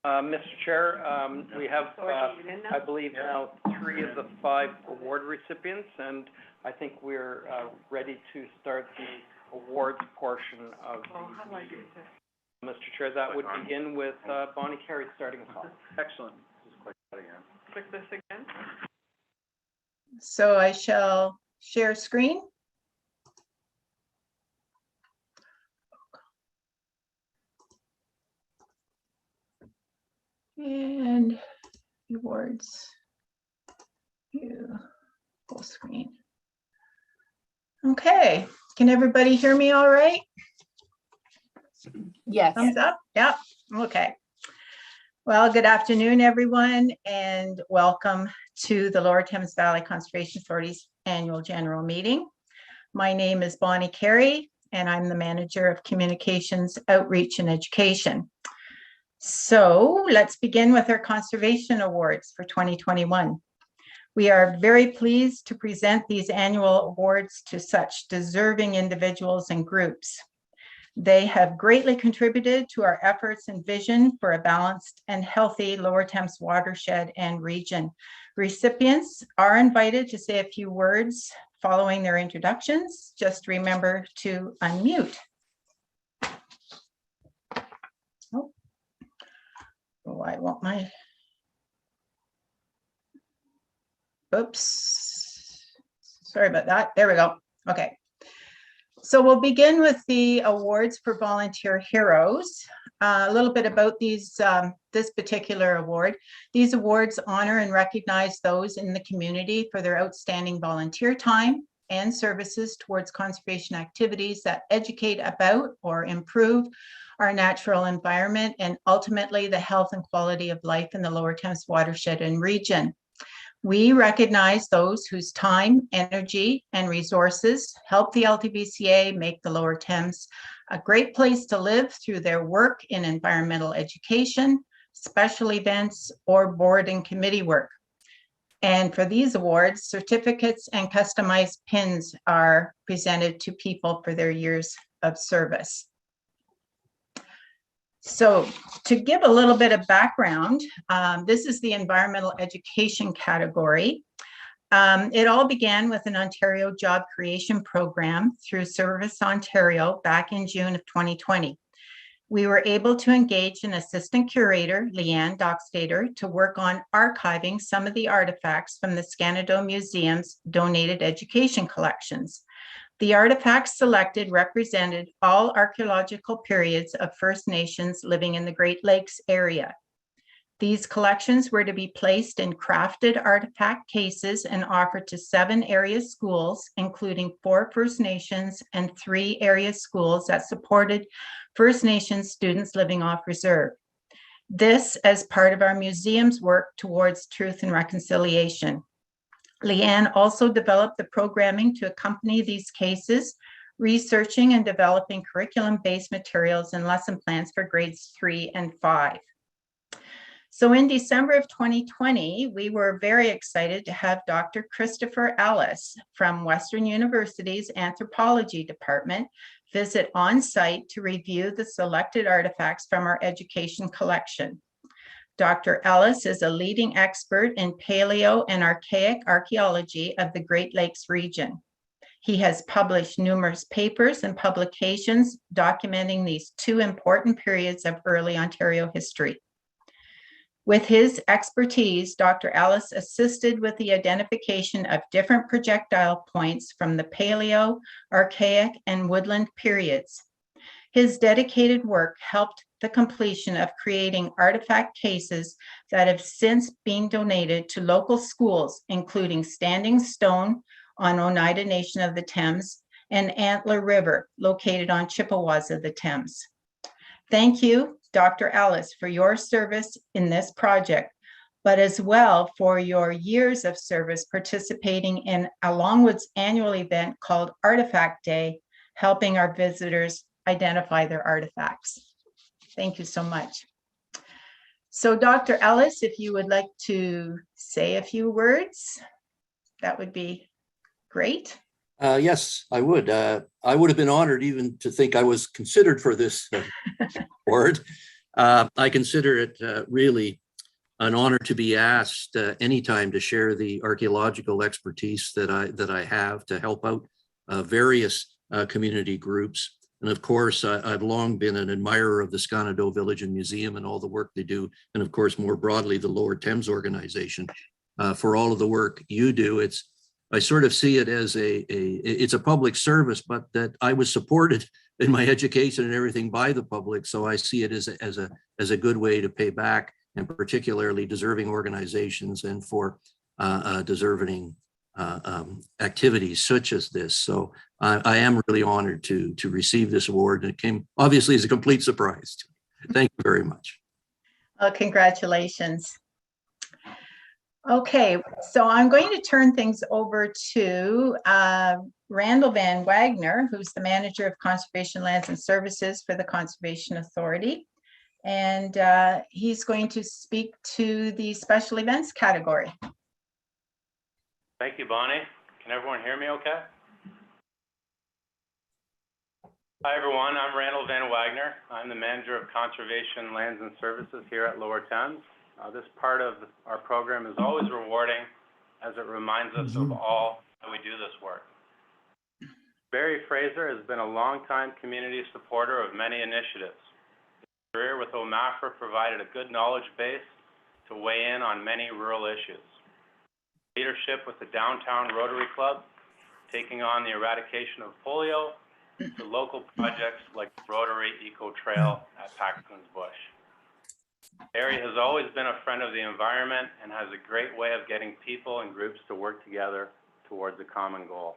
Mr. Chair, we have, I believe now 3 of the 5 award recipients, and I think we're ready to start the awards portion of the meeting. Mr. Chair, that would begin with Bonnie Carey starting us off. Excellent. This is quite good again. Click this again. So I shall share screen. And awards, full screen. Okay, can everybody hear me all right? Yes. Thumbs up? Yep. Okay. Well, good afternoon, everyone, and welcome to the Lower Thames Valley Conservation Authority's annual general meeting. My name is Bonnie Carey, and I'm the Manager of Communications, Outreach, and Education. So let's begin with our Conservation Awards for 2021. We are very pleased to present these annual awards to such deserving individuals and groups. They have greatly contributed to our efforts and vision for a balanced and healthy Lower Thames watershed and region. Recipients are invited to say a few words following their introductions. Just remember to unmute. Oh, I want my, oops, sorry about that. There we go. Okay. So we'll begin with the awards for volunteer heroes. A little bit about these, this particular award. These awards honor and recognize those in the community for their outstanding volunteer time and services towards conservation activities that educate about or improve our natural environment and ultimately the health and quality of life in the Lower Thames watershed and region. We recognize those whose time, energy, and resources help the LTVCA make the Lower Thames a great place to live through their work in environmental education, special events, or board and committee work. And for these awards, certificates and customized pins are presented to people for their years of service. So to give a little bit of background, this is the environmental education category. It all began with an Ontario job creation program through Service Ontario back in June of 2020. We were able to engage an assistant curator, Leanne Dockstader, to work on archiving some of the artifacts from the Scanado Museum's donated education collections. The artifacts selected represented all archaeological periods of First Nations living in the Great Lakes area. These collections were to be placed in crafted artifact cases and offered to 7 area schools, including 4 First Nations and 3 area schools that supported First Nations students living off reserve. This as part of our museum's work towards truth and reconciliation. Leanne also developed the programming to accompany these cases, researching and developing curriculum-based materials and lesson plans for grades 3 and 5. So in December of 2020, we were very excited to have Dr. Christopher Ellis from Western University's Anthropology Department visit on site to review the selected artifacts from our education collection. Dr. Ellis is a leading expert in paleo and archaic archaeology of the Great Lakes region. He has published numerous papers and publications documenting these 2 important periods of early Ontario history. With his expertise, Dr. Ellis assisted with the identification of different projectile points from the paleo, archaic, and woodland periods. His dedicated work helped the completion of creating artifact cases that have since been donated to local schools, including Standing Stone on Oneida Nation of the Thames and Antler River, located on Chippewas of the Thames. Thank you, Dr. Ellis, for your service in this project, but as well for your years of service participating in a Longwood's annual event called Artifact Day, helping our visitors identify their artifacts. Thank you so much. So Dr. Ellis, if you would like to say a few words, that would be great. Yes, I would. I would have been honored even to think I was considered for this award. I consider it really an honor to be asked anytime to share the archaeological expertise that I have to help out various community groups. And of course, I've long been an admirer of the Scanado Village and Museum and all the work they do. And of course, more broadly, the Lower Thames organization for all of the work you do. I sort of see it as it's a public service, but that I was supported in my education and everything by the public. So I see it as a good way to pay back, and particularly deserving organizations and for deserving activities such as this. So I am really honored to receive this award, and it came obviously as a complete surprise. Thank you very much. Well, congratulations. Okay, so I'm going to turn things over to Randall Van Wagner, who's the Manager of Conservation Lands and Services for the Conservation Authority. And he's going to speak to the special events category. Thank you, Bonnie. Can everyone hear me okay? Hi, everyone. I'm Randall Van Wagner. I'm the Manager of Conservation Lands and Services here at Lower Thames. This part of our program is always rewarding as it reminds us of all that we do this work. Barry Fraser has been a longtime community supporter of many initiatives. His career with OMAFRA provided a good knowledge base to weigh in on many rural issues. Leadership with the Downtown Rotary Club, taking on the eradication of polio, to local projects like the Rotary Eco Trail at Paxton's Bush. Barry has always been a friend of the environment and has a great way of getting people and groups to work together towards a common goal.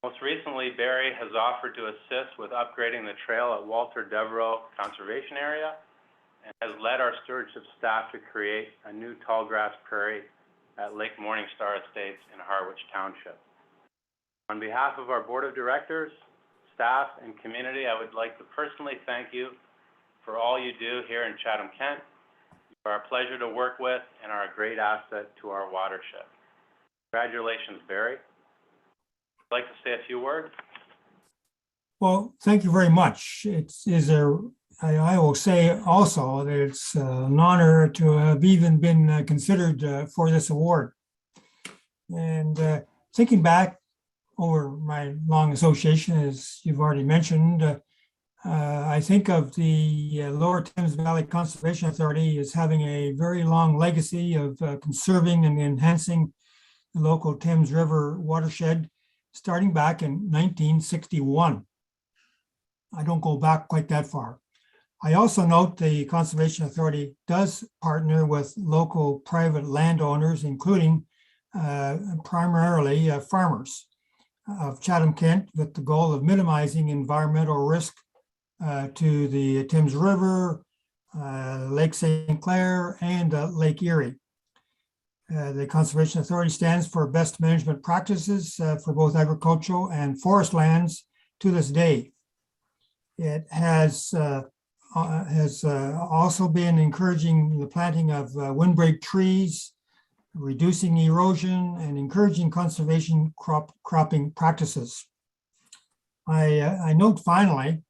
Most recently, Barry has offered to assist with upgrading the trail at Walter Devereaux Conservation Area and has led our stewardship staff to create a new tall grass prairie at Lake Morningstar Estates in Harwich Township. On behalf of our board of directors, staff, and community, I would like to personally thank you for all you do here in Chatham-Kent. You are a pleasure to work with and are a great asset to our watershed. Congratulations, Barry. I'd like to say a few words. Well, thank you very much. I will say also that it's an honor to have even been considered for this award. And thinking back over my long association, as you've already mentioned, I think of the Lower Thames Valley Conservation Authority as having a very long legacy of conserving and enhancing the local Thames River watershed, starting back in 1961. I don't go back quite that far. I also note the Conservation Authority does partner with local private landowners, including primarily farmers of Chatham-Kent, with the goal of minimizing environmental risk to the Thames River, Lake St. Clair, and Lake Erie. The Conservation Authority stands for best management practices for both agricultural and forest lands to this day. It has also been encouraging the planting of windbreak trees, reducing erosion, and encouraging conservation cropping practices. I note finally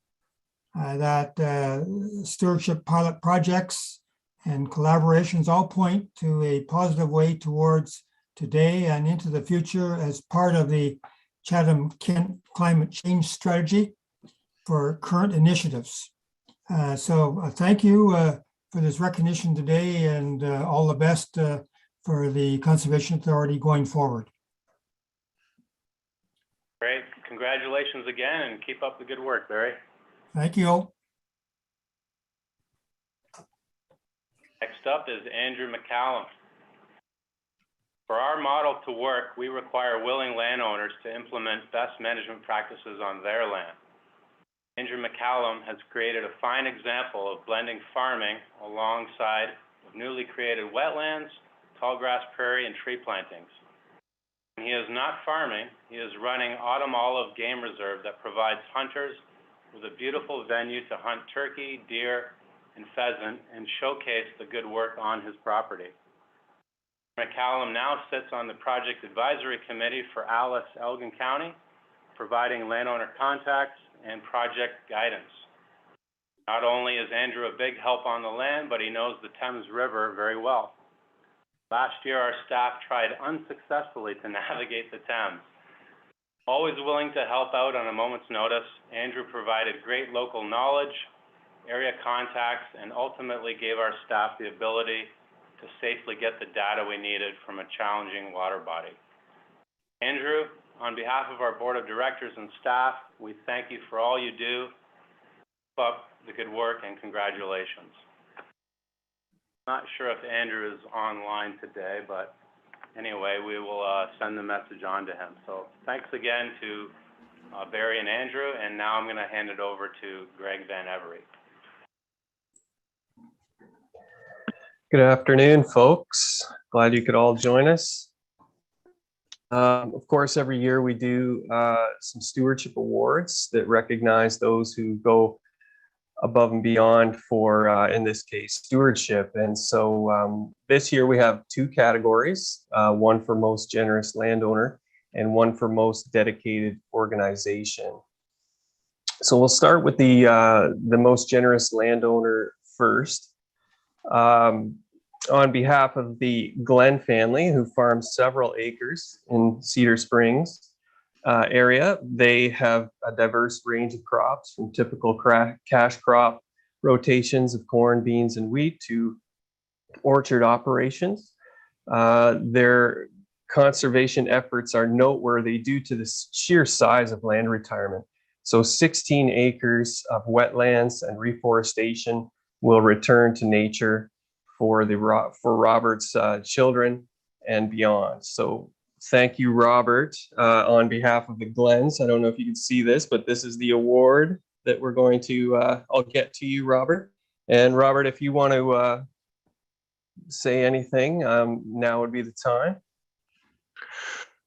that stewardship pilot projects and collaborations all point to a positive way towards today and into the future as part of the Chatham-Kent climate change strategy for current initiatives. So thank you for this recognition today, and all the best for the Conservation Authority going forward. Great. Congratulations again, and keep up the good work, Barry. Thank you. Next up is Andrew McCallum. For our model to work, we require willing landowners to implement best management practices on their land. Andrew McCallum has created a fine example of blending farming alongside newly created wetlands, tall grass prairie, and tree plantings. When he is not farming, he is running Autumn Olive Game Reserve that provides hunters with a beautiful venue to hunt turkey, deer, and pheasant and showcase the good work on his property. McCallum now sits on the Project Advisory Committee for Alice Elgin County, providing landowner contacts and project guidance. Not only is Andrew a big help on the land, but he knows the Thames River very well. Last year, our staff tried unsuccessfully to navigate the Thames. Always willing to help out on a moment's notice, Andrew provided great local knowledge, area contacts, and ultimately gave our staff the ability to safely get the data we needed from a challenging water body. Andrew, on behalf of our board of directors and staff, we thank you for all you do. Keep up the good work and congratulations. Not sure if Andrew is online today, but anyway, we will send the message on to him. So thanks again to Barry and Andrew, and now I'm going to hand it over to Greg Van Every. Good afternoon, folks. Glad you could all join us. Of course, every year we do some stewardship awards that recognize those who go above and beyond for, in this case, stewardship. And so this year we have two categories, one for most generous landowner and one for most dedicated organization. So we'll start with the most generous landowner first. On behalf of the Glenn family, who farms several acres in Cedar Springs area, they have a diverse range of crops, from typical cash crop rotations of corn, beans, and wheat to orchard operations. Their conservation efforts are noteworthy due to the sheer size of land retirement. So 16 acres of wetlands and reforestation will return to nature for Robert's children and beyond. So thank you, Robert, on behalf of the Glens. I don't know if you can see this, but this is the award that we're going to, I'll get to you, Robert. And Robert, if you want to say anything, now would be the time.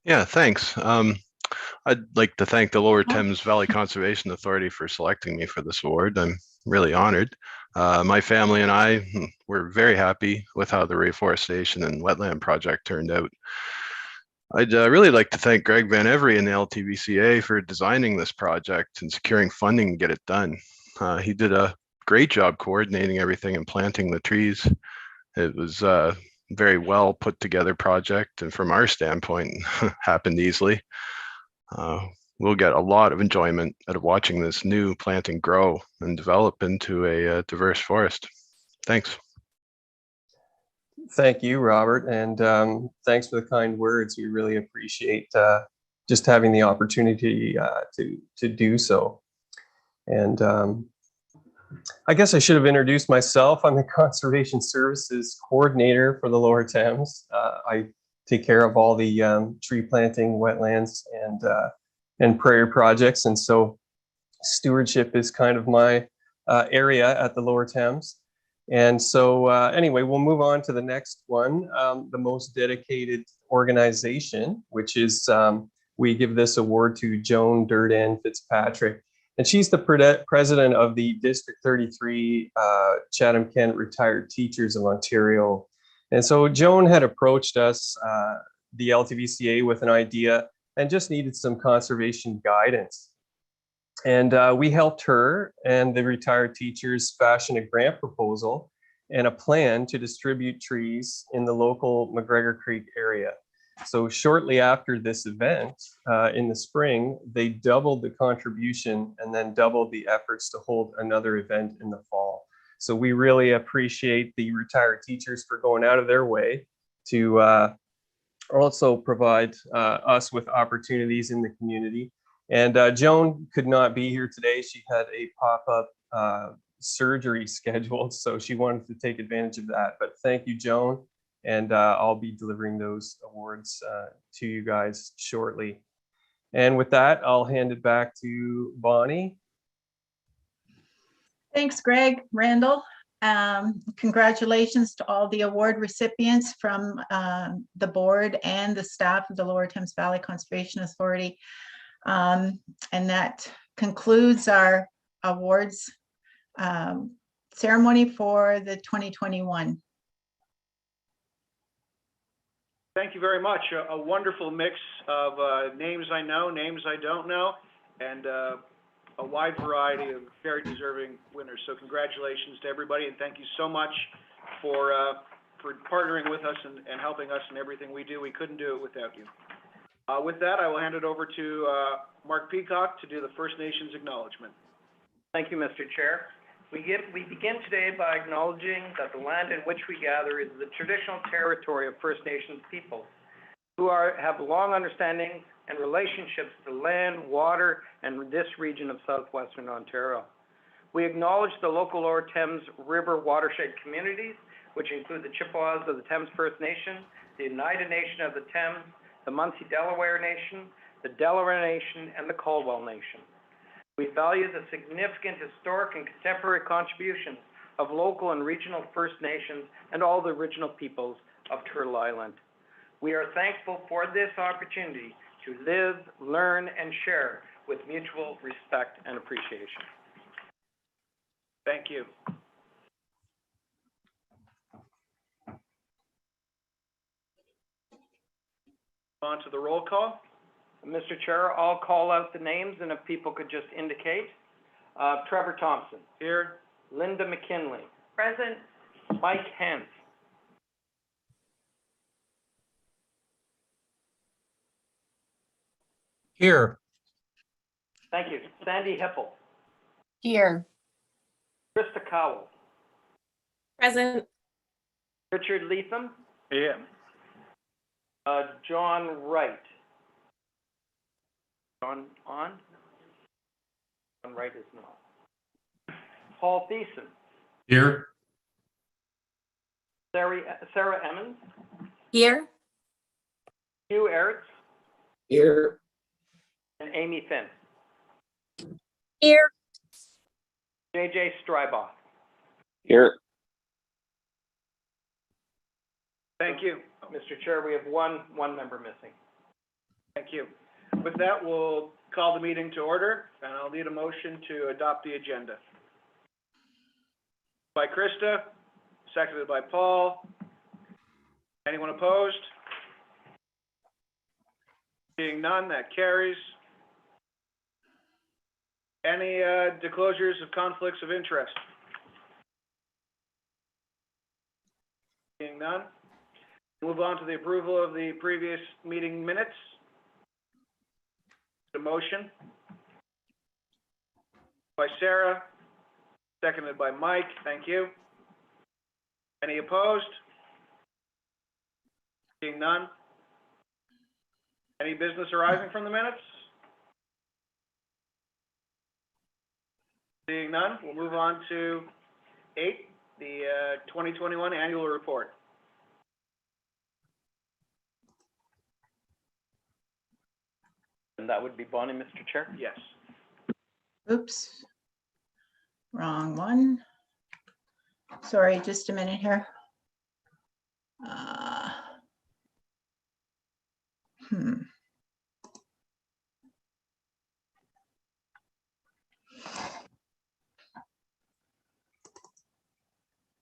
Yeah, thanks. I'd like to thank the Lower Thames Valley Conservation Authority for selecting me for this award. I'm really honored. My family and I were very happy with how the reforestation and wetland project turned out. I'd really like to thank Greg Van Every and the LTVCA for designing this project and securing funding to get it done. He did a great job coordinating everything and planting the trees. It was a very well put together project, and from our standpoint, happened easily. We'll get a lot of enjoyment out of watching this new planting grow and develop into a diverse forest. Thanks. Thank you, Robert, and thanks for the kind words. We really appreciate just having the opportunity to do so. And I guess I should have introduced myself. I'm the Conservation Services Coordinator for the Lower Thames. I take care of all the tree planting, wetlands, and prairie projects, and so stewardship is kind of my area at the Lower Thames. And so anyway, we'll move on to the next one, the most dedicated organization, which is, we give this award to Joan Durden Fitzpatrick. And she's the president of the District 33 Chatham-Kent Retired Teachers of Ontario. And so Joan had approached us, the LTVCA, with an idea and just needed some conservation guidance. And we helped her and the retired teachers fashion a grant proposal and a plan to distribute trees in the local McGregor Creek area. So shortly after this event in the spring, they doubled the contribution and then doubled the efforts to hold another event in the fall. So we really appreciate the retired teachers for going out of their way to also provide us with opportunities in the community. And Joan could not be here today. She had a pop-up surgery scheduled, so she wanted to take advantage of that. But thank you, Joan, and I'll be delivering those awards to you guys shortly. And with that, I'll hand it back to Bonnie. Thanks, Greg, Randall. Congratulations to all the award recipients from the board and the staff of the Lower Thames Valley Conservation Authority. And that concludes our awards ceremony for the 2021. Thank you very much. A wonderful mix of names I know, names I don't know, and a wide variety of very deserving winners. So congratulations to everybody, and thank you so much for partnering with us and helping us in everything we do. We couldn't do it without you. With that, I will hand it over to Mark Peacock to do the First Nations acknowledgement. Thank you, Mr. Chair. We begin today by acknowledging that the land in which we gather is the traditional territory of First Nations peoples, who have long understanding and relationships to land, water, and this region of southwestern Ontario. We acknowledge the local Lower Thames River watershed communities, which include the Chippewas of the Thames First Nation, the Oneida Nation of the Thames, the Munsee Delaware Nation, the Delaware Nation, and the Caldwell Nation. We value the significant historic and contemporary contributions of local and regional First Nations and all the original peoples of Turtle Island. We are thankful for this opportunity to live, learn, and share with mutual respect and appreciation. Thank you. On to the roll call. Mr. Chair, I'll call out the names, and if people could just indicate. Trevor Thompson. Here. Linda McKinley. Present. Mike Hens. Here. Thank you. Sandy Hippel. Here. Krista Cowell. Present. Richard Leatham. Yeah. John Wright. John on? John Wright is not. Paul Thiessen. Here. Sarah Emmons. Here. Hugh Ertz. Here. And Amy Finn. Here. JJ Stryboth. Here. Thank you. Mr. Chair, we have one member missing. Thank you. With that, we'll call the meeting to order, and I'll need a motion to adopt the agenda. By Krista, seconded by Paul. Anyone opposed? Seeing none, that carries. Any disclosures of conflicts of interest? Seeing none. Move on to the approval of the previous meeting minutes. The motion by Sarah, seconded by Mike. Thank you. Any opposed? Seeing none. Any business arising from the minutes? Seeing none, we'll move on to 8, the 2021 annual report. And that would be Bonnie, Mr. Chair? Yes. Oops. Wrong one. Sorry, just a minute here.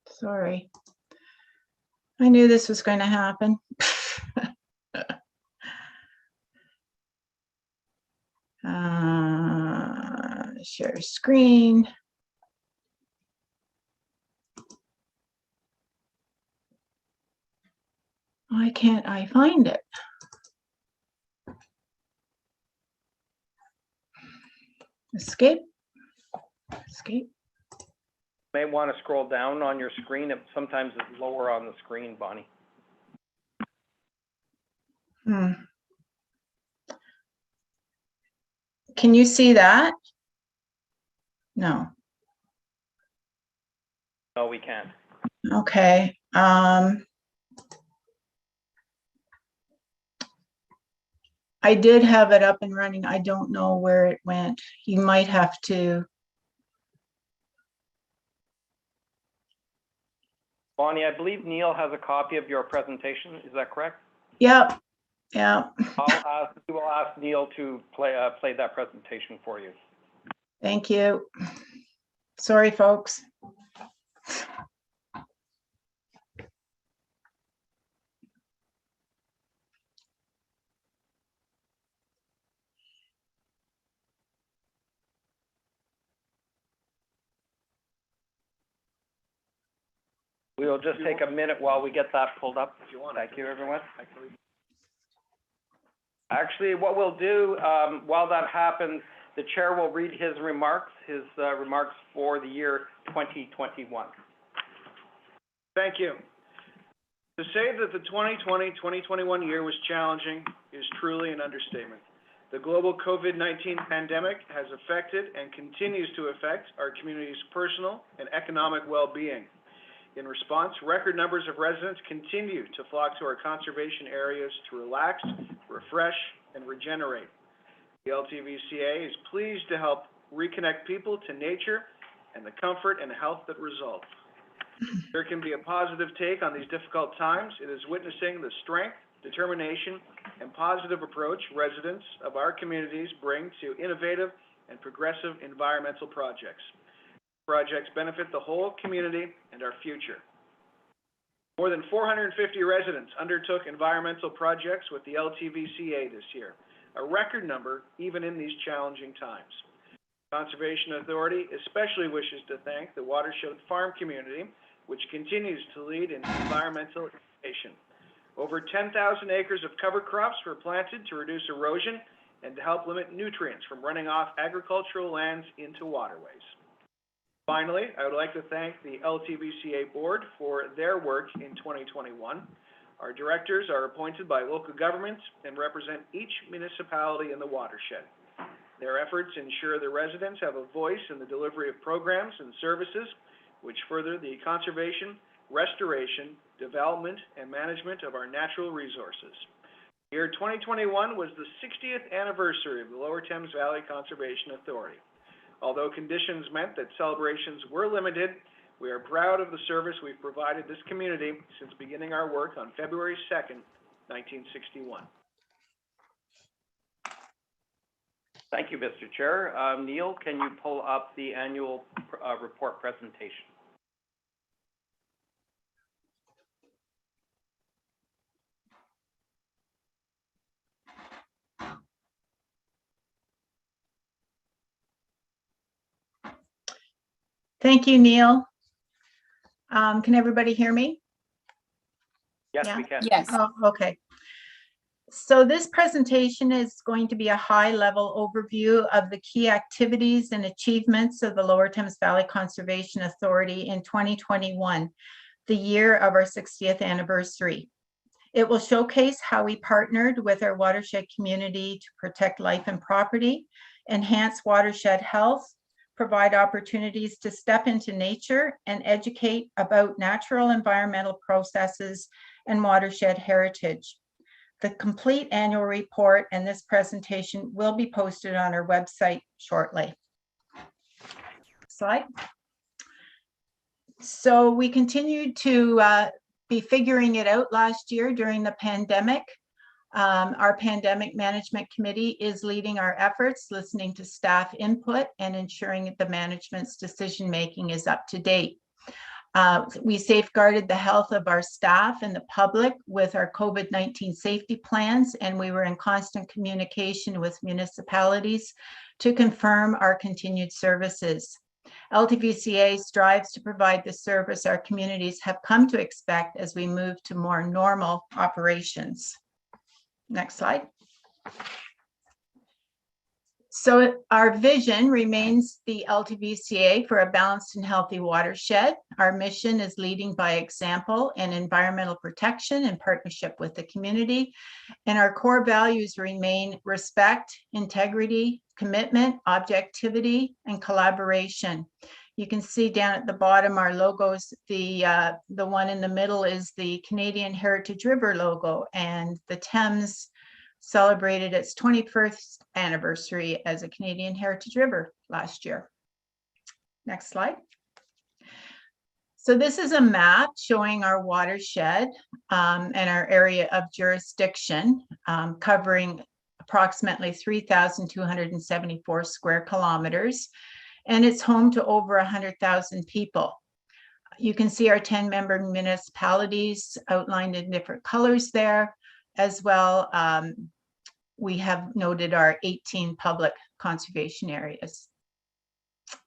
Sorry. I knew this was going to happen. Share screen. Why can't I find it? Escape. Escape. May want to scroll down on your screen. Sometimes it's lower on the screen, Bonnie. Can you see that? No. No, we can't. Okay. I did have it up and running. I don't know where it went. You might have to. Bonnie, I believe Neil has a copy of your presentation. Is that correct? Yep. Yeah. We will ask Neil to play that presentation for you. Thank you. Sorry, folks. We will just take a minute while we get that pulled up. If you want. Thank you, everyone. Actually, Actually, what we'll do, while that happens, the chair will read his remarks for the year 2021. thank you. To say that the 2020-2021 year was challenging is truly an understatement. The global COVID-19 pandemic has affected and continues to affect our community's personal and economic well-being. In response, record numbers of residents continue to flock to our conservation areas to relax, refresh, and regenerate. The LTVCA is pleased to help reconnect people to nature and the comfort and health that results. There can be a positive take on these difficult times. It is witnessing the strength, determination, and positive approach residents of our communities bring to innovative and progressive environmental projects. Projects benefit the whole community and our future. More than 450 residents undertook environmental projects with the LTVCA this year, a record number even in these challenging times. Conservation Authority especially wishes to thank the Watershed Farm community, which continues to lead in environmental education. Over 10,000 acres of cover crops were planted to reduce erosion and to help limit nutrients from running off agricultural lands into waterways. Finally, I would like to thank the LTVCA board for their work in 2021. Our directors are appointed by local governments and represent each municipality in the watershed. Their efforts ensure the residents have a voice in the delivery of programs and services which further the conservation, restoration, development, and management of our natural resources. The year 2021 was the 60th anniversary of the Lower Thames Valley Conservation Authority. Although conditions meant that celebrations were limited, we are proud of the service we've provided this community since beginning our work on February 2nd, 1961. Thank you, Mr. Chair. Neil, can you pull up the annual report presentation? Thank you, Neil. Can everybody hear me? Yes, Yeah. we can. Yes. Oh, okay. So this presentation is going to be a high-level overview of the key activities and achievements of the Lower Thames Valley Conservation Authority in 2021, the year of our 60th anniversary. It will showcase how we partnered with our watershed community to protect life and property, enhance watershed health, provide opportunities to step into nature, and educate about natural environmental processes and watershed heritage. The complete annual report and this presentation will be posted on our website shortly. Slide. So we continued to be figuring it out last year during the pandemic. Our pandemic management committee is leading our efforts, listening to staff input and ensuring that the management's decision-making is up to date. We safeguarded the health of our staff and the public with our COVID-19 safety plans, and we were in constant communication with municipalities to confirm our continued services. LTVCA strives to provide the service our communities have come to expect as we move to more normal operations. Next slide. So our vision remains the LTVCA for a balanced and healthy watershed. Our mission is leading by example in environmental protection in partnership with the community. And our core values remain respect, integrity, commitment, objectivity, and collaboration. You can see down at the bottom our logos. The one in the middle is the Canadian Heritage River logo, and the Thames celebrated its 21st anniversary as a Canadian Heritage River last year. Next slide. So this is a map showing our watershed and our area of jurisdiction, covering approximately 3,274 square kilometers, and it's home to over 100,000 people. You can see our 10-member municipalities outlined in different colors there. As well, we have noted our 18 public conservation areas.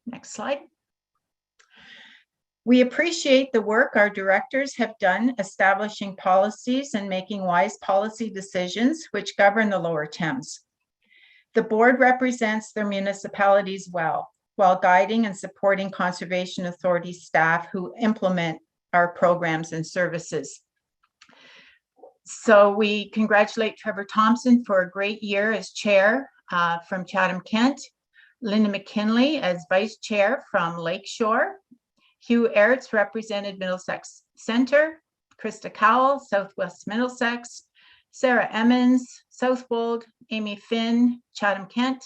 Next slide. We appreciate the work our directors have done establishing policies and making wise policy decisions which govern the Lower Thames. The board represents their municipalities well, while guiding and supporting Conservation Authority staff who implement our programs and services. So we congratulate Trevor Thompson for a great year as chair from Chatham-Kent, Linda McKinley as vice chair from Lakeshore, Hugh Ertz represented Middlesex Center, Krista Cowell, Southwest Middlesex, Sarah Emmons, Southwold, Amy Finn, Chatham-Kent,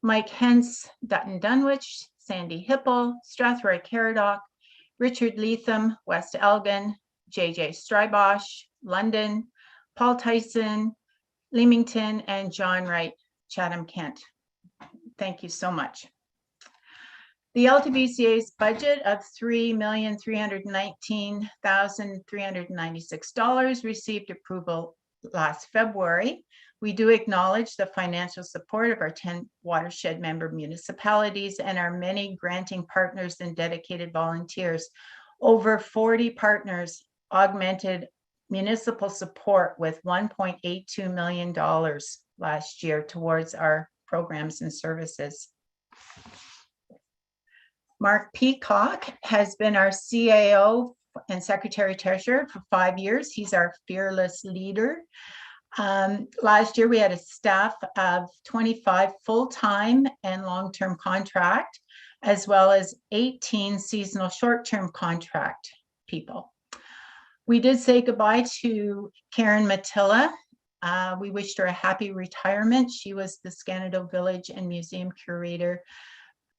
Mike Hentz, Dutton Dunwich, Sandy Hipple, Strathroy Caradoc, Richard Leatham, West Elgin, JJ Strybosh, London, Paul Tyson, Leamington, and John Wright, Chatham-Kent. Thank you so much. The LTVCA's budget of $3,319,396 received approval last February. We do acknowledge the financial support of our 10 watershed member municipalities and our many granting partners and dedicated volunteers. Over 40 partners augmented municipal support with $1.82 million last year towards our programs and services. Mark Peacock has been our CAO and Secretary Treasurer for 5 years. He's our fearless leader. Last year, we had a staff of 25 full-time and long-term contract, as well as 18 seasonal short-term contract people. We did say goodbye to Karen Matilla. We wished her a happy retirement. She was the Scanado Village and Museum Curator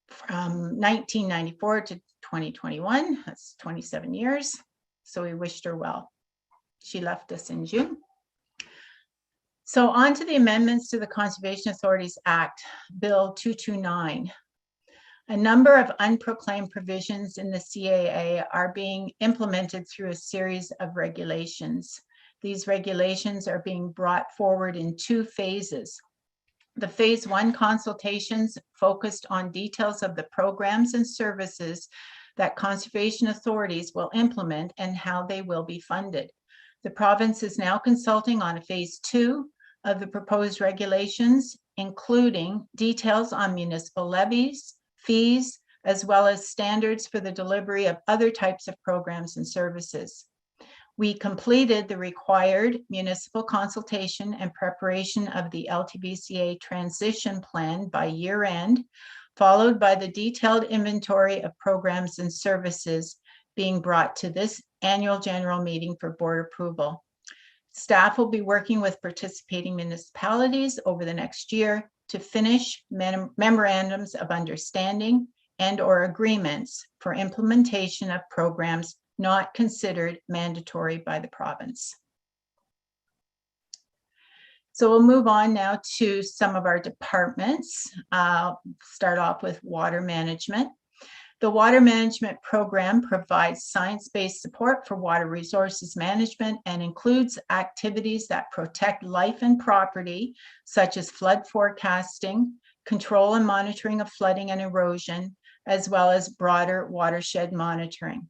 from 1994 to 2021. That's 27 years. So we wished her well. She left us in June. So on to the amendments to the Conservation Authorities Act, Bill 229. A number of unproclaimed provisions in the CAA are being implemented through a series of regulations. These regulations are being brought forward in 2 phases. The phase 1 consultations focused on details of the programs and services that conservation authorities will implement and how they will be funded. The province is now consulting on a phase 2 of the proposed regulations, including details on municipal levies, fees, as well as standards for the delivery of other types of programs and services. We completed the required municipal consultation and preparation of the LTVCA transition plan by year end, followed by the detailed inventory of programs and services being brought to this annual general meeting for board approval. Staff will be working with participating municipalities over the next year to finish memorandums of understanding and/or agreements for implementation of programs not considered mandatory by the province. So we'll move on now to some of our departments. I'll start off with water management. The water management program provides science-based support for water resources management and includes activities that protect life and property, such as flood forecasting, control and monitoring of flooding and erosion, as well as broader watershed monitoring.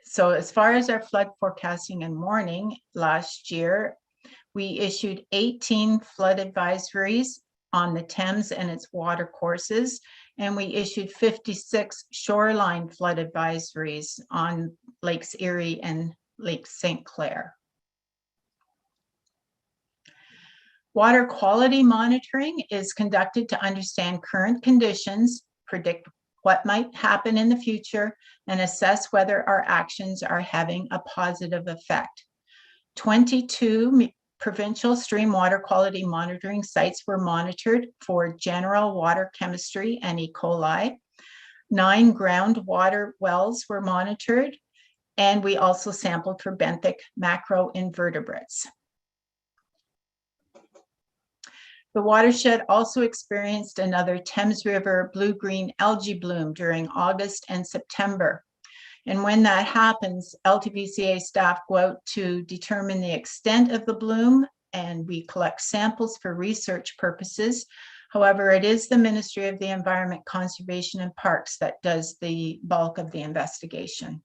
So as far as our flood forecasting and warning, last year, we issued 18 flood advisories on the Thames and its water courses, and we issued 56 shoreline flood advisories on Lakes Erie and Lake St. Clair. Water quality monitoring is conducted to understand current conditions, predict what might happen in the future, and assess whether our actions are having a positive effect. 22 provincial stream water quality monitoring sites were monitored for general water chemistry and E. coli. 9 groundwater wells were monitored, and we also sampled for benthic macroinvertebrates. The watershed also experienced another Thames River blue-green algae bloom during August and September. And when that happens, LTVCA staff go out to determine the extent of the bloom, and we collect samples for research purposes However, it is the Ministry of the Environment, Conservation and Parks that does the bulk of the investigation.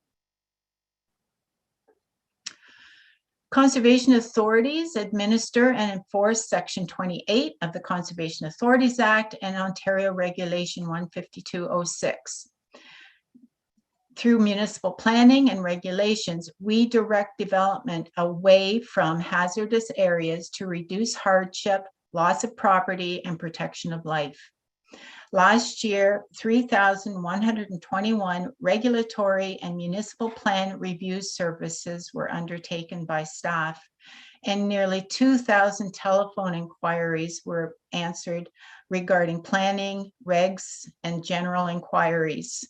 Conservation authorities administer and enforce Section 28 of the Conservation Authorities Act and Ontario Regulation 15206. Through municipal planning and regulations, we direct development away from hazardous areas to reduce hardship, loss of property, and protection of life. Last year, 3,121 regulatory and municipal plan review services were undertaken by staff, and nearly 2,000 telephone inquiries were answered regarding planning, regs, and general inquiries.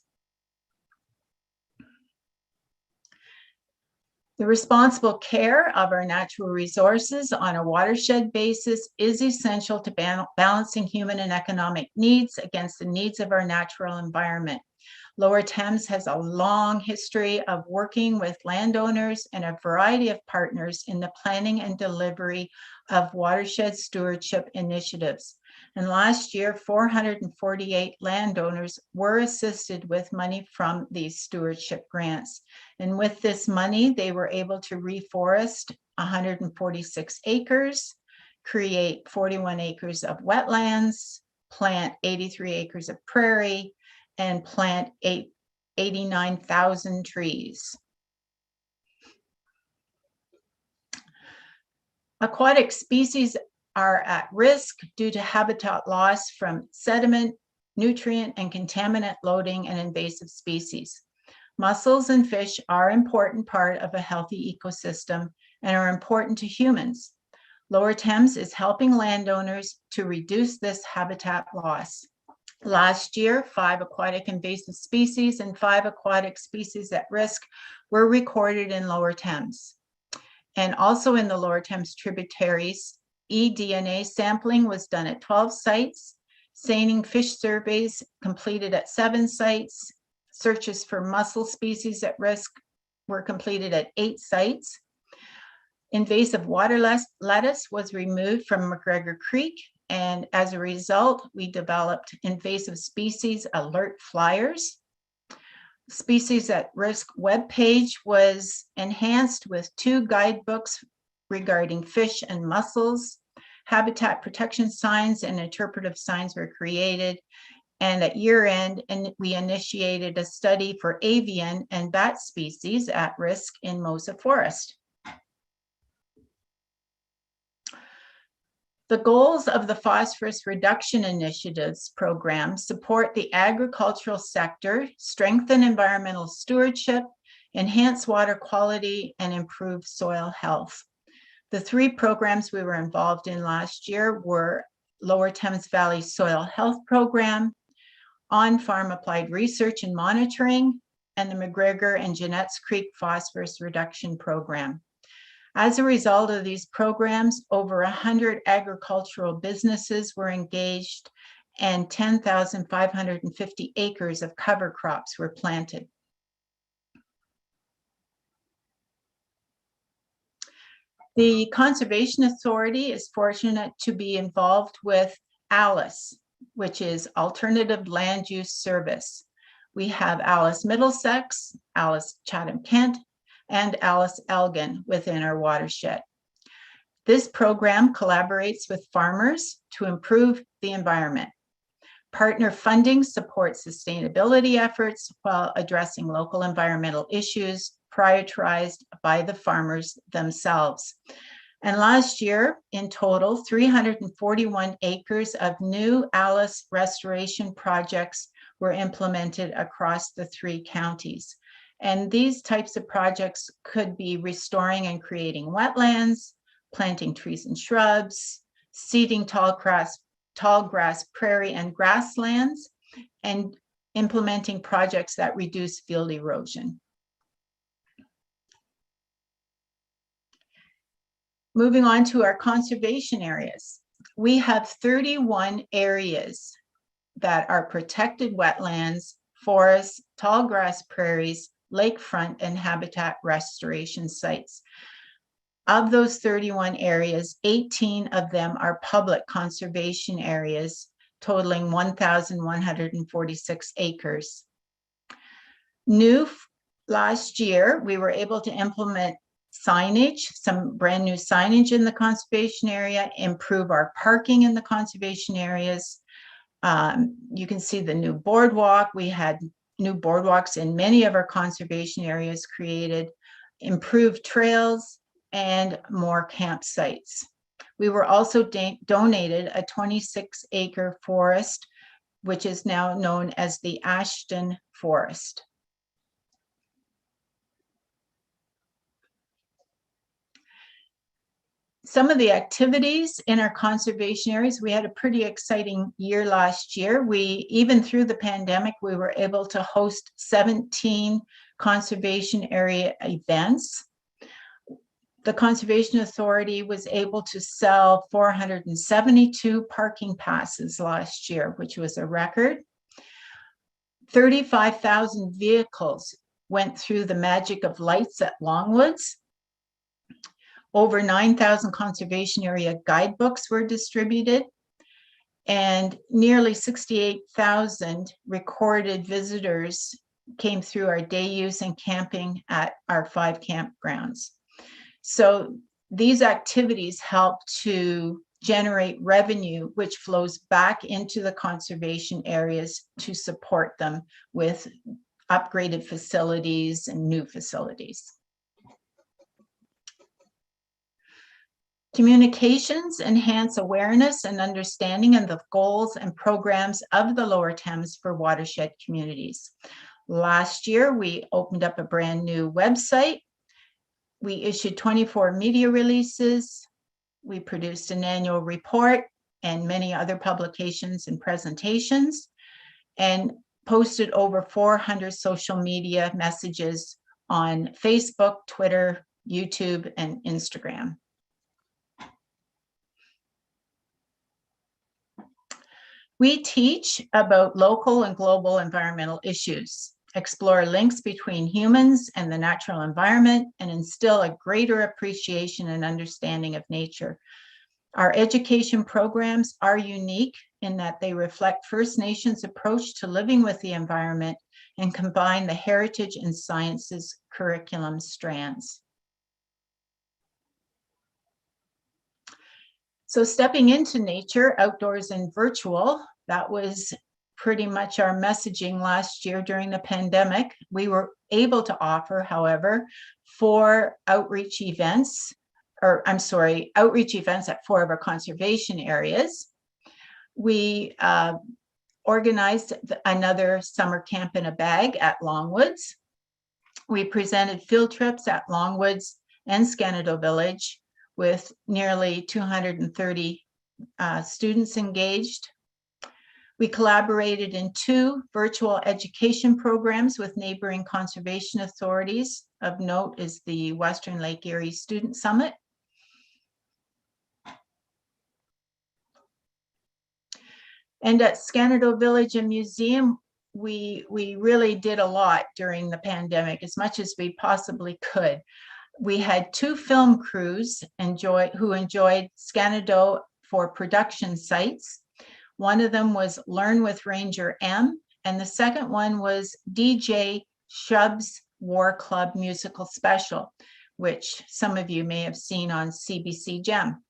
The responsible care of our natural resources on a watershed basis is essential to balancing human and economic needs against the needs of our natural environment. Lower Thames has a long history of working with landowners and a variety of partners in the planning and delivery of watershed stewardship initiatives. And last year, 448 landowners were assisted with money from these stewardship grants. And with this money, they were able to reforest 146 acres, create 41 acres of wetlands, plant 83 acres of prairie, and plant 89,000 trees. Aquatic species are at risk due to habitat loss from sediment, nutrient, and contaminant loading and invasive species. Mussels and fish are an important part of a healthy ecosystem and are important to humans. Lower Thames is helping landowners to reduce this habitat loss. Last year, 5 aquatic invasive species and 5 aquatic species at risk were recorded in Lower Thames. And also in the Lower Thames tributaries, eDNA sampling was done at 12 sites, seining fish surveys completed at 7 sites, searches for mussel species at risk were completed at 8 sites. Invasive water lettuce was removed from McGregor Creek, and as a result, we developed invasive species alert flyers. Species at risk webpage was enhanced with 2 guidebooks regarding fish and mussels. Habitat protection signs and interpretive signs were created. And at year end, we initiated a study for avian and bat species at risk in Mosa Forest. The goals of the Phosphorus Reduction Initiatives program support the agricultural sector, strengthen environmental stewardship, enhance water quality, and improve soil health. The 3 programs we were involved in last year were Lower Thames Valley Soil Health Program, On-Farm Applied Research and Monitoring, and the McGregor and Jeanette's Creek Phosphorus Reduction Program. As a result of these programs, over 100 agricultural businesses were engaged and 10,550 acres of cover crops were planted. The Conservation Authority is fortunate to be involved with ALICE, which is Alternative Land Use Service. We have ALICE Middlesex, ALICE Chatham-Kent, and ALICE Elgin within our watershed. This program collaborates with farmers to improve the environment. Partner funding supports sustainability efforts while addressing local environmental issues prioritized by the farmers themselves. And last year, in total, 341 acres of new ALICE restoration projects were implemented across the 3 counties. And these types of projects could be restoring and creating wetlands, planting trees and shrubs, seeding tall grass, prairie and grasslands, and implementing projects that reduce field erosion. Moving on to our conservation areas. We have 31 areas that are protected wetlands, forests, tall grass prairies, lakefront, and habitat restoration sites. Of those 31 areas, 18 of them are public conservation areas, totaling 1,146 acres. New last year, we were able to implement signage, some brand new signage in the conservation area, improve our parking in the conservation areas. You can see the new boardwalk. We had new boardwalks in many of our conservation areas created, improved trails, and more campsites. We were also donated a 26-acre forest, which is now known as the Ashton Forest. Some of the activities in our conservation areas, we had a pretty exciting year last year. Even through the pandemic, we were able to host 17 conservation area events. The Conservation Authority was able to sell 472 parking passes last year, which was a record. 35,000 vehicles went through the magic of lights at Longwoods. Over 9,000 conservation area guidebooks were distributed, and nearly 68,000 recorded visitors came through our day use and camping at our 5 campgrounds. So these activities help to generate revenue, which flows back into the conservation areas to support them with upgraded facilities and new facilities. Communications enhance awareness and understanding of the goals and programs of the Lower Thames for watershed communities. Last year, we opened up a brand new website. We issued 24 media releases. We produced an annual report and many other publications and presentations, and posted over 400 social media messages on Facebook, Twitter, YouTube, and Instagram. We teach about local and global environmental issues, explore links between humans and the natural environment, and instill a greater appreciation and understanding of nature. Our education programs are unique in that they reflect First Nations' approach to living with the environment and combine the heritage and sciences curriculum strands. So stepping into nature, outdoors and virtual, that was pretty much our messaging last year during the pandemic. We were able to offer, however, 4 outreach events, outreach events at 4 of our conservation areas. We organized another summer camp in a bag at Longwoods. We presented field trips at Longwoods and Scanado Village, with nearly 230 students engaged. We collaborated in 2 virtual education programs with neighboring conservation authorities. Of note is the Western Lake Erie Student Summit. And at Scanado Village and Museum, we really did a lot during the pandemic, as much as we possibly could. We had 2 film crews who enjoyed Scanado for production sites. One of them was Learn with Ranger M, and the second one was DJ Shub's War Club musical special, which some of you may have seen on CBC Gem.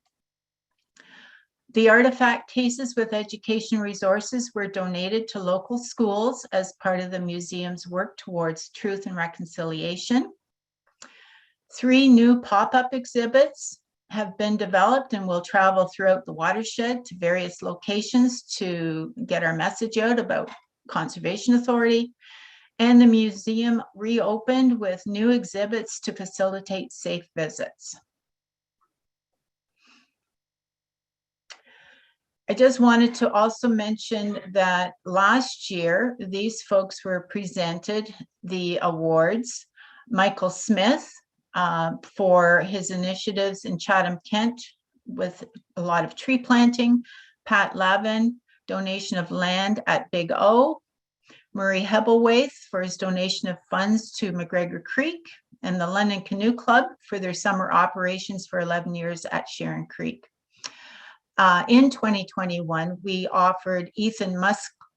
The artifact cases with education resources were donated to local schools as part of the museum's work towards truth and reconciliation. 3 new pop-up exhibits have been developed and will travel throughout the watershed to various locations to get our message out about Conservation Authority. And the museum reopened with new exhibits to facilitate safe visits. I just wanted to also mention that last year, these folks were presented the awards. Michael Smith, for his initiatives in Chatham-Kent with a lot of tree planting. Pat Lavin, donation of land at Big O. Murray Hebelwaith for his donation of funds to McGregor Creek, and the London Canoe Club for their summer operations for 11 years at Sharon Creek. In 2021, we offered Ethan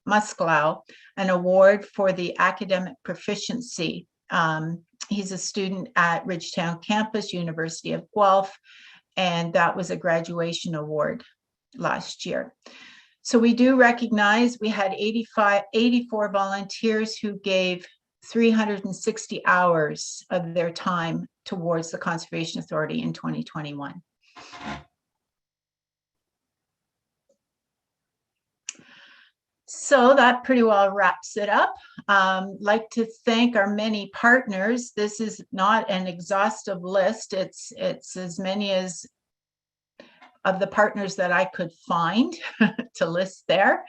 Musklau an award for the academic proficiency. He's a student at Ridgetown Campus, University of Guelph, and that was a graduation award last year. So we do recognize we had 84 volunteers who gave 360 hours of their time towards the Conservation Authority in 2021. So that pretty well wraps it up. Like to thank our many partners. This is not an exhaustive list. It's as many as of the partners that I could find to list there.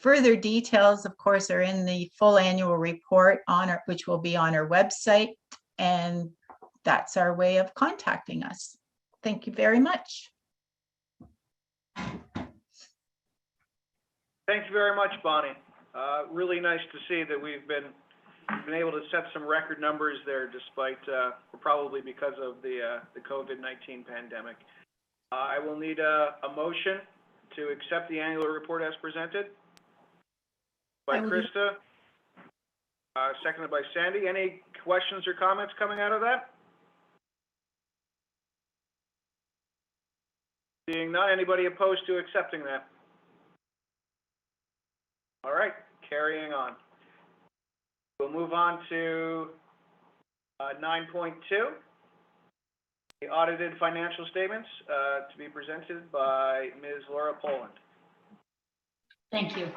Further details, of course, are in the full annual report which will be on our website, and that's our way of contacting us. Thank you very much. Thank you very much, Bonnie. Really nice to see that we've been able to set some record numbers there, despite probably because of the COVID-19 pandemic. I will need a motion to accept the annual report as presented by Krista, seconded by Sandy. Any questions or comments coming out of that? Seeing none, anybody opposed to accepting that? All right, carrying on. We'll move on to 9.2, the audited financial statements to be presented by Ms. Laura Poland. Thank you.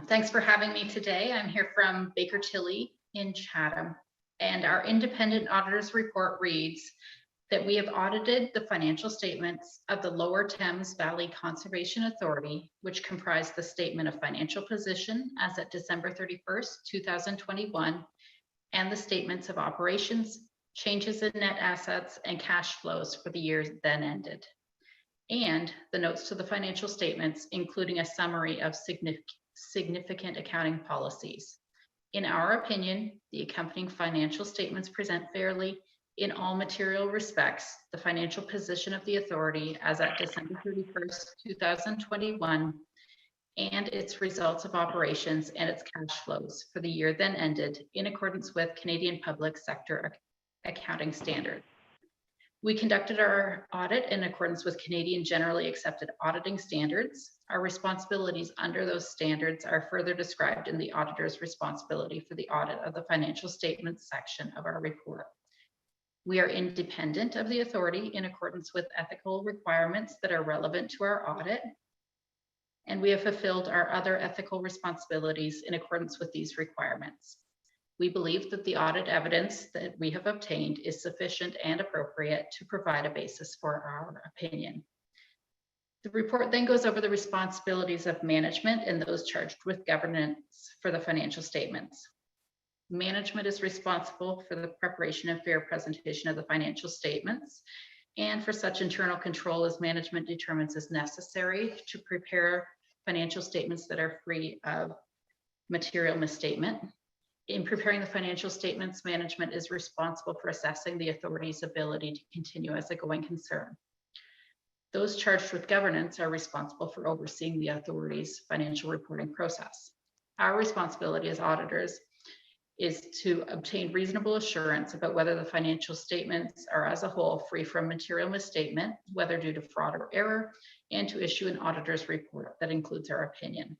Thanks for having me today. I'm here from Baker Tilly in Chatham, and our independent auditor's report reads that we have audited the financial statements of the Lower Thames Valley Conservation Authority, which comprise the statement of financial position as at December 31st, 2021, and the statements of operations, changes in net assets, and cash flows for the years then ended, and the notes to the financial statements, including a summary of significant accounting policies. In our opinion, the accompanying financial statements present fairly, in all material respects, the financial position of the authority as at December 31st, 2021, and its results of operations and its cash flows for the year then ended in accordance with Canadian Public Sector Accounting Standards. We conducted our audit in accordance with Canadian Generally Accepted Auditing Standards. Our responsibilities under those standards are further described in the auditor's responsibility for the audit of the financial statements section of our report. We are independent of the authority in accordance with ethical requirements that are relevant to our audit, and we have fulfilled our other ethical responsibilities in accordance with these requirements. We believe that the audit evidence that we have obtained is sufficient and appropriate to provide a basis for our opinion. The report then goes over the responsibilities of management and those charged with governance for the financial statements. Management is responsible for the preparation and fair presentation of the financial statements, and for such internal control as management determines is necessary to prepare financial statements that are free of material misstatement. In preparing the financial statements, management is responsible for assessing the authority's ability to continue as a going concern. Those charged with governance are responsible for overseeing the authority's financial reporting process. Our responsibility as auditors is to obtain reasonable assurance about whether the financial statements are as a whole free from material misstatement, whether due to fraud or error, and to issue an auditor's report that includes our opinion.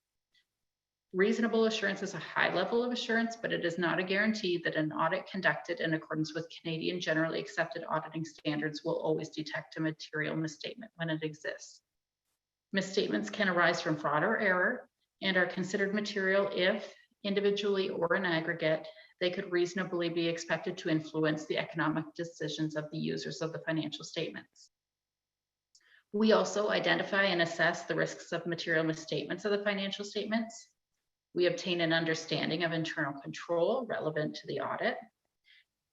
Reasonable assurance is a high level of assurance, but it is not a guarantee that an audit conducted in accordance with Canadian Generally Accepted Auditing Standards will always detect a material misstatement when it exists. Misstatements can arise from fraud or error and are considered material if, individually or in aggregate, they could reasonably be expected to influence the economic decisions of the users of the financial statements. We also identify and assess the risks of material misstatements of the financial statements. We obtain an understanding of internal control relevant to the audit.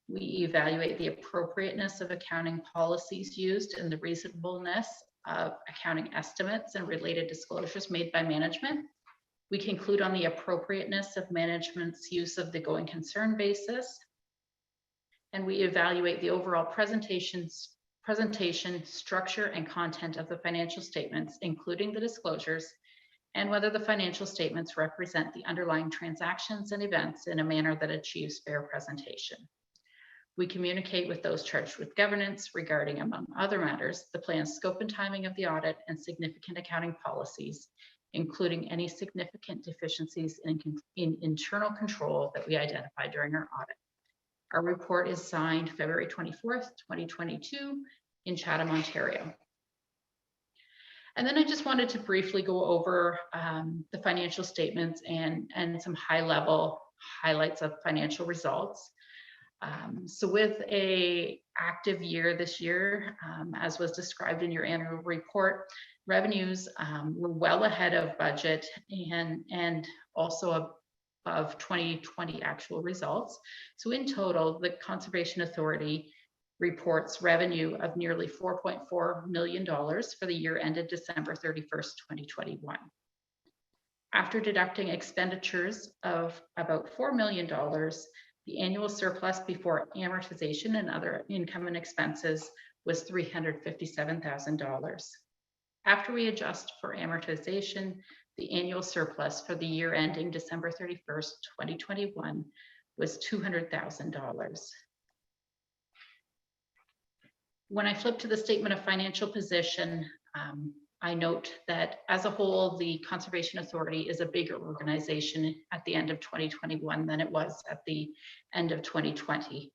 We evaluate the appropriateness of accounting policies used and the reasonableness of accounting estimates and related disclosures made by management. We conclude on the appropriateness of management's use of the going concern basis, and we evaluate the overall presentation presentation, structure, and content of the financial statements, including the disclosures, and whether the financial statements represent the underlying transactions and events in a manner that achieves fair presentation. We communicate with those charged with governance regarding, among other matters, the planned scope and timing of the audit and significant accounting policies, including any significant deficiencies in internal control that we identify during our audit. Our report is signed February 24th, 2022 in Chatham, Ontario. And then I just wanted to briefly go over the financial statements and some high-level highlights of financial results. So with an active year this year, as was described in your annual report, revenues were well ahead of budget and also above 2020 actual results. So in total, the Conservation Authority reports revenue of nearly $4.4 million for the year ended December 31st, 2021. After deducting expenditures of about $4 million, the annual surplus before amortization and other income and expenses was $357,000. After we adjust for amortization, the annual surplus for the year ending December 31st, 2021 was $200,000. When I flip to the statement of financial position, I note that as a whole, the Conservation Authority is a bigger organization at the end of 2021 than it was at the end of 2020.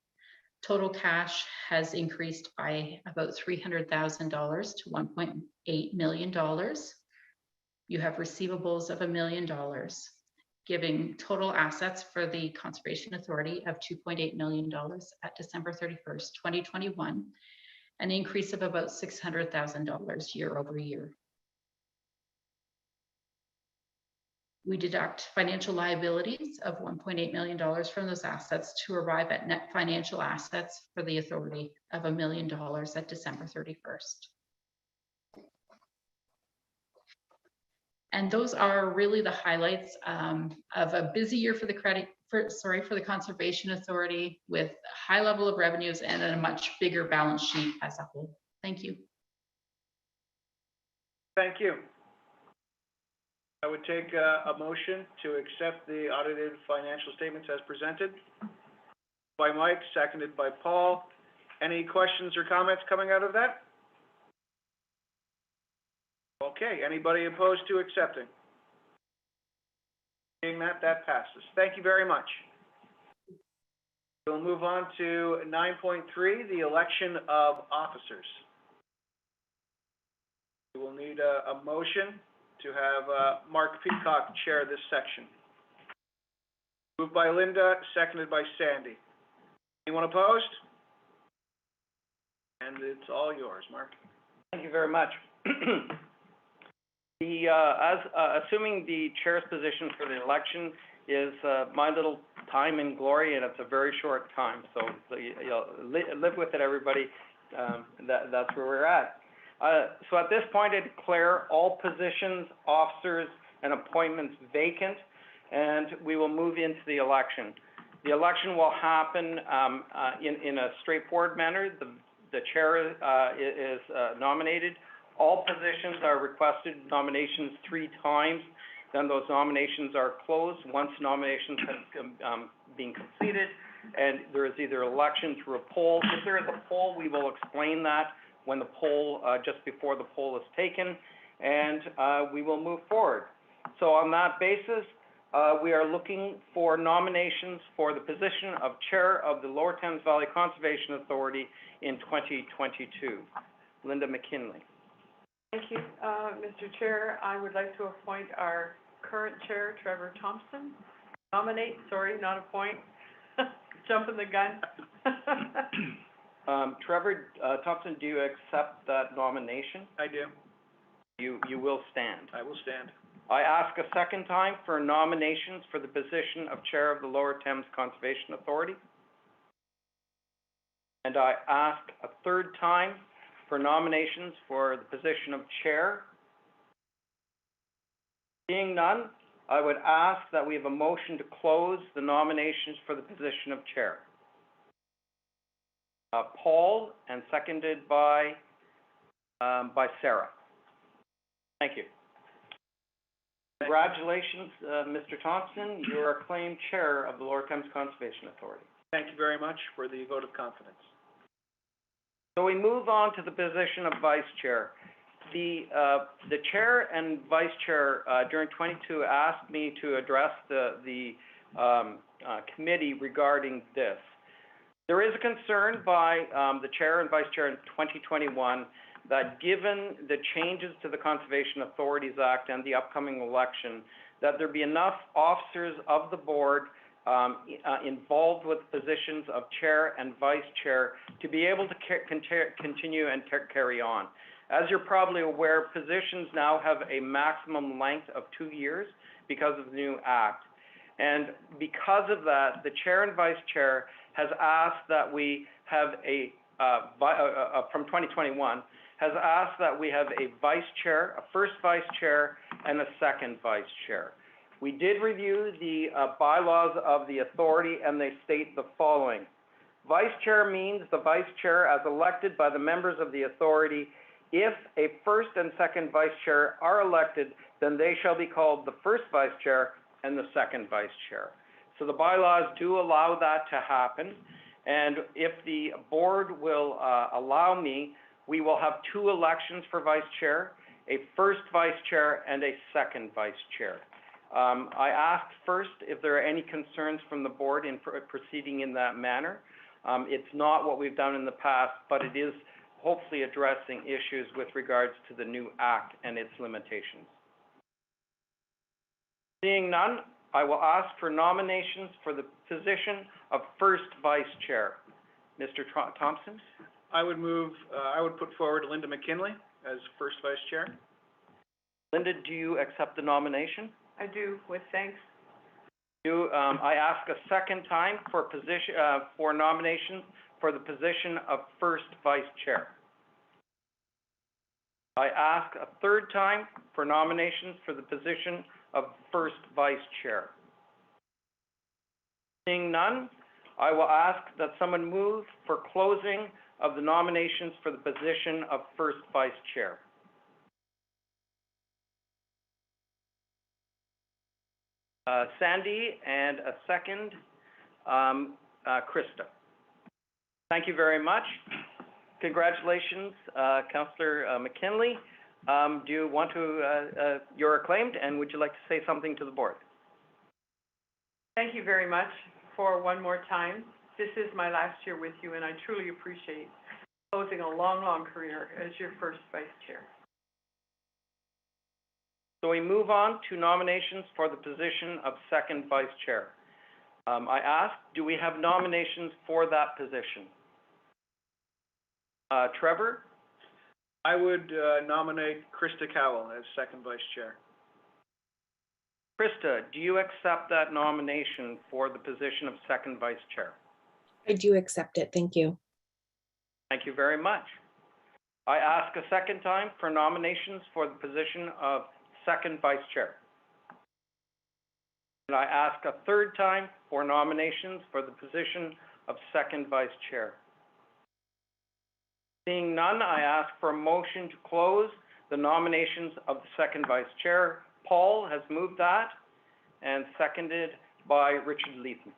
Total cash has increased by about $300,000 to $1.8 million. You have receivables of $1 million, giving total assets for the Conservation Authority of $2.8 million at December 31st, 2021. An increase of about $600,000 year over year. We deduct financial liabilities of $1.8 million from those assets to arrive at net financial assets for the authority of $1 million at December 31st. And those are really the highlights of a busy year for the Conservation Authority, with a high level of revenues and a much bigger balance sheet as a whole. Thank you. Thank you. I would take a motion to accept the audited financial statements as presented. By Mike, seconded by Paul. Any questions or comments coming out of that? Okay, anybody opposed to accepting? Seeing that, that passes. Thank you very much. We'll move on to 9.3, the election of officers. We will need a motion to have Mark Peacock chair this section. Moved by Linda, seconded by Sandy. Anyone opposed? And it's all yours, Mark. Thank you very much. Assuming the chair's position for the election is my little time in glory, and it's a very short time, so live with it, everybody. That's where we're at. So at this point, I declare all positions, officers, and appointments vacant, and we will move into the election. The election will happen in a straightforward manner. The chair is nominated. All positions are requested nominations 3 times. Then those nominations are closed. Once nominations have been completed, and there is either election through a poll. If there is a poll, we will explain that when the poll, just before the poll is taken, and we will move forward. So on that basis, we are looking for nominations for the position of Chair of the Lower Thames Valley Conservation Authority in 2022. Linda McKinley. Thank you, Mr. Chair. I would like to appoint our current chair, Trevor Thompson. Nominate, sorry, not appoint. Jumping the gun. Trevor Thompson, do you accept that nomination? I do. You will stand. I will stand. I ask a second time for nominations for the position of Chair of the Lower Thames Conservation Authority. And I ask a third time for nominations for the position of Chair. Seeing none, I would ask that we have a motion to close the nominations for the position of Chair. Paul, and seconded by Sarah. Thank you. Congratulations, Mr. Thompson. You are acclaimed chair of the Lower Thames Conservation Authority. Thank you very much for the vote of confidence. So we move on to the position of vice chair. The chair and vice chair during 22 asked me to address the committee regarding this. There is a concern by the chair and vice chair in 2021 that given the changes to the Conservation Authorities Act and the upcoming election, that there be enough officers of the board involved with positions of chair and vice chair to be able to continue and carry on. As you're probably aware, positions now have a maximum length of 2 years because of the new act. And because of that, the chair and vice chair has asked that we have from 2021, has asked that we have a vice chair, a first vice chair, and a second vice chair. We did review the bylaws of the authority, and they state the following. Vice chair means the vice chair as elected by the members of the authority. If a first and second vice chair are elected, then they shall be called the first vice chair and the second vice chair. So the bylaws do allow that to happen. And if the board will allow me, we will have 2 elections for vice chair, a first vice chair and a second vice chair. I asked first if there are any concerns from the board in proceeding in that manner. It's not what we've done in the past, but it is hopefully addressing issues with regards to the new act and its limitations. Seeing none, I will ask for nominations for the position of first vice chair. Mr. Thompson? I would put forward Linda McKinley as first vice chair. Linda, do you accept the nomination? I do, with thanks. I ask a second time for nomination for the position of first vice chair. I ask a third time for nominations for the position of first vice chair. Seeing none, I will ask that someone move for closing of the nominations for the position of first vice chair. Sandy, and a second, Krista. Thank you very much. Congratulations, Councillor McKinley. Do you want to, you're acclaimed, and would you like to say something to the board? Thank you very much for one more time. This is my last year with you, and I truly appreciate closing a long, long career as your first vice chair. So we move on to nominations for the position of second vice chair. I ask, do we have nominations for that position? Trevor? I would nominate Krista Cowell as second vice chair. Krista, do you accept that nomination for the position of second vice chair? I do accept it. Thank you. Thank you very much. I ask a second time for nominations for the position of second vice chair. And I ask a third time for nominations for the position of second vice chair. Seeing none, I ask for a motion to close the nominations of the second vice chair. Paul has moved that, and seconded by Richard Leatham.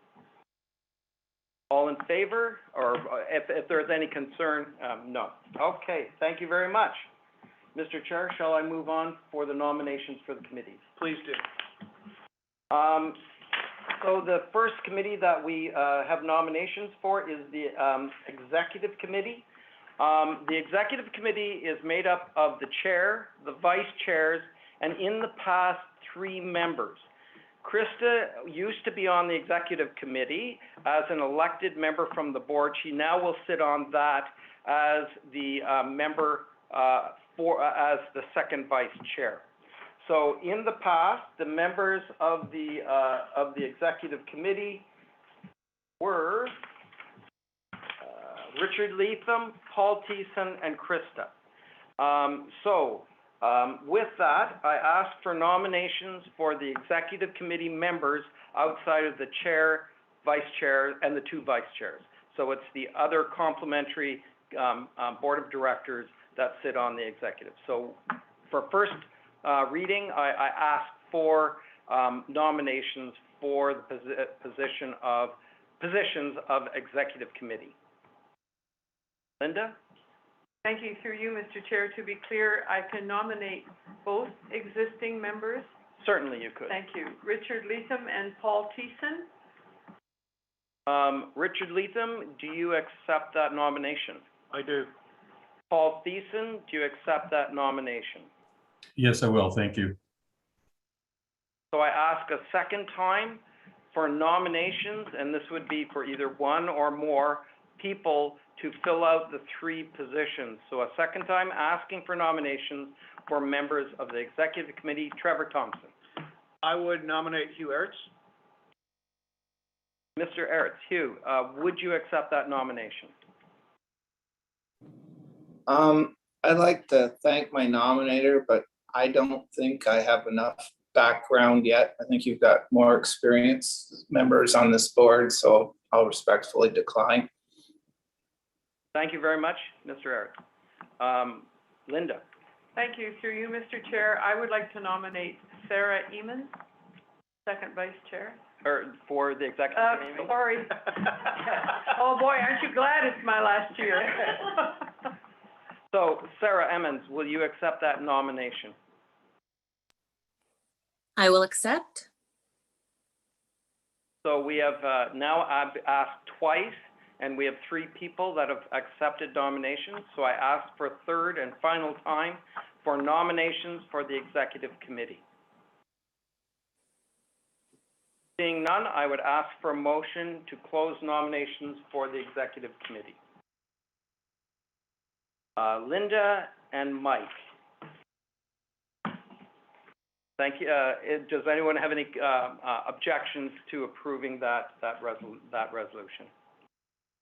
All in favor, or if there's any concern, no. Okay, thank you very much. Mr. Chair, shall I move on for the nominations for the committees? Please do. So the first committee that we have nominations for is the Executive Committee. The Executive Committee is made up of the chair, the vice chairs, and in the past, 3 members. Krista used to be on the Executive Committee as an elected member from the board. She now will sit on that as the member as the second vice chair. So in the past, the members of the Executive Committee were Richard Leatham, Paul Thiessen, and Krista. With that, I ask for nominations for the Executive Committee members outside of the chair, vice chair, and the 2 vice chairs. So it's the other complementary board of directors that sit on the executive. So for first reading, I ask for nominations for the positions of executive committee. Linda? Thank you. Through you, Mr. Chair, to be clear, I can nominate both existing members. Certainly you could. Thank you. Richard Leatham and Paul Thiessen. Richard Leatham, do you accept that nomination? I do. Paul Thiessen, do you accept that nomination? Yes, I will. Thank you. So I ask a second time for nominations, and this would be for either one or more people to fill out the 3 positions. So a second time asking for nominations for members of the executive committee. Trevor Thompson. I would nominate Hugh Ertz. Mr. Ertz, Hugh, would you accept that nomination? I'd like to thank my nominator, but I don't think I have enough background yet. I think you've got more experienced members on this board, so I'll respectfully decline. Thank you very much, Mr. Ertz. Linda? Thank you. Through you, Mr. Chair, I would like to nominate Sarah Eamon, second vice chair. Or for the executive committee? Sorry. Oh, boy, aren't you glad it's my last year? So, Sarah Emmons, will you accept that nomination? I will accept. So we have now asked twice, and we have 3 people that have accepted nominations. So I ask for a third and final time for nominations for the executive committee. Seeing none, I would ask for a motion to close nominations for the executive committee. Linda and Mike. Thank you. Does anyone have any objections to approving that resolution?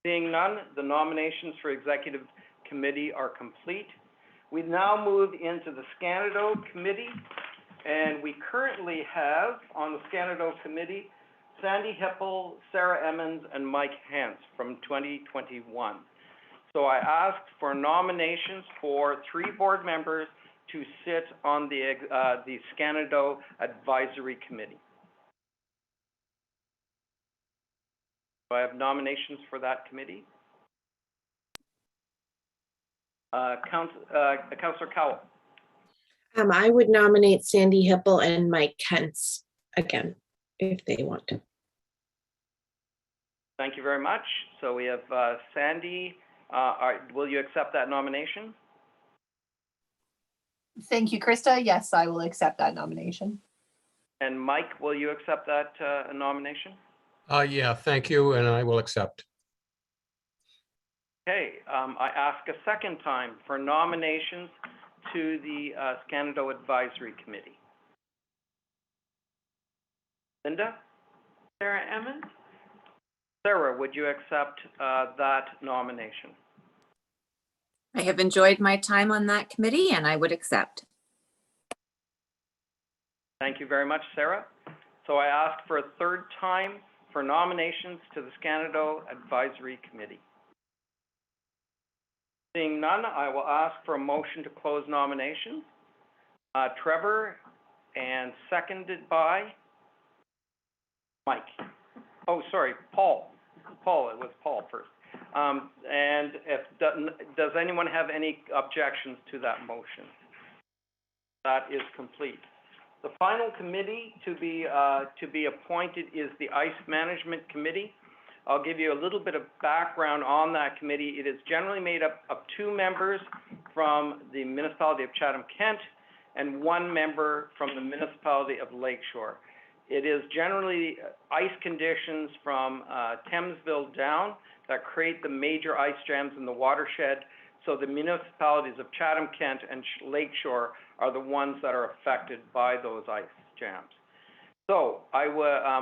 Seeing none, the nominations for executive committee are complete. We now move into the Scanado committee, and we currently have on the Scanado committee Sandy Hippel, Sarah Emmons, and Mike Hance from 2021. So I asked for nominations for 3 board members to sit on the Scanado Advisory Committee. Do I have nominations for that committee? Councillor Cowell. I would nominate Sandy Hippel and Mike Hance again, if they want to. Thank you very much. So we have Sandy. Will you accept that nomination? Thank you, Krista. Yes, I will accept that nomination. And Mike, will you accept that nomination? Yeah, thank you, and I will accept. Okay, I ask a second time for nominations to the Scanado Advisory Committee. Linda? Sarah Emmons? Sarah, would you accept that nomination? I have enjoyed my time on that committee and I would accept. Thank you very much, Sarah. So I ask for a third time for nominations to the Scanado Advisory Committee. Seeing none, I will ask for a motion to close nominations. Trevor, and seconded by Mike. Oh, sorry, Paul. Paul, it was Paul first. And does anyone have any objections to that motion? That is complete. The final committee to be appointed is the Ice Management Committee. I'll give you a little bit of background on that committee. It is generally made up of 2 members from the municipality of Chatham-Kent and 1 member from the municipality of Lakeshore. It is generally ice conditions from Thamesville down that create the major ice jams in the watershed. So the municipalities of Chatham-Kent and Lakeshore are the ones that are affected by those ice jams. So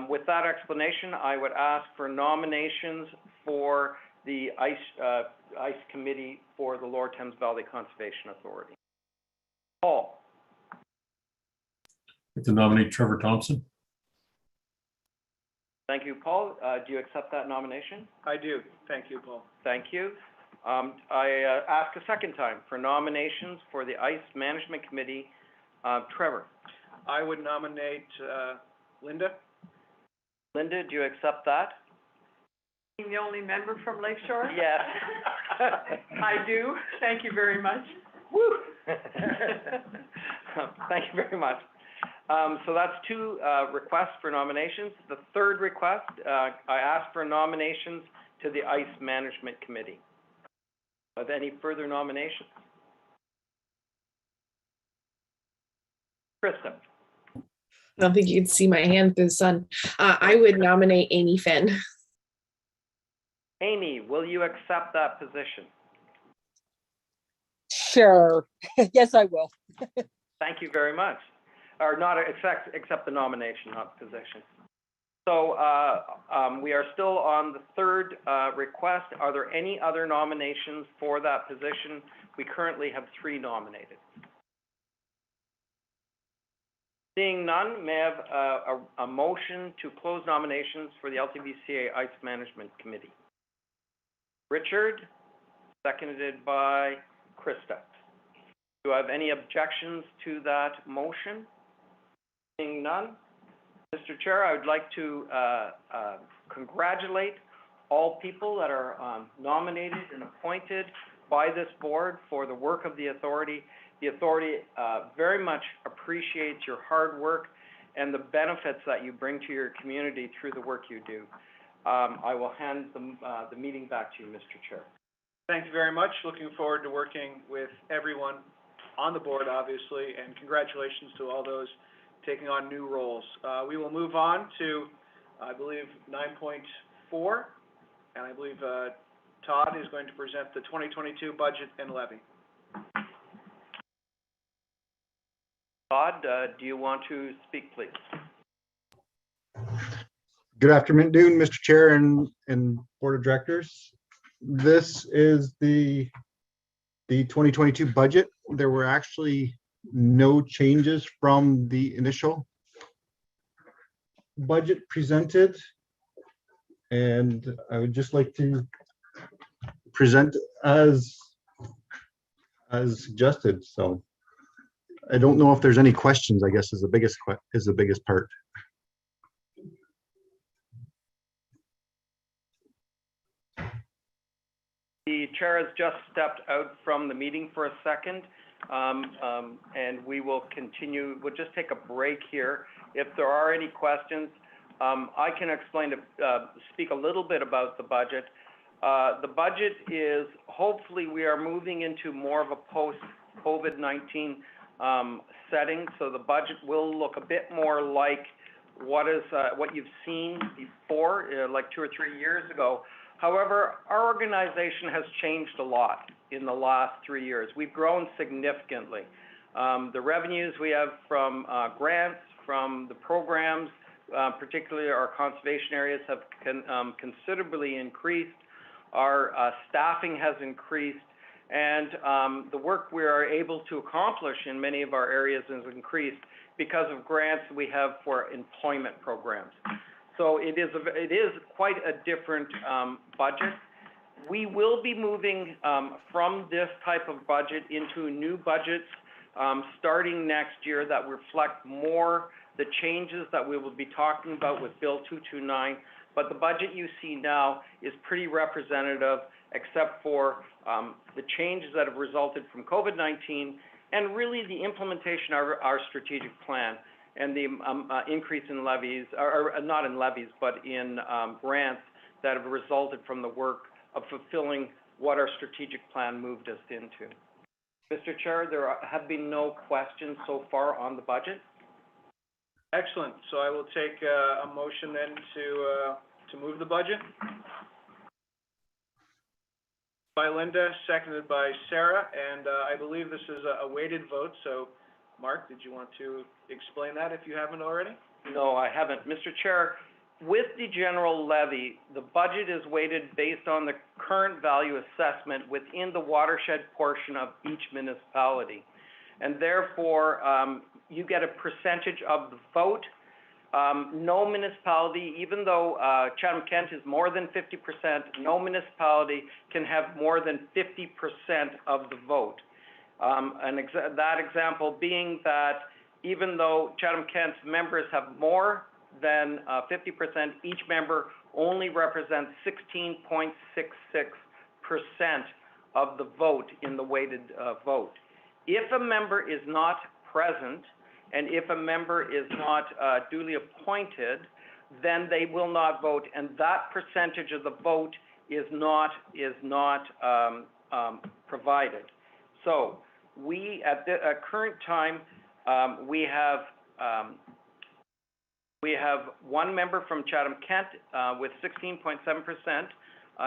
with that explanation, I would ask for nominations for the ice committee for the Lower Thames Valley Conservation Authority. Paul. I'd like to nominate Trevor Thompson. Thank you, Paul. Do you accept that nomination? I do. Thank you, Paul. Thank you. I ask a second time for nominations for the Ice Management Committee. Trevor? I would nominate Linda. Linda, do you accept that? Being the only member from Lake Shore? Yes. I do. Thank you very much. Woo! Thank you very much. So that's two requests for nominations. The third request, I ask for nominations to the Ice Management Committee. Are there any further nominations? Krista? I don't think you can see my hand through the sun. I would nominate Amy Finn. Amy, will you accept that position? Sure. Yes, I will. Thank you very much. Or not accept the nomination, not the position. So we are still on the third request. Are there any other nominations for that position? We currently have 3 nominated. Seeing none, may I have a motion to close nominations for the LTVCA Ice Management Committee? Richard, seconded by Krista. Do I have any objections to that motion? Seeing none, Mr. Chair, I would like to congratulate all people that are nominated and appointed by this board for the work of the authority. The authority very much appreciates your hard work and the benefits that you bring to your community through the work you do. I will hand the meeting back to you, Mr. Chair. Thank you very much. Looking forward to working with everyone on the board, obviously, and congratulations to all those taking on new roles. We will move on to, I believe, 9.4, and I believe Todd is going to present the 2022 budget and levy. Todd, do you want to speak, please? Good afternoon, Mr. Chair and Board of Directors. This is the 2022 budget. There were actually no changes from the initial budget presented, and I would just like to present as suggested. So I don't know if there's any questions, I guess is the biggest part. The chair has just stepped out from the meeting for a second, and we will continue. We'll just take a break here. If there are any questions, I can speak a little bit about the budget. The budget is, hopefully we are moving into more of a post-COVID-19 setting, so the budget will look a bit more like what you've seen before, like 2 or 3 years ago. However, our organization has changed a lot in the last 3 years. We've grown significantly. The revenues we have from grants, from the programs, particularly our conservation areas, have considerably increased. Our staffing has increased, and the work we are able to accomplish in many of our areas has increased because of grants we have for employment programs. So it is quite a different budget. We will be moving from this type of budget into new budgets starting next year that reflect more the changes that we will be talking about with Bill 229. But the budget you see now is pretty representative, except for the changes that have resulted from COVID-19 and really the implementation of our strategic plan and the increase in levies, or not in levies, but in grants that have resulted from the work of fulfilling what our strategic plan moved us into. Mr. Chair, there have been no questions so far on the budget. Excellent. So I will take a motion then to move the budget. By Linda, seconded by Sarah, and I believe this is a weighted vote, so Mark, did you want to explain that if you haven't already? No, I haven't. Mr. Chair, with the general levy, the budget is weighted based on the current value assessment within the watershed portion of each municipality. And therefore, you get a percentage of the vote no municipality, even though Chatham-Kent is more than 50%, no municipality can have more than 50% of the vote. That example being that even though Chatham-Kent's members have more than 50%, each member only represents 16.66% of the vote in the weighted vote. If a member is not present, and if a member is not duly appointed, then they will not vote, and that percentage of the vote is not provided. So we, at the current time, we have one member from Chatham-Kent with 16.7%,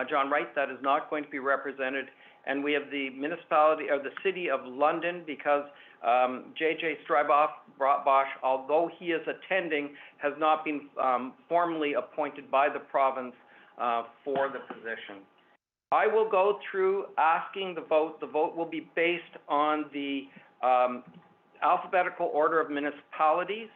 John Wright, that is not going to be represented, and we have the municipality, or the City of London, because J.J. Bosch, although he is attending, has not been formally appointed by the province for the position. I will go through asking the vote. The vote will be based on the alphabetical order of municipalities,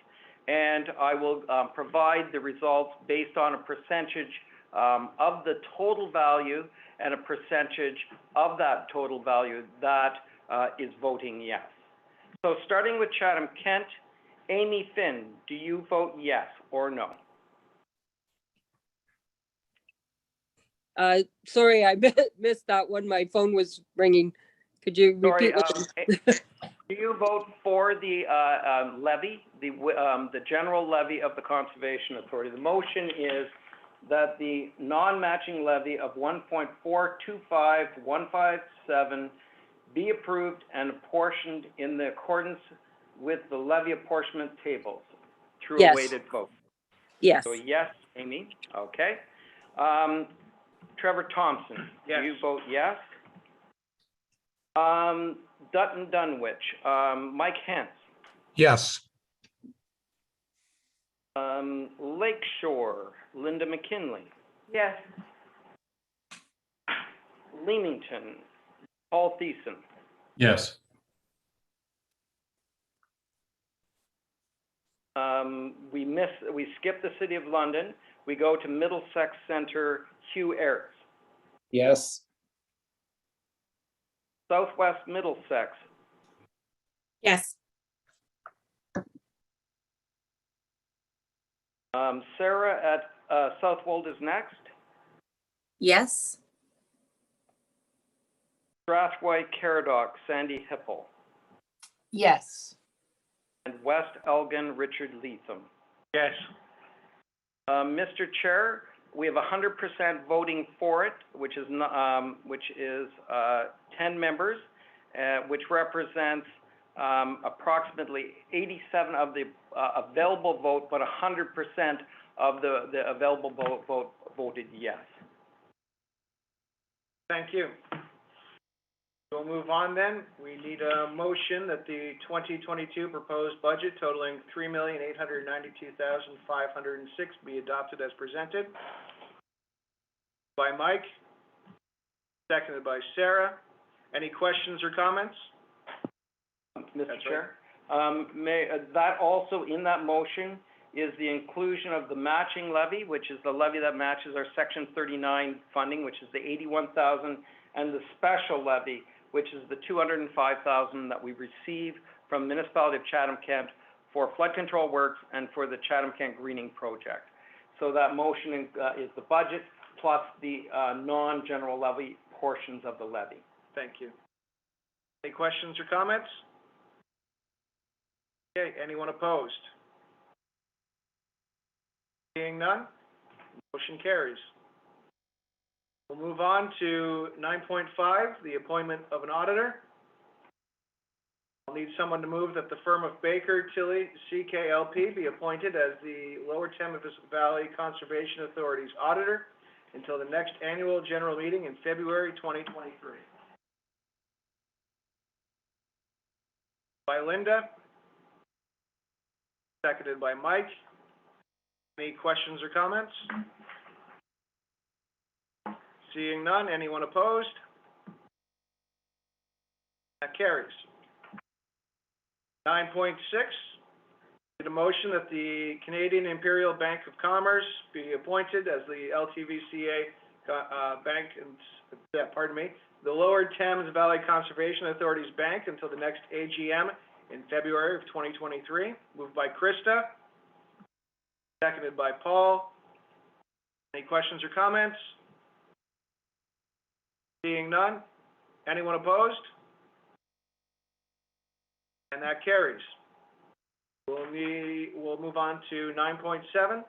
and I will provide the results based on a percentage of the total value and a percentage of that total value that is voting yes. So starting with Chatham-Kent, Amy Finn, do you vote yes or no? Sorry, I missed that one. My phone was ringing. Could you repeat? Do you vote for the levy, the general levy of the Conservation Authority? The motion is that the non-matching levy of 1.425157 be approved and apportioned in the accordance with the levy apportionment tables through a weighted vote. Yes. So yes, Amy. Okay. Trevor Thompson. Yes. Do you vote yes? Dutton Dunwich. Mike Hance. Yes. Lakeshore. Linda McKinley. Yes. Leamington. Paul Thiessen. Yes. We skip the City of London. We go to Middlesex Centre, Hugh Ayres. Yes. Southwest Middlesex, Yes. Sarah at Southwold is next. Yes. Strathway Caradoc, Sandy Hipple. Yes. And West Elgin, Richard Leatham. Yes. Mr. Chair, we have 100% voting for it, which is 10 members, which represents approximately 87 of the available vote, but 100% of the available vote voted yes. Thank you. We'll move on then. We need a motion that the 2022 proposed budget totaling $3,892,506 be adopted as presented. By Mike, seconded by Sarah. Any questions or comments? Mr. Chair, that also in that motion is the inclusion of the matching levy, which is the levy that matches our Section 39 funding, which is the $81,000, and the special levy, which is the $205,000 that we receive from municipality of Chatham-Kent for flood control works and for the Chatham-Kent greening project. So that motion is the budget plus the non-general levy portions of the levy. Thank you. Any questions or comments? Okay, anyone opposed? Seeing none, motion carries. We'll move on to 9.5, the appointment of an auditor. I'll need someone to move that the firm of Baker Tilly CKLP be appointed as the Lower Thames Valley Conservation Authority's auditor until the next annual general meeting in February 2023. By Linda, seconded by Mike. Any questions or comments? Seeing none, anyone opposed? That carries. 9.6 Need a motion that the Canadian Imperial Bank of Commerce be appointed as the LTVCA bank, and, pardon me, the Lower Thames Valley Conservation Authority's bank until the next AGM in February of 2023. Moved by Krista, seconded by Paul. Any questions or comments? Seeing none. Anyone opposed? And that carries. We'll move on to 9.7.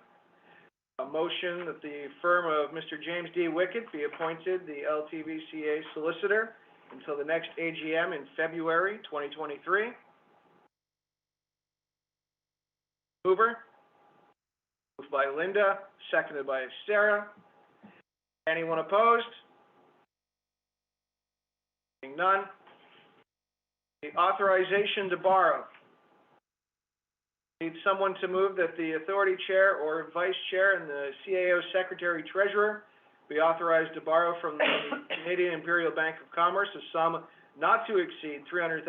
A motion that the firm of Mr. James D. Wickett be appointed the LTVCA solicitor until the next AGM in February 2023. Mover. Moved by Linda, seconded by Sarah. Anyone opposed? Seeing none. The authorization to borrow. Need someone to move that the authority chair or vice chair and the CAO secretary treasurer be authorized to borrow from the Canadian Imperial Bank of Commerce a sum not to exceed $300,000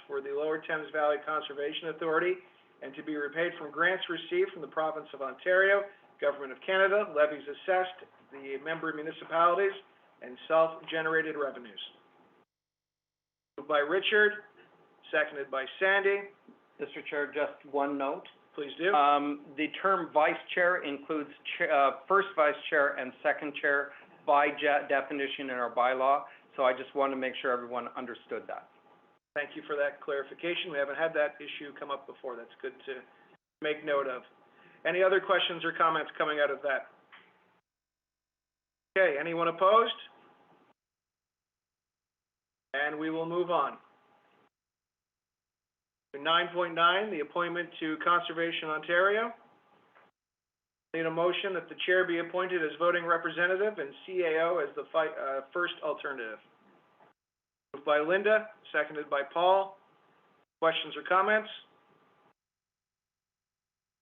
for the Lower Thames Valley Conservation Authority and to be repaid from grants received from the province of Ontario, Government of Canada, levies assessed, the member municipalities, and self-generated revenues. Moved by Richard, seconded by Sandy. Mr. Chair, just one note. Please do. The term vice chair includes first vice chair and second chair by definition in our bylaw. So I just want to make sure everyone understood that. Thank you for that clarification. We haven't had that issue come up before. That's good to make note of. Any other questions or comments coming out of that? Okay, anyone opposed? And we will move on. 9.9, the appointment to Conservation Ontario. Need a motion that the chair be appointed as voting representative and CAO as the first alternative. Moved by Linda, seconded by Paul. Questions or comments?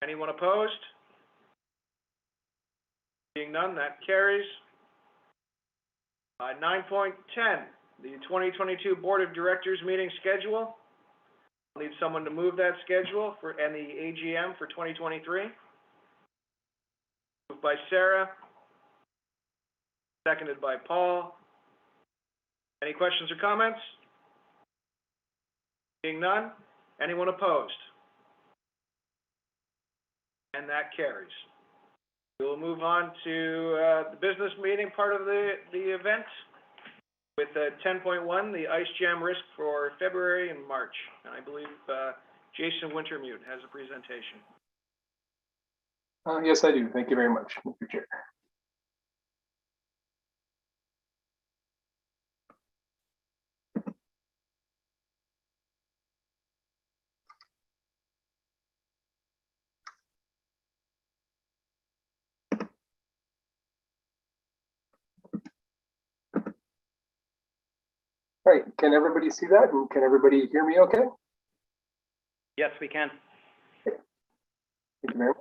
Anyone opposed? Being none, that carries. 9.10, the 2022 Board of Directors meeting schedule. Need someone to move that schedule and the AGM for 2023. Moved by Sarah, seconded by Paul. Any questions or comments? Being none, anyone opposed? And that carries. We will move on to the business meeting part of the event. With 10.1, the Ice Jam risk for February and March. And I believe Jason Wintermute has a presentation. Yes, I do. Thank you very much, Mr. Chair. All right, can everybody see that and can everybody hear me okay? Yes, we can. Okay. Thank you very much.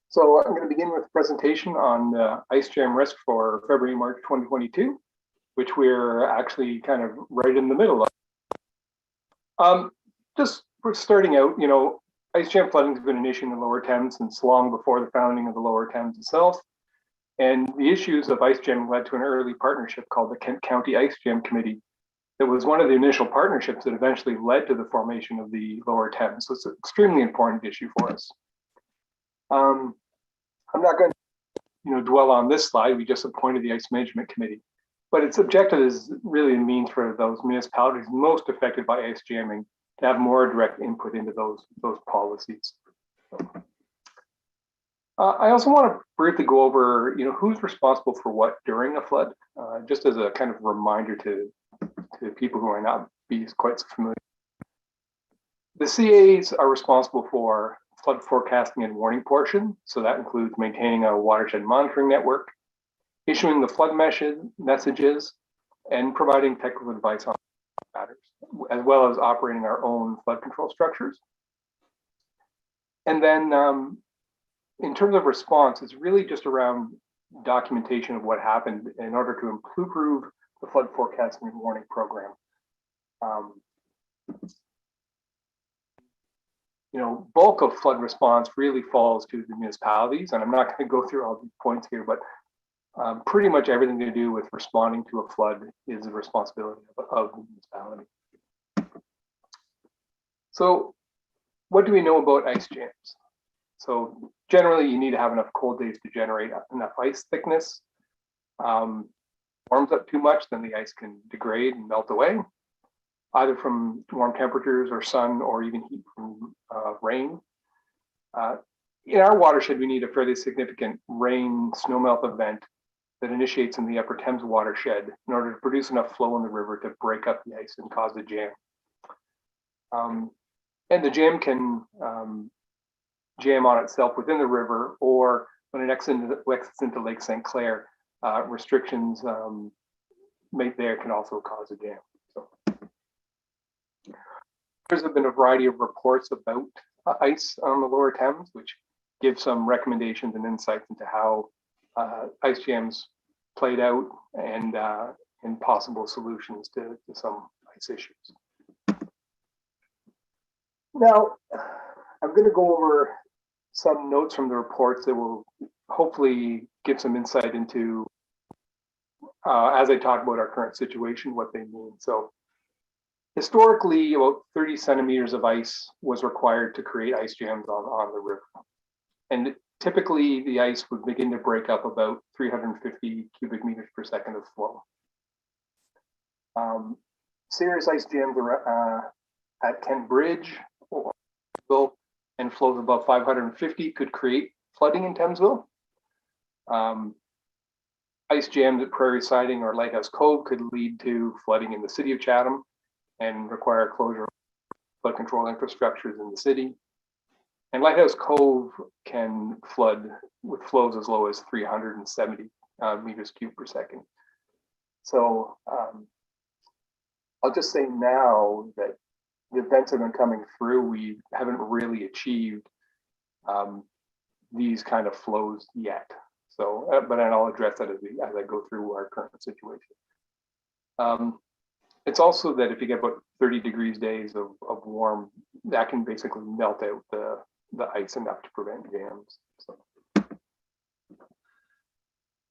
So I'm going to begin with a presentation on ice jam risk for February, March 2022, which we're actually kind of right in the middle of. Just for starting out, you know, ice jam flooding has been an issue in the Lower Thames since long before the founding of the Lower Thames itself. And the issues of ice jamming led to an early partnership called the Kent County Ice Jam Committee. That was one of the initial partnerships that eventually led to the formation of the Lower Thames. So it's an extremely important issue for us. I'm not going to, dwell on this slide. We just appointed the Ice Management Committee, but its objective is really a means for those municipalities most affected by ice jamming to have more direct input into those policies. I also want to briefly go over, who's responsible for what during a flood, just as a kind of reminder to people who are not quite so familiar. The CAs are responsible for flood forecasting and warning portion. So that includes maintaining a watershed monitoring network, issuing the flood messages, and providing technical advice on matters, as well as operating our own flood control structures. And then in terms of response, it's really just around documentation of what happened in order to improve the flood forecasting and warning program. bulk of flood response really falls to the municipalities. And I'm not going to go through all these points here, but pretty much everything to do with responding to a flood is the responsibility of the municipality. So what do we know about ice jams? So generally you need to have enough cold days to generate enough ice thickness. Warms up too much, then the ice can degrade and melt away, either from warm temperatures or sun, or even heat from rain. In our watershed, we need a fairly significant rain snowmelt event that initiates in the upper Thames watershed in order to produce enough flow in the river to break up the ice and cause a jam. And the jam can jam on itself within the river, or when it exits into Lake St. Clair, restrictions made there can also cause a jam. So there's been a variety of reports about ice on the lower Thames, which give some recommendations and insights into how ice jams played out and possible solutions to some ice issues. Now, I'm going to go over some notes from the reports that will hopefully give some insight into, as I talk about our current situation, what they mean. So historically, about 30 centimeters of ice was required to create ice jams on the river. And typically the ice would begin to break up about 350 cubic meters per second of flow. Serious ice jams are at Kent Bridge and flows above 550 could create flooding in Thamesville. Ice jams at Prairie Siding or Lighthouse Cove could lead to flooding in the city of Chatham and require closure of flood control infrastructures in the city. And Lighthouse Cove can flood with flows as low as 370 meters cubed per second. So I'll just say now that the events have been coming through, we haven't really achieved these kind of flows yet. So, but I'll address that as I go through our current situation. It's also that if you get about 30 degrees days of warm, that can basically melt out the ice enough to prevent jams.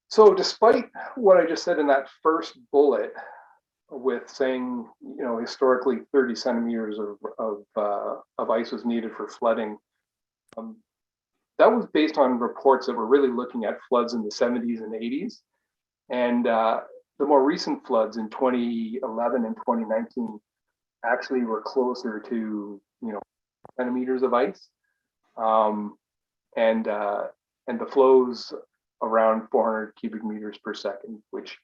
So despite what I just said in that first bullet, with saying, historically 30 centimeters of ice was needed for flooding. That was based on reports that were really looking at floods in the 70s and 80s. And the more recent floods in 2011 and 2019 actually were closer to, centimeters of ice. And the flows around 400 cubic meters per second, which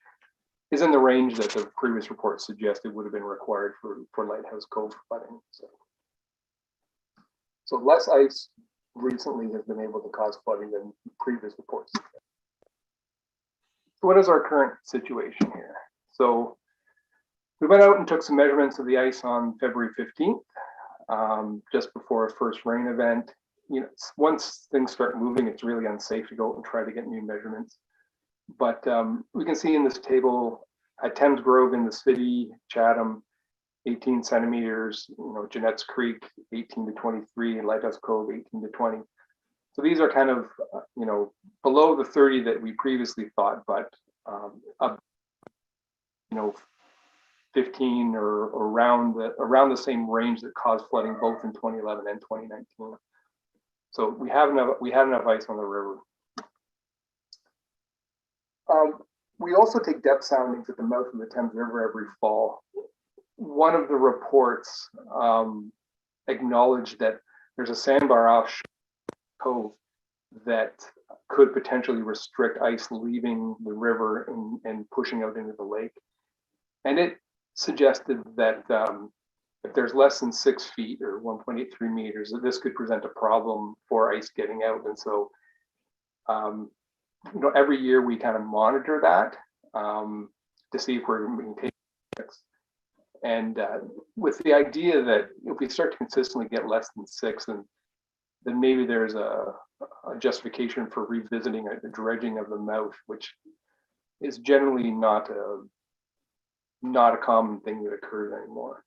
is in the range that the previous report suggested would have been required for Lighthouse Cove flooding. So less ice recently has been able to cause flooding than previous reports. So what is our current situation here? So we went out and took some measurements of the ice on February 15th, just before a first rain event. Once things start moving, it's really unsafe to go out and try to get new measurements. But we can see in this table at Thames Grove in the city, Chatham, 18 centimeters, Jeanette's Creek, 18 to 23, and Lighthouse Cove, 18 to 20. So these are kind of, below the 30 that we previously thought, but up, 15 or around the same range that caused flooding both in 2011 and 2019. So we have enough ice on the river. We also take depth soundings at the mouth of the Thames River every fall. One of the reports acknowledged that there's a sandbar off Cove that could potentially restrict ice leaving the river and pushing out into the lake. And it suggested that if there's less than 6 feet or 1.83 meters, that this could present a problem for ice getting out. And so every year we kind of monitor that to see if we're maintaining it. And with the idea that if we start to consistently get less than 6, then maybe there's a justification for revisiting the dredging of the mouth, which is generally not a common thing that occurs anymore.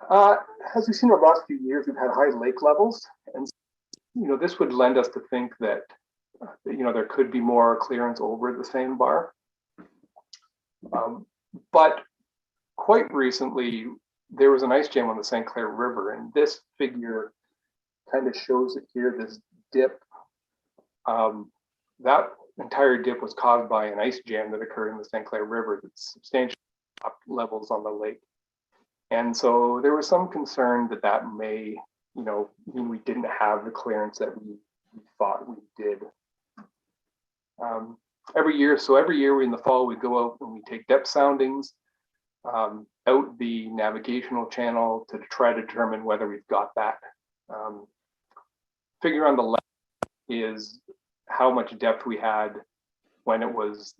As we've seen over the last few years, we've had high lake levels, and this would lend us to think that there could be more clearance over the sandbar. But quite recently, there was an ice jam on the St. Clair River, and this figure kind of shows it here. This dip, that entire dip was caused by an ice jam that occurred in the St. Clair River that substantially dropped levels on the lake. And so there was some concern that that may, mean we didn't have the clearance that we thought we did. Every year in the fall, we go out and we take depth soundings out the navigational channel to try to determine whether we've got that. Figure on the left is how much depth we had when it was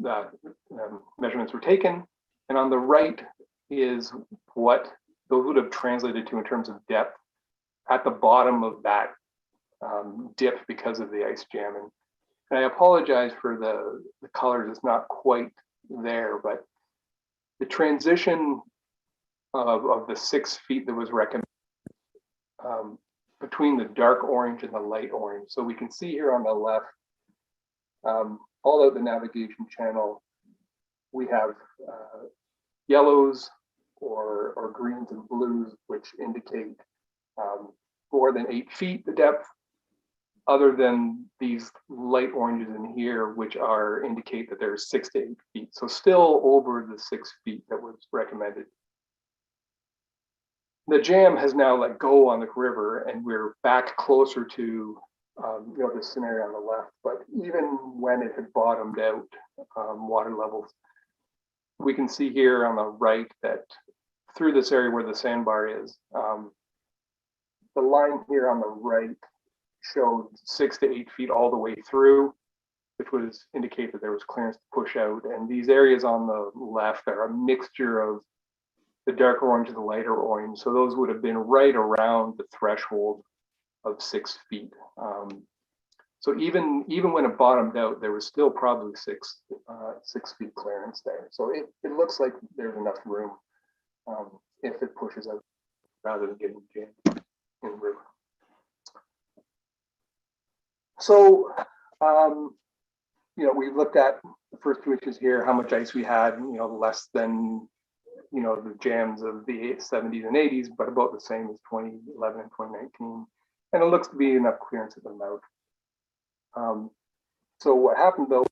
measurements were taken, and on the right is what those would have translated to in terms of depth at the bottom of that dip because of the ice jam. And I apologize for the colors, it's not quite there, but the transition of the 6 feet that was recommended between the dark orange and the light orange. So we can see here on the left, all out the navigation channel, we have yellows or greens and blues, which indicate more than 8 feet the depth, other than these light oranges in here, which indicate that there's 6 to 8 feet. So still over the 6 feet that was recommended. The jam has now let go on the river, and we're back closer to this scenario on the left. But even when it had bottomed out water levels, we can see here on the right that through this area where the sandbar is, the line here on the right showed 6 to 8 feet all the way through, which would indicate that there was clearance to push out. And these areas on the left are a mixture of the darker orange and the lighter orange. So those would have been right around the threshold of 6 feet. So even when it bottomed out, there was still probably 6 feet clearance there. So it looks like there's enough room if it pushes out rather than getting jammed in the river. So, we've looked at the first 2 inches here, how much ice we had, less than, the jams of the 70s and 80s, but about the same as 2011 and 2019. And it looks to be enough clearance at the mouth. So what happened though,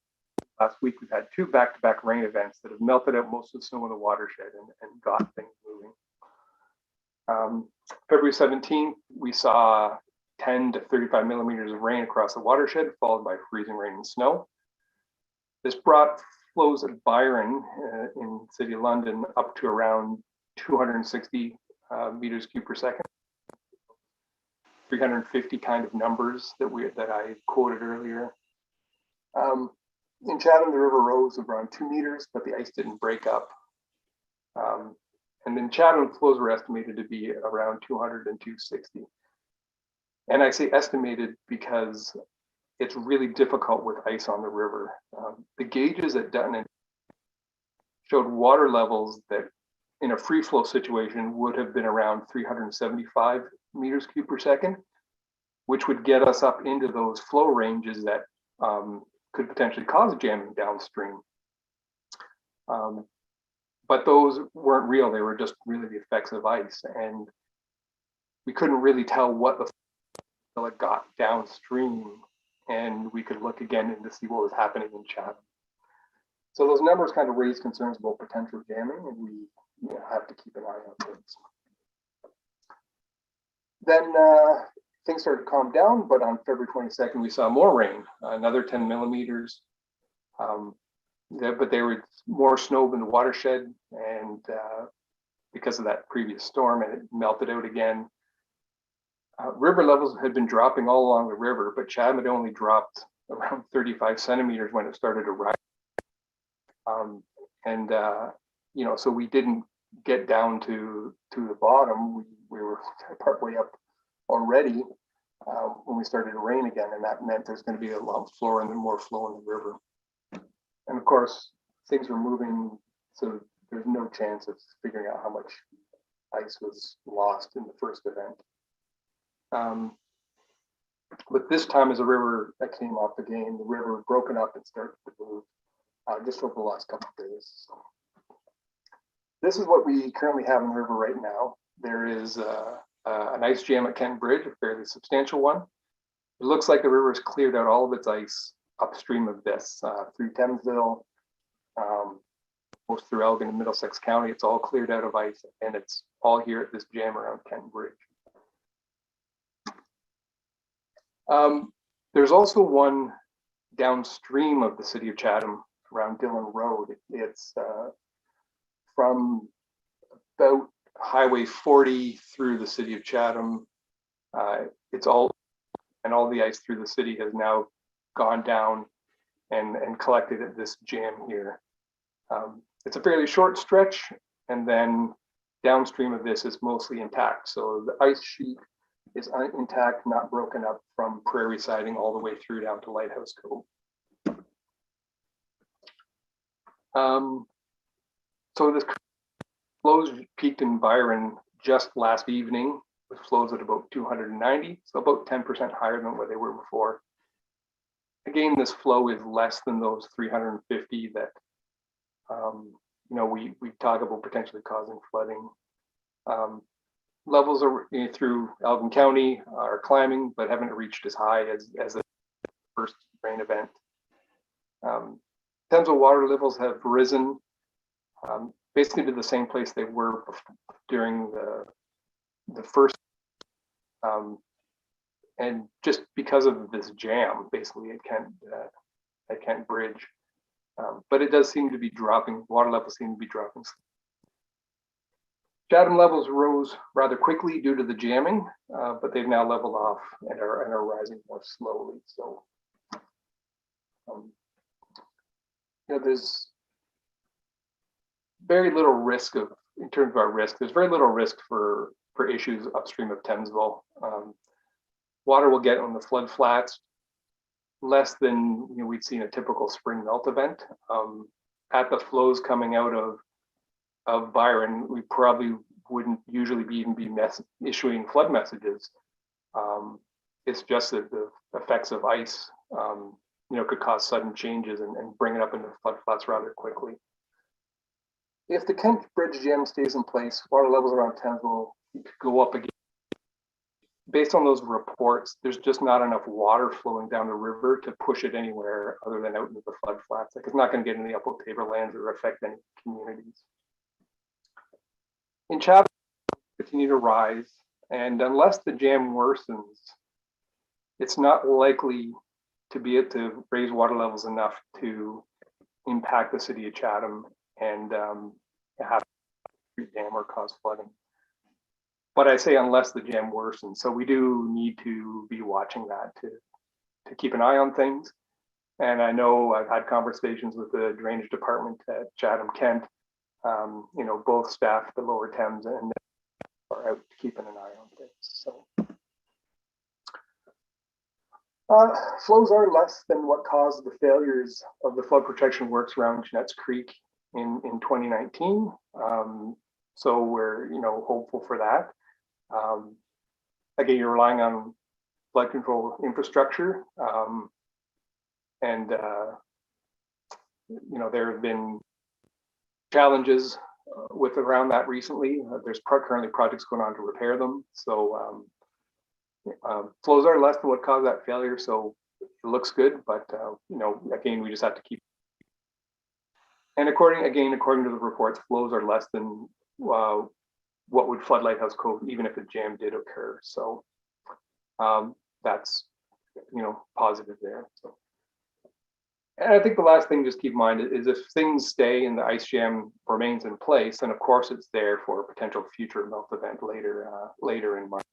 last week, we've had 2 back-to-back rain events that have melted out most of the snow in the watershed and got things moving. February 17th, we saw 10 to 35 millimeters of rain across the watershed, followed by freezing rain and snow. This brought flows at Byron in the city of London up to around 260 meters cubed per second. 350 kind of numbers that I quoted earlier. In Chatham, the river rose around 2 meters, but the ice didn't break up. And then Chatham flows were estimated to be around 200 and 260. And I say estimated because it's really difficult with ice on the river. The gauges at Dutton showed water levels that in a free flow situation would have been around 375 meters cubed per second, which would get us up into those flow ranges that could potentially cause jamming downstream. But those weren't real, they were just really the effects of ice. And we couldn't really tell what the until it got downstream, and we could look again to see what was happening in Chatham. So those numbers kind of raise concerns about potential jamming, and we have to keep an eye on things. Then things started to calm down, but on February 22nd, we saw more rain, another 10 millimeters. But there was more snow in the watershed, and because of that previous storm, and it melted out again. River levels had been dropping all along the river, but Chatham had only dropped around 35 centimeters when it started to rise. So we didn't get down to the bottom. We were partway up already when we started to rain again, and that meant there's going to be a lot flow and more flow in the river. And of course, things were moving, so there's no chance of figuring out how much ice was lost in the first event. But this time, as a river that came off again, the river was broken up and started to move just over the last couple of days. So this is what we currently have in the river right now. There is an ice jam at Kent Bridge, a fairly substantial one. It looks like the river has cleared out all of its ice upstream of this through Thamesville, most through Algae and Middlesex County. It's all cleared out of ice, and it's all here at this jam around Kent Bridge. There's also one downstream of the city of Chatham around Dillon Road. It's from about Highway 40 through the city of Chatham. It's all, and all the ice through the city has now gone down and collected at this jam here. It's a fairly short stretch, and then downstream of this is mostly intact. So the ice sheet is intact, not broken up from prairie siding all the way through down to Lighthouse Cove. So this flows peaked in Byron just last evening with flows at about 290, so about 10% higher than what they were before. Again, this flow is less than those 350 that we talk about potentially causing flooding. Levels are through Elgin County are climbing, but haven't reached as high as the first rain event. Thamesville water levels have risen basically to the same place they were during the first, and just because of this jam, basically at Kent Bridge. But it does seem to be dropping. Water levels seem to be dropping. Chatham levels rose rather quickly due to the jamming, but they've now leveled off and are rising more slowly. So, there's very little risk in terms of our risk. There's very little risk for issues upstream of Thamesville. Water will get on the flood flats less than we'd see in a typical spring melt event. At the flows coming out of Byron, we probably wouldn't usually even be issuing flood messages. It's just that the effects of ice, could cause sudden changes and bring it up into flood flats rather quickly. If the Kent Bridge jam stays in place, water levels around Thamesville could go up again. Based on those reports, there's just not enough water flowing down the river to push it anywhere other than out into the flood flats. Like, it's not going to get into the upper tablelands or affect any communities. In Chatham, continue to rise, and unless the jam worsens, it's not likely to be able to raise water levels enough to impact the city of Chatham and have a dam or cause flooding. But I say unless the jam worsens, so we do need to be watching that to keep an eye on things. And I know I've had conversations with the drainage department at Chatham Kent. Both staff, the Lower Thames, and are out keeping an eye on things. So flows are less than what caused the failures of the flood protection works around Jeanette's Creek in 2019. So we're hopeful for that. Again, you're relying on flood control infrastructure, and there have been challenges with around that recently. There's currently projects going on to repair them. So flows are less than what caused that failure. So it looks good, but again, we just have to keep. And according to the reports, flows are less than what would flood Lighthouse Cove, even if a jam did occur. So that's positive there. So. And I think the last thing just keep in mind is if things stay and the ice jam remains in place, then of course it's there for a potential future melt event later in March.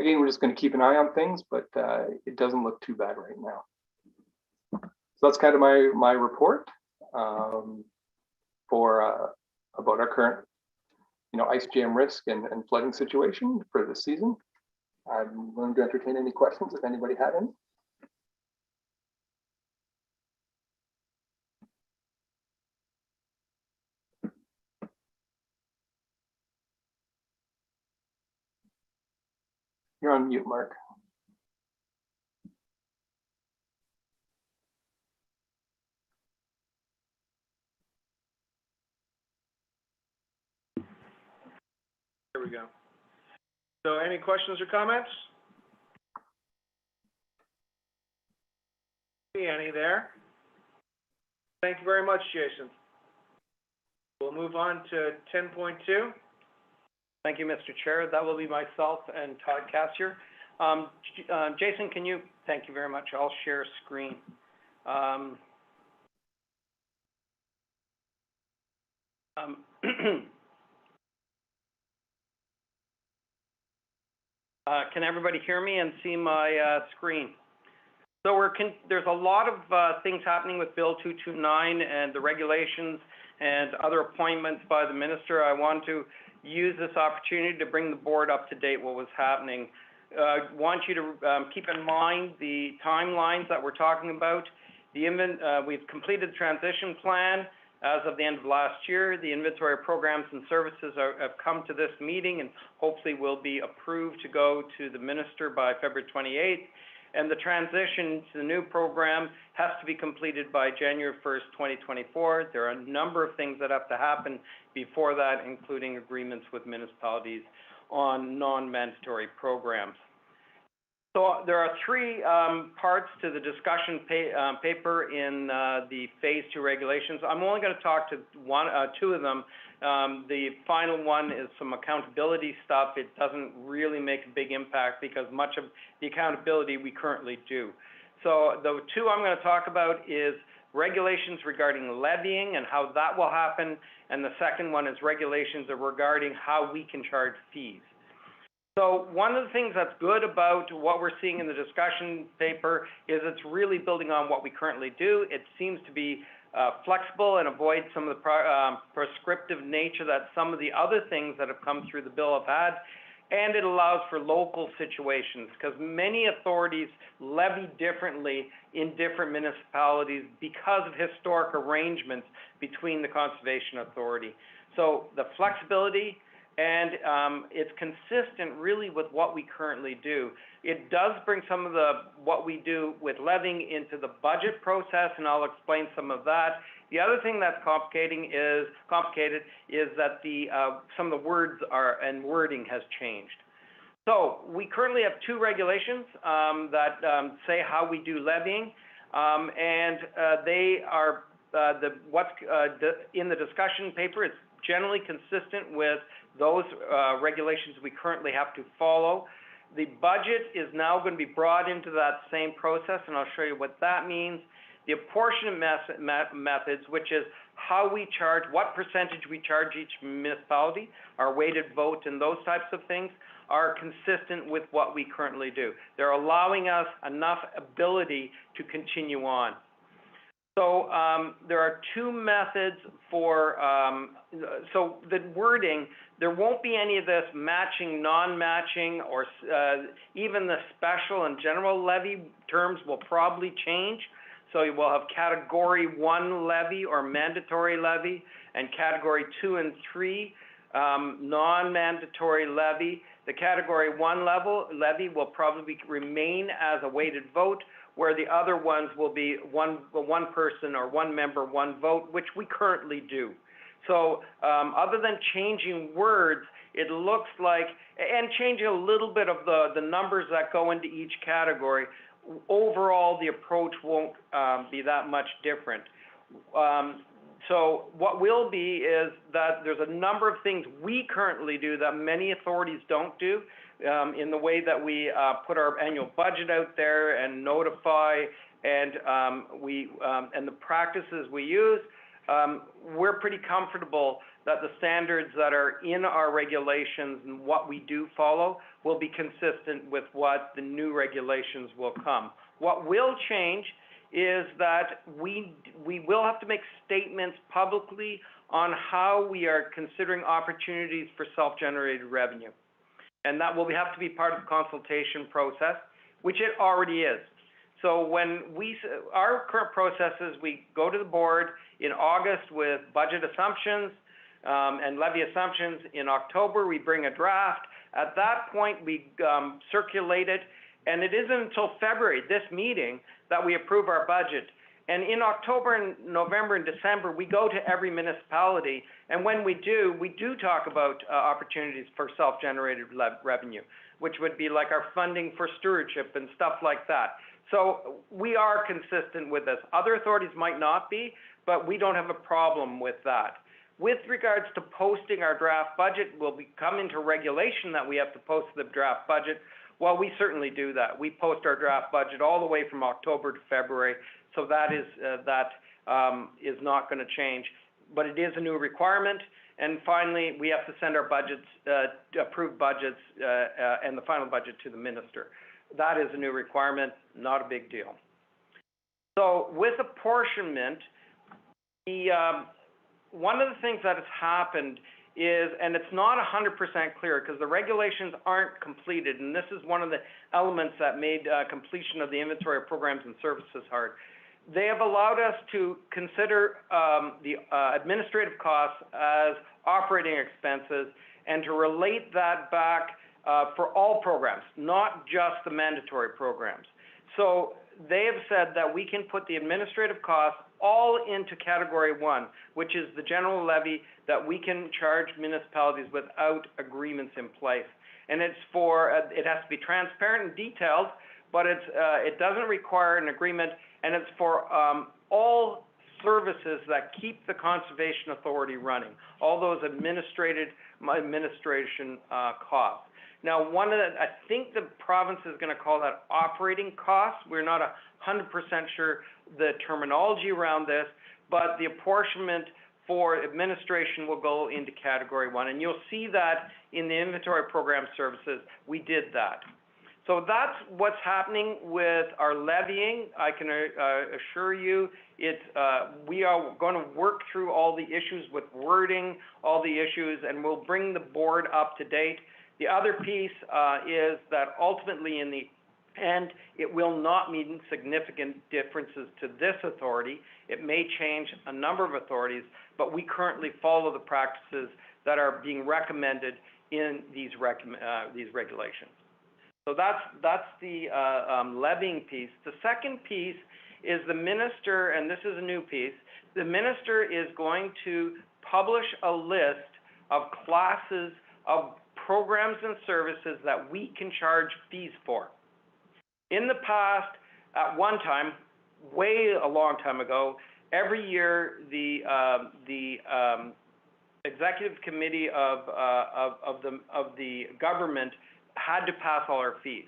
Again, we're just going to keep an eye on things, but it doesn't look too bad right now. So that's kind of my report for about our current ice jam risk and flooding situation for this season. I'm willing to entertain any questions if anybody had any. mute, Mark. There we go. So any questions or comments? See any there? Thank you very much, Jason. We'll move on to 10.2. Thank you, Mr. Chair. That will be myself and Todd Cassier. Jason, thank you very much. I'll share screen. Can everybody hear me and see my screen? So there's a lot of things happening with Bill 229 and the regulations and other appointments by the minister. I want to use this opportunity to bring the board up to date what was happening. Want you to keep in mind the timelines that we're talking about. We've completed the transition plan as of the end of last year. The inventory of programs and services have come to this meeting and hopefully will be approved to go to the minister by February 28th. And the transition to the new program has to be completed by January 1st, 2024. There are a number of things that have to happen before that, including agreements with municipalities on non-mandatory programs. So there are three parts to the discussion paper in the Phase 2 regulations. I'm only going to talk to two of them. The final one is some accountability stuff. It doesn't really make a big impact because much of the accountability we currently do. So the two I'm going to talk about is regulations regarding levying and how that will happen. And the second one is regulations regarding how we can charge fees. So one of the things that's good about what we're seeing in the discussion paper is it's really building on what we currently do. It seems to be flexible and avoid some of the prescriptive nature that some of the other things that have come through the bill have had. And it allows for local situations because many authorities levy differently in different municipalities because of historic arrangements between the Conservation Authority. So the flexibility, and it's consistent really with what we currently do. It does bring some of what we do with levying into the budget process, and I'll explain some of that. The other thing that's complicated is that some of the words and wording has changed. So we currently have two regulations that say how we do levying, and they are what's in the discussion paper. It's generally consistent with those regulations we currently have to follow. The budget is now going to be brought into that same process, and I'll show you what that means. The apportionment methods, which is how we charge, what percentage we charge each municipality, our weighted vote and those types of things, are consistent with what we currently do. They're allowing us enough ability to continue on. So there are two methods for, so the wording, there won't be any of this matching, non-matching, or even the special and general levy terms will probably change. So you will have Category 1 levy or mandatory levy, and Category 2 and 3 non-mandatory levy. The Category 1 levy will probably remain as a weighted vote, where the other ones will be one person or one member, one vote, which we currently do. So other than changing words, it looks like, and changing a little bit of the numbers that go into each category, overall the approach won't be that much different. So what will be is that there's a number of things we currently do that many authorities don't do. In the way that we put our annual budget out there and notify, and and the practices we use, we're pretty comfortable that the standards that are in our regulations and what we do follow will be consistent with what the new regulations will come. What will change is that we will have to make statements publicly on how we are considering opportunities for self-generated revenue. And that will have to be part of the consultation process, which it already is. So when our current process is we go to the board in August with budget assumptions and levy assumptions. In October, we bring a draft. At that point, we circulate it, and it isn't until February, this meeting, that we approve our budget. And in October and November and December, we go to every municipality, and when we do talk about opportunities for self-generated revenue, which would be like our funding for stewardship and stuff like that. So we are consistent with this. Other authorities might not be, but we don't have a problem with that. With regards to posting our draft budget, will we come into regulation that we have to post the draft budget? Well, we certainly do that. We post our draft budget all the way from October to February, so that is not going to change, but it is a new requirement. And finally, we have to send our budgets, approved budgets, and the final budget to the minister. That is a new requirement, not a big deal. So with apportionment, one of the things that has happened is, and it's not 100% clear because the regulations aren't completed, and this is one of the elements that made completion of the inventory of programs and services hard. They have allowed us to consider the administrative costs as operating expenses and to relate that back for all programs, not just the mandatory programs. So they have said that we can put the administrative costs all into category 1, which is the general levy that we can charge municipalities without agreements in place. And it's for, it has to be transparent and detailed, but it doesn't require an agreement, and it's for all services that keep the Conservation Authority running, all those administration costs. Now, I think the province is going to call that operating costs. We're not 100% sure the terminology around this, but the apportionment for administration will go into category 1. And you'll see that in the inventory program services, we did that. So that's what's happening with our levying. I can assure you we are going to work through all the issues with wording, all the issues, and we'll bring the board up to date. The other piece is that ultimately in the end, it will not mean significant differences to this authority. It may change a number of authorities, but we currently follow the practices that are being recommended in these regulations. So that's the levying piece. The second piece is the minister, and this is a new piece, the minister is going to publish a list of classes of programs and services that we can charge fees for. In the past, at one time, a long time ago, every year the executive committee of the government had to pass all our fees.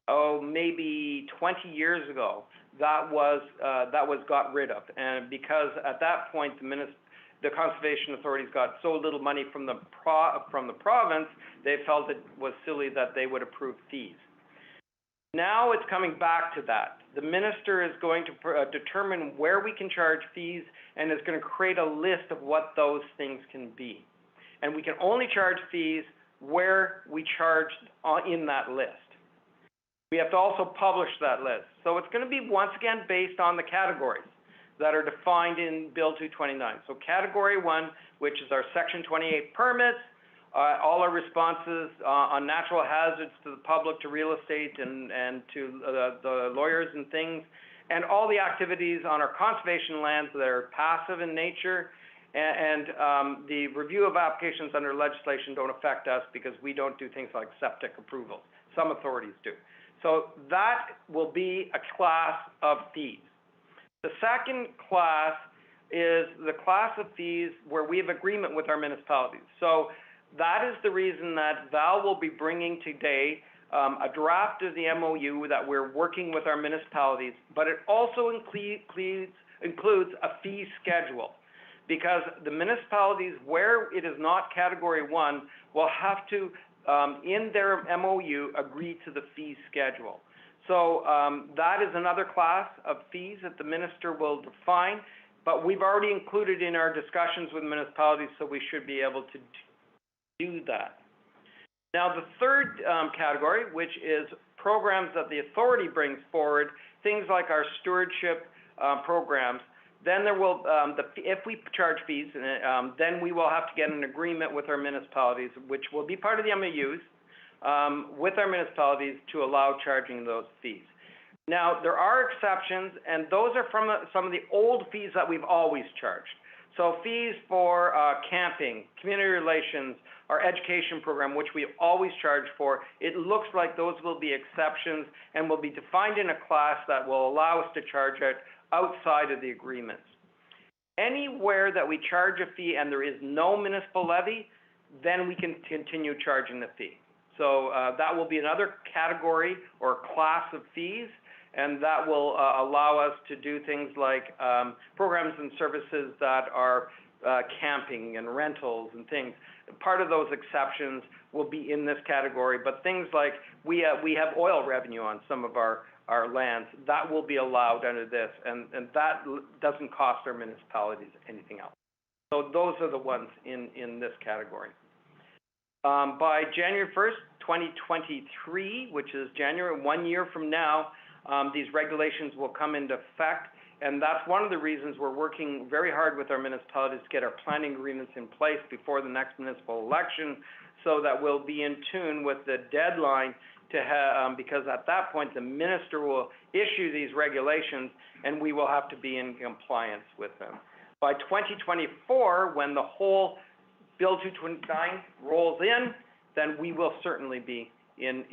Maybe 20 years ago, that was got rid of, and because at that point the conservation authorities got so little money from the province, they felt it was silly that they would approve fees. Now it's coming back to that. The minister is going to determine where we can charge fees and is going to create a list of what those things can be. And we can only charge fees where we charge in that list. We have to also publish that list. So it's going to be, once again, based on the categories that are defined in Bill 229. So category 1, which is our Section 28 permits, all our responses on natural hazards to the public, to real estate, and to the lawyers and things, and all the activities on our conservation lands that are passive in nature, and the review of applications under legislation don't affect us because we don't do things like septic approval. Some authorities do. So that will be a class of fees. The second class is the class of fees where we have agreement with our municipalities. So that is the reason that Val will be bringing today a draft of the MOU that we're working with our municipalities, but it also includes a fee schedule, because the municipalities where it is not category 1 will have to, in their MOU, agree to the fee schedule. So that is another class of fees that the minister will define, but we've already included in our discussions with municipalities, so we should be able to do that. Now, the third category, which is programs that the authority brings forward, things like our stewardship programs, then there will, if we charge fees, then we will have to get an agreement with our municipalities, which will be part of the MOUs, with our municipalities to allow charging those fees. Now, there are exceptions, and those are from some of the old fees that we've always charged. So fees for camping, community relations, our education program, which we've always charged for, it looks like those will be exceptions and will be defined in a class that will allow us to charge it outside of the agreements. Anywhere that we charge a fee and there is no municipal levy, then we can continue charging the fee. So that will be another category or class of fees, and that will allow us to do things like programs and services that are camping and rentals and things. Part of those exceptions will be in this category, but things like we have oil revenue on some of our lands, that will be allowed under this, and that doesn't cost our municipalities anything else. So those are the ones in this category. By January 1st, 2023, which is January, 1 year from now, these regulations will come into effect, and that's one of the reasons we're working very hard with our municipalities to get our planning agreements in place before the next municipal election, so that we'll be in tune with the deadline to have, because at that point the minister will issue these regulations and we will have to be in compliance with them. By 2024, when the whole Bill 229 rolls in, then we will certainly be in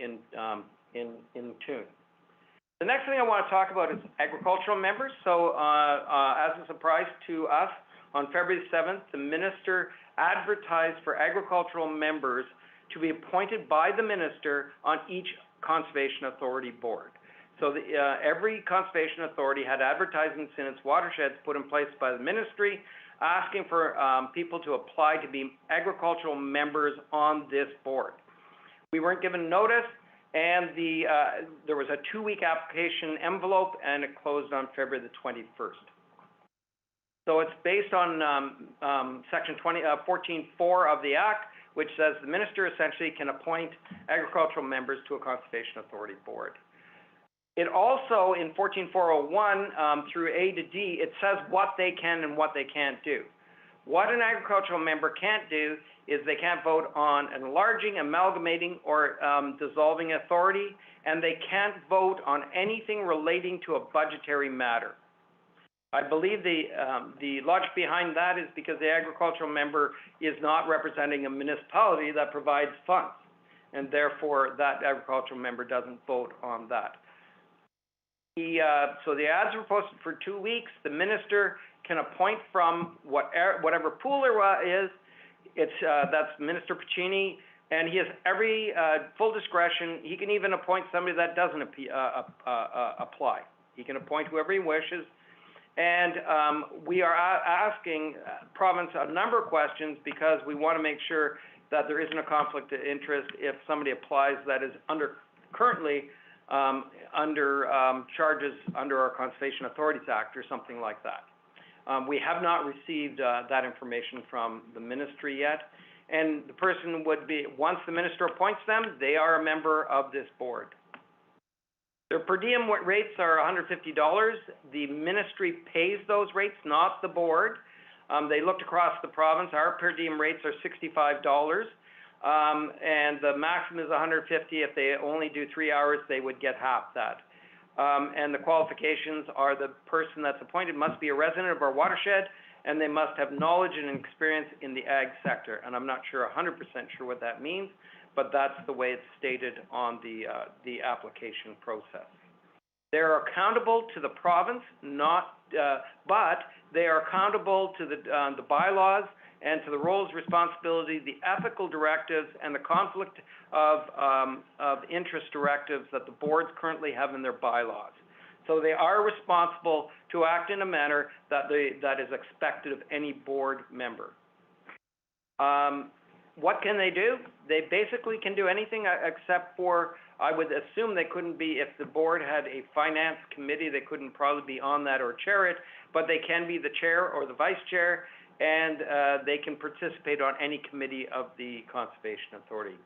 tune. The next thing I want to talk about is agricultural members. So as a surprise to us, on February 7th, the minister advertised for agricultural members to be appointed by the minister on each Conservation Authority board. So every Conservation Authority had advertisements in its watersheds put in place by the ministry asking for people to apply to be agricultural members on this board. We weren't given notice, and there was a 2-week application envelope, and it closed on February the 21st. So it's based on Section 14.4 of the Act, which says the minister essentially can appoint agricultural members to a Conservation Authority board. It also, in 14.401 through A to D, it says what they can and what they can't do. What an agricultural member can't do is they can't vote on enlarging, amalgamating, or dissolving authority, and they can't vote on anything relating to a budgetary matter. I believe the logic behind that is because the agricultural member is not representing a municipality that provides funds, and therefore that agricultural member doesn't vote on that. So the ads were posted for 2 weeks. The minister can appoint from whatever pool there is. That's Minister Piccini, and he has every full discretion. He can even appoint somebody that doesn't apply. He can appoint whoever he wishes. And we are asking province a number of questions because we want to make sure that there isn't a conflict of interest if somebody applies that is currently under charges under our Conservation Authorities Act or something like that. We have not received that information from the ministry yet, and the person would be, once the minister appoints them, they are a member of this board. Their per diem rates are $150. The ministry pays those rates, not the board. They looked across the province. Our per diem rates are $65. And the maximum is $150. If they only do 3 hours, they would get half that. And the qualifications are the person that's appointed must be a resident of our watershed, and they must have knowledge and experience in the ag sector. And I'm not sure 100% sure what that means, but that's the way it's stated on the application process. They're accountable to the province, but they are accountable to the bylaws and to the roles, responsibilities, the ethical directives, and the conflict of interest directives that the boards currently have in their bylaws. So they are responsible to act in a manner that is expected of any board member. What can they do? They basically can do anything except for, I would assume they couldn't be, if the board had a finance committee, they couldn't probably be on that or chair it, but they can be the chair or the vice chair, and they can participate on any committee of the Conservation Authority.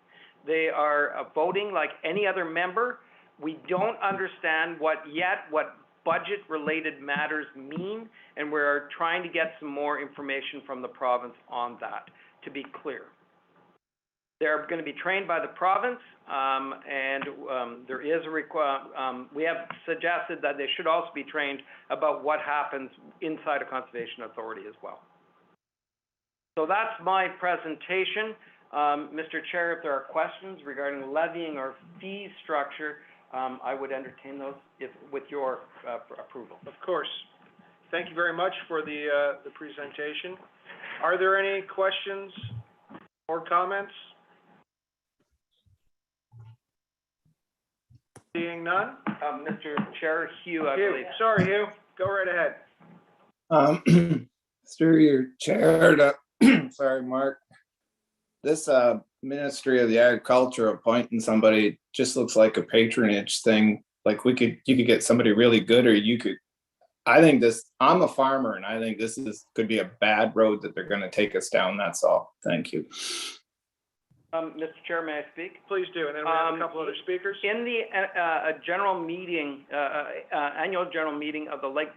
They are voting like any other member. We don't understand what budget-related matters mean, and we're trying to get some more information from the province on that, to be clear. They're going to be trained by the province, and there is a we have suggested that they should also be trained about what happens inside a conservation authority as well. So that's my presentation. Mr. Chair, if there are questions regarding levying or fee structure, I would entertain those with your approval. Of course. Thank you very much for the presentation. Are there any questions or comments? Seeing none? Mr. Chair, Hugh, I believe. Sorry, Hugh. Go right ahead. Through your chair to, sorry, Mark. This Ministry of the Agriculture appointing somebody just looks like a patronage thing. Like you could get somebody really good, or you could. I think I'm a farmer, and I think this could be a bad road that they're going to take us down. That's all. Thank you. Mr. Chair, may I speak? Please do, and then we have a couple other speakers. In the general meeting, annual general meeting of the Lake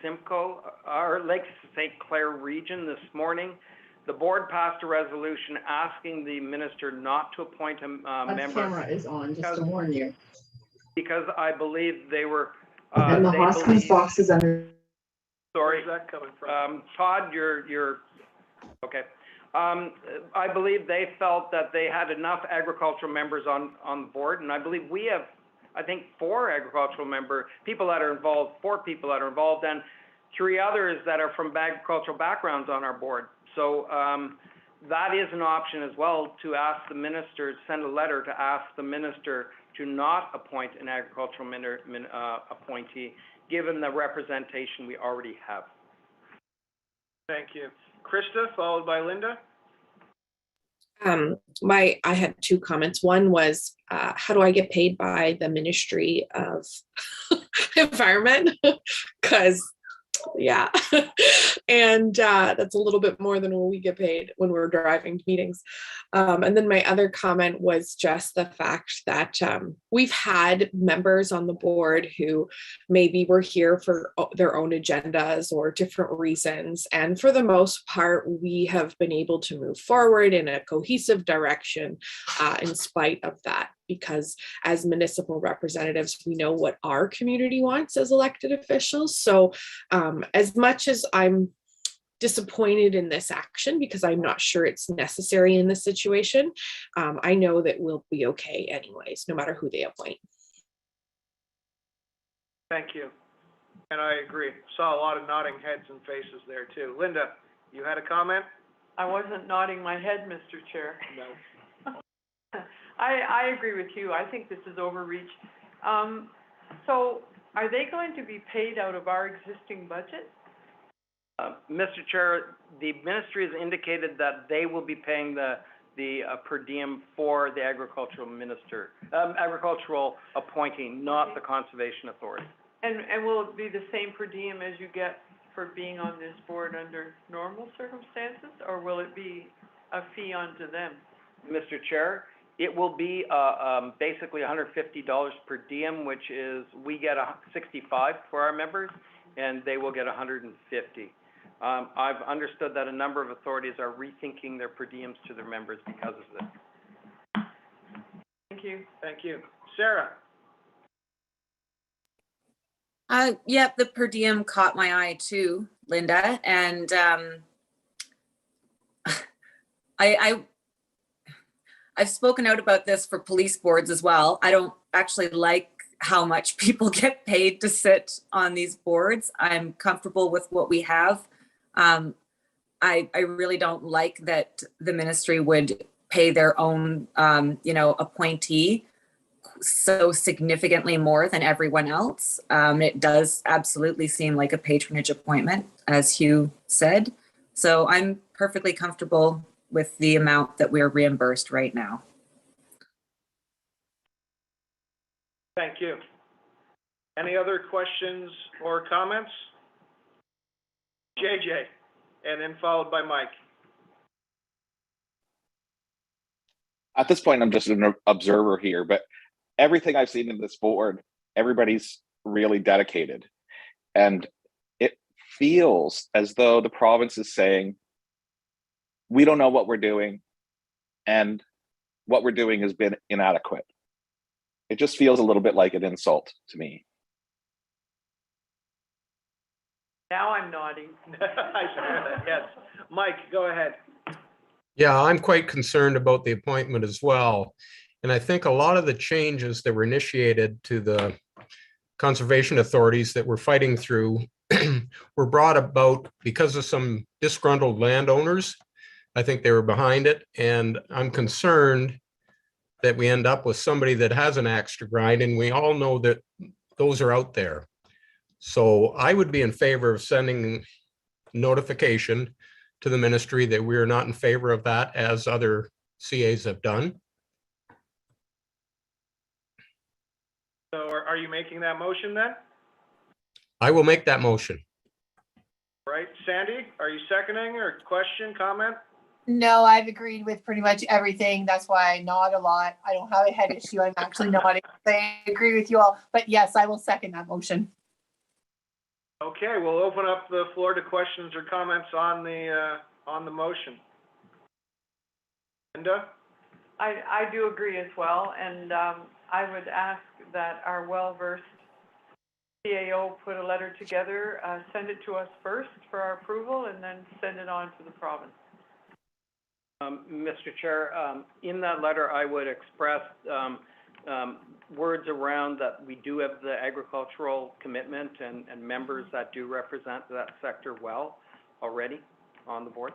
Simcoe, or Lake St. Clair region this morning, the board passed a resolution asking the minister not to appoint a member. Camera is on, just to warn you. Because I believe they were. And the Hoskins box is under. Sorry. Where's that coming from? Todd, you're okay. I believe they felt that they had enough agricultural members on the board, and I believe we have, I think, 4 agricultural people that are involved, 4 people that are involved, and 3 others that are from agricultural backgrounds on our board. So that is an option as well, to ask the minister, send a letter to ask the minister to not appoint an agricultural appointee, given the representation we already have. Thank you. Krista, followed by Linda. I had 2 comments. One was, how do I get paid by the Ministry of Environment? Because yeah, and that's a little bit more than what we get paid when we're driving to meetings. And then my other comment was just the fact that we've had members on the board who maybe were here for their own agendas or different reasons, and for the most part we have been able to move forward in a cohesive direction in spite of that, because as municipal representatives, we know what our community wants as elected officials. So as much as I'm disappointed in this action, because I'm not sure it's necessary in this situation, I know that we'll be okay anyways, no matter who they appoint. Thank you. And I agree. Saw a lot of nodding heads and faces there too. Linda, you had a comment? I wasn't nodding my head, Mr. Chair. No. I agree with you. I think this is overreach. So are they going to be paid out of our existing budget? Mr. Chair, the ministry has indicated that they will be paying the per diem for the agricultural appointee, not the conservation authority. And will it be the same per diem as you get for being on this board under normal circumstances, or will it be a fee onto them? Mr. Chair, it will be basically $150 per diem, which is, we get $65 for our members, and they will get $150. I've understood that a number of authorities are rethinking their per diems to their members because of this. Thank you. Thank you. Sarah? Yep, the per diem caught my eye too, Linda, and I've spoken out about this for police boards as well. I don't actually like how much people get paid to sit on these boards. I'm comfortable with what we have. I really don't like that the ministry would pay their own, appointee so significantly more than everyone else. It does absolutely seem like a patronage appointment, as Hugh said. So I'm perfectly comfortable with the amount that we're reimbursed right now. Thank you. Any other questions or comments? JJ, and then followed by Mike. At this point, I'm just an observer here, but everything I've seen in this board, everybody's really dedicated. And it feels as though the province is saying, we don't know what we're doing, and what we're doing has been inadequate. It just feels a little bit like an insult to me. Now I'm nodding. I hear that, yes. Mike, go ahead. Yeah, I'm quite concerned about the appointment as well. And I think a lot of the changes that were initiated to the conservation authorities that we're fighting through were brought about because of some disgruntled landowners. I think they were behind it, and I'm concerned that we end up with somebody that has an axe to grind, and we all know that those are out there. So I would be in favor of sending notification to the ministry that we are not in favor of that, as other CAs have done. So are you making that motion then? I will make that motion. Right, Sandy, are you seconding, or question, comment? No, I've agreed with pretty much everything. That's why I nod a lot. I don't have a head issue. I'm actually nodding. I agree with you all. But yes, I will second that motion. Okay, we'll open up the floor to questions or comments on the motion. Linda? I do agree as well, and I would ask that our well-versed CAO put a letter together, send it to us first for our approval, and then send it on to the province. Mr. Chair, in that letter, I would express words around that we do have the agricultural commitment and members that do represent that sector well already on the board.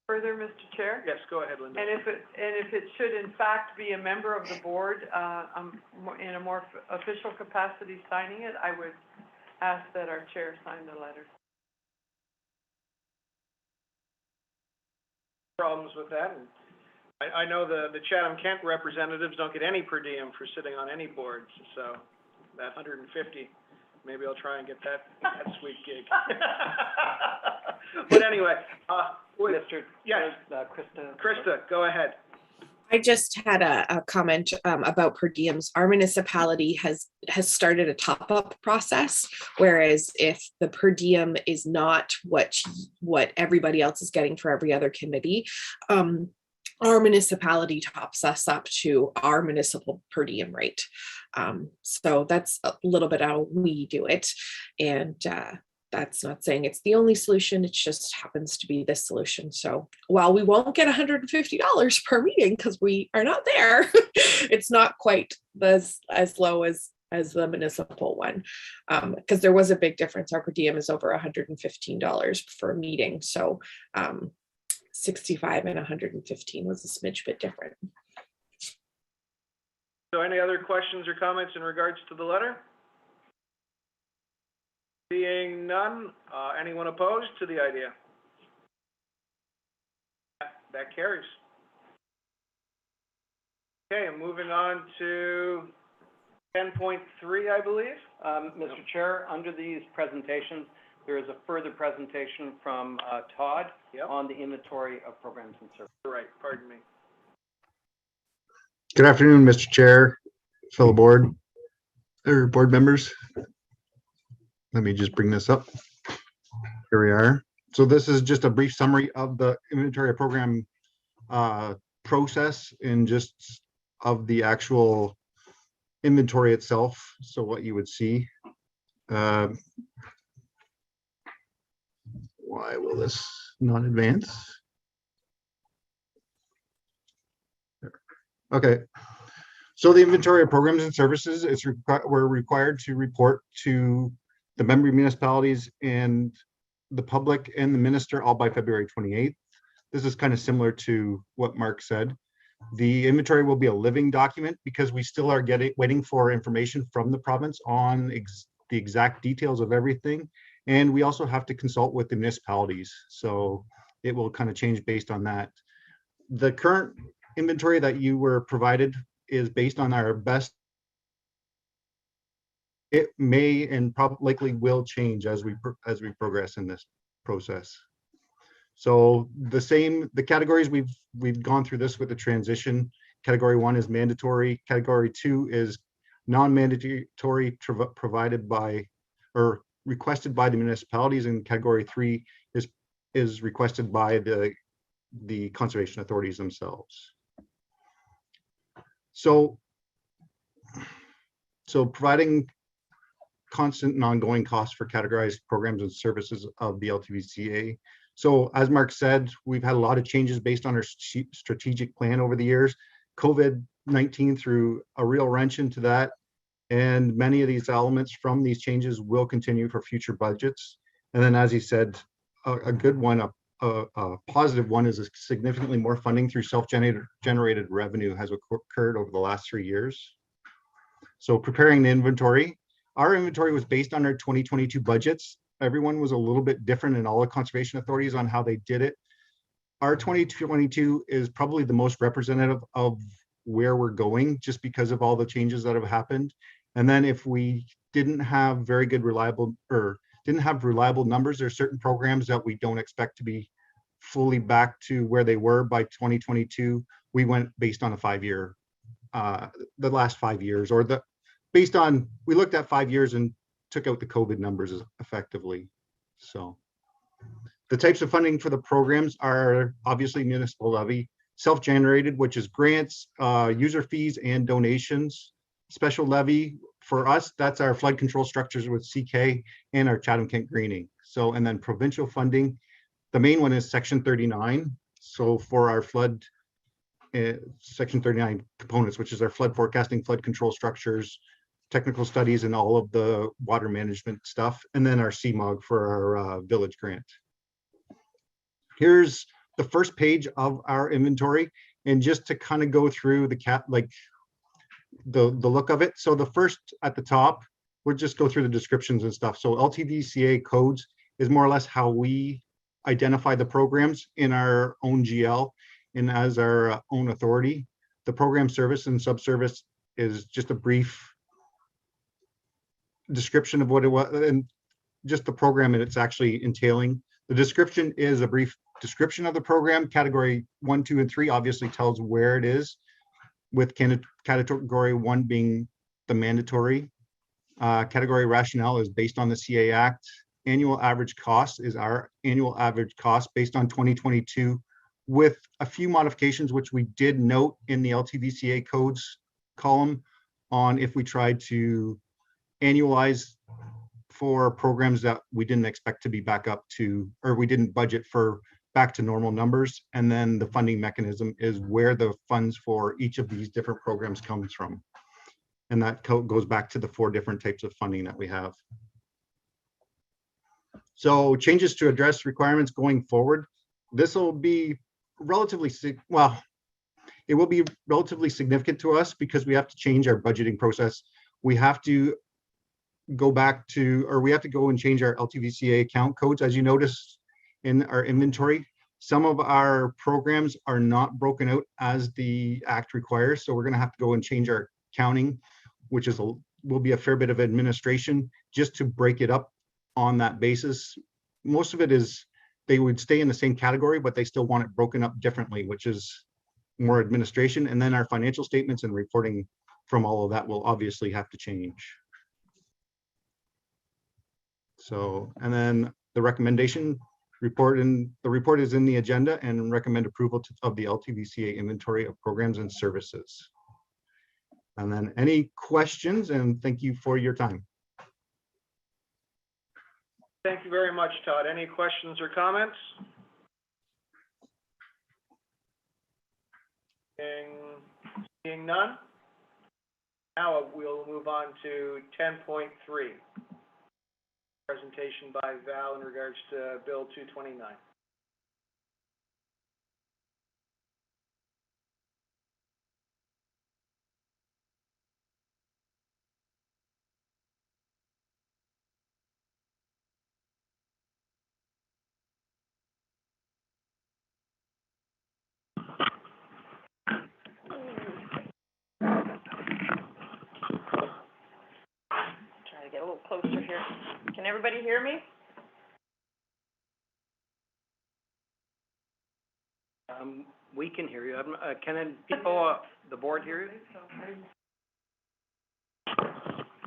Further, Mr. Chair? Yes, go ahead, Linda. And if it should in fact be a member of the board, in a more official capacity signing it, I would ask that our chair sign the letter. Problems with that. And I know the Chatham-Kent representatives don't get any per diem for sitting on any boards, so that 150, maybe I'll try and get that sweet gig. But anyway, Mr. Yes. Krista, go ahead. I just had a comment about per diems. Our municipality has started a top-up process, whereas if the per diem is not what everybody else is getting for every other committee, our municipality tops us up to our municipal per diem rate. So that's a little bit how we do it. And that's not saying it's the only solution. It just happens to be this solution. So while we won't get $150 per meeting because we are not there, it's not quite as low as the municipal one, because there was a big difference. Our per diem is over $115 for a meeting. So 65 and 115 was a smidge bit different. So any other questions or comments in regards to the letter? Seeing none, anyone opposed to the idea? That carries. Okay, moving on to 10.3, I believe. Mr. Chair, under these presentations, there is a further presentation from Todd on the inventory of programs and services. Right, pardon me. Good afternoon, Mr. Chair, fellow board members. Let me just bring this up. Here we are. So this is just a brief summary of the inventory of program process and just of the actual inventory itself. So what you would see. Why will this not advance? Okay. So the inventory of programs and services is we're required to report to the member municipalities and the public and the minister all by February 28th. This is kind of similar to what Mark said. The inventory will be a living document because we still are waiting for information from the province on the exact details of everything. And we also have to consult with the municipalities. So it will kind of change based on that. The current inventory that you were provided is based on our best. It may and probably likely will change as we progress in this process. So the categories we've gone through this with the transition. Category 1 is mandatory. Category 2 is non-mandatory, provided by or requested by the municipalities, and category 3 is requested by the conservation authorities themselves. So providing constant and ongoing costs for categorized programs and services of the LTVCA. So as Mark said, we've had a lot of changes based on our strategic plan over the years. COVID-19 threw a real wrench into that. And many of these elements from these changes will continue for future budgets. And then, as he said, a good one, a positive one is a significantly more funding through self-generated revenue has occurred over the last 3 years. So preparing the inventory, our inventory was based on our 2022 budgets. Everyone was a little bit different in all the conservation authorities on how they did it. Our 2022 is probably the most representative of where we're going just because of all the changes that have happened. And then if we didn't have very good reliable numbers, there's certain programs that we don't expect to be fully back to where they were by 2022. We went based on a 5-year, the last 5 years, or we looked at 5 years and took out the COVID numbers effectively. So the types of funding for the programs are obviously municipal levy, self-generated, which is grants, user fees and donations. Special levy for us, that's our flood control structures with CK and our Chatham-Kent greening. So, and then provincial funding, the main one is section 39. So for our flood, section 39 components, which is our flood forecasting, flood control structures, technical studies, and all of the water management stuff. And then our CMOG for our village grant. Here's the first page of our inventory. And just to kind of go through the look of it. So the first at the top, we'll just go through the descriptions and stuff. So LTVCA codes is more or less how we identify the programs in our own GL and as our own authority. The program service and subservice is just a brief description of what it was and just the program and it's actually entailing. The description is a brief description of the program. Category 1, 2, and 3 obviously tells where it is, with category 1 being the mandatory. Category rationale is based on the CA Act. Annual average cost is our annual average cost based on 2022 with a few modifications, which we did note in the LTVCA codes column on if we tried to annualize for programs that we didn't expect to be back up to, or we didn't budget for back to normal numbers. And then the funding mechanism is where the funds for each of these different programs comes from. And that goes back to the 4 different types of funding that we have. So changes to address requirements going forward. This will be relatively, it will be relatively significant to us because we have to change our budgeting process. We have to go back to, or we have to go and change our LTVCA account codes. As you notice in our inventory, some of our programs are not broken out as the Act requires. So we're going to have to go and change our counting, which will be a fair bit of administration just to break it up on that basis. Most of it is they would stay in the same category, but they still want it broken up differently, which is more administration. And then our financial statements and reporting from all of that will obviously have to change. So, and then the recommendation report, and the report is in the agenda, and recommend approval of the LTVCA inventory of programs and services. And then any questions, and thank you for your time. Thank you very much, Todd. Any questions or comments? Seeing none. Now we'll move on to 10.3. Presentation by Val in regards to Bill 229. Try to get a little closer here. Can everybody hear me? We can hear you. Can people, the board hear you?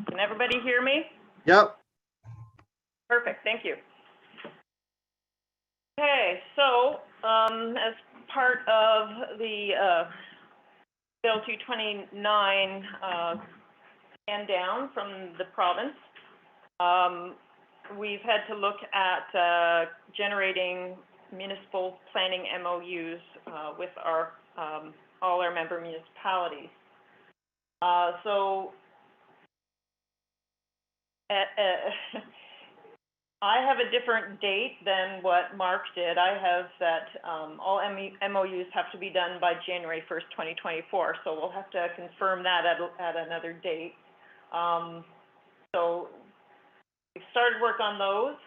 Can everybody hear me? Yep. Perfect, thank you. Okay, so as part of the Bill 229 stand down from the province. We've had to look at generating municipal planning MOUs with our all our member municipalities. I have a different date than what Mark did. I have that all MOUs have to be done by January 1st, 2024. So we'll have to confirm that at another date. So we started work on those.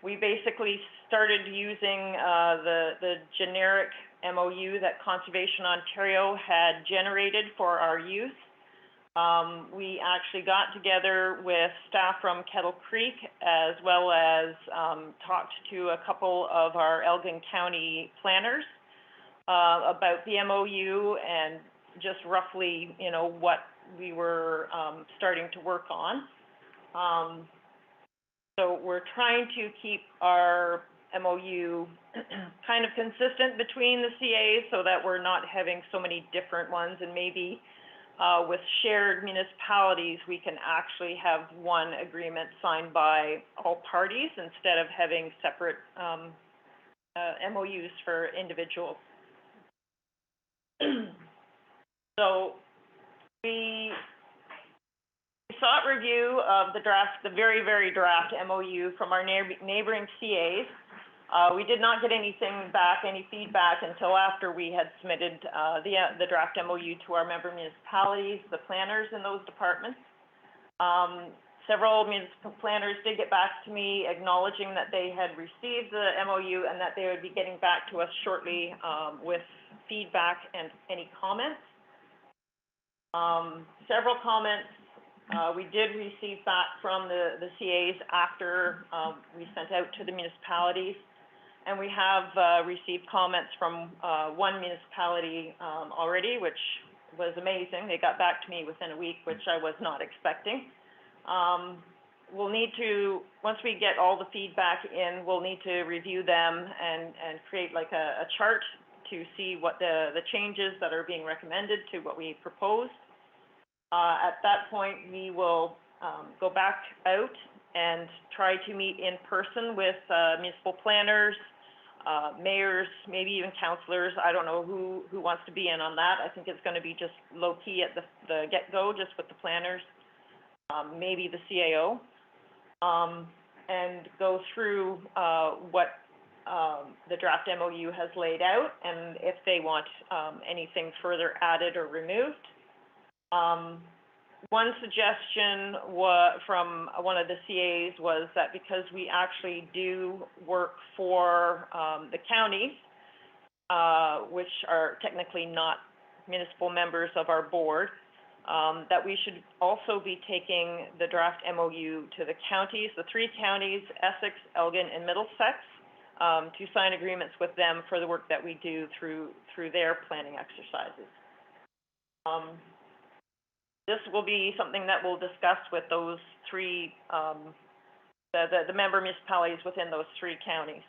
We basically started using the generic MOU that Conservation Ontario had generated for our use. We actually got together with staff from Kettle Creek as well as talked to a couple of our Elgin County planners about the MOU and just roughly, you know, what we were starting to work on. So we're trying to keep our MOU kind of consistent between the CAs so that we're not having so many different ones, and maybe with shared municipalities, we can actually have one agreement signed by all parties instead of having separate MOUs for individuals. So we sought review of the draft, the very draft MOU from our neighboring CAs. We did not get anything back, any feedback, until after we had submitted the draft MOU to our member municipalities, the planners in those departments. Several municipal planners did get back to me acknowledging that they had received the MOU and that they would be getting back to us shortly with feedback and any comments. Several comments we did receive back from the CAs after we sent out to the municipalities. And we have received comments from one municipality already, which was amazing. They got back to me within a week, which I was not expecting. We'll need to, once we get all the feedback in, we'll need to review them and create like a chart to see what the changes that are being recommended to what we proposed. At that point, we will go back out and try to meet in person with municipal planners, mayors, maybe even councillors. I don't know who wants to be in on that. I think it's going to be just low key at the get-go, just with the planners, maybe the CAO, and go through what the draft MOU has laid out and if they want anything further added or removed. One suggestion from one of the CAs was that because we actually do work for the counties, which are technically not municipal members of our board, that we should also be taking the draft MOU to the counties, the three counties, Essex, Elgin, and Middlesex, to sign agreements with them for the work that we do through their planning exercises. This will be something that we'll discuss with those three, the member municipalities within those three counties.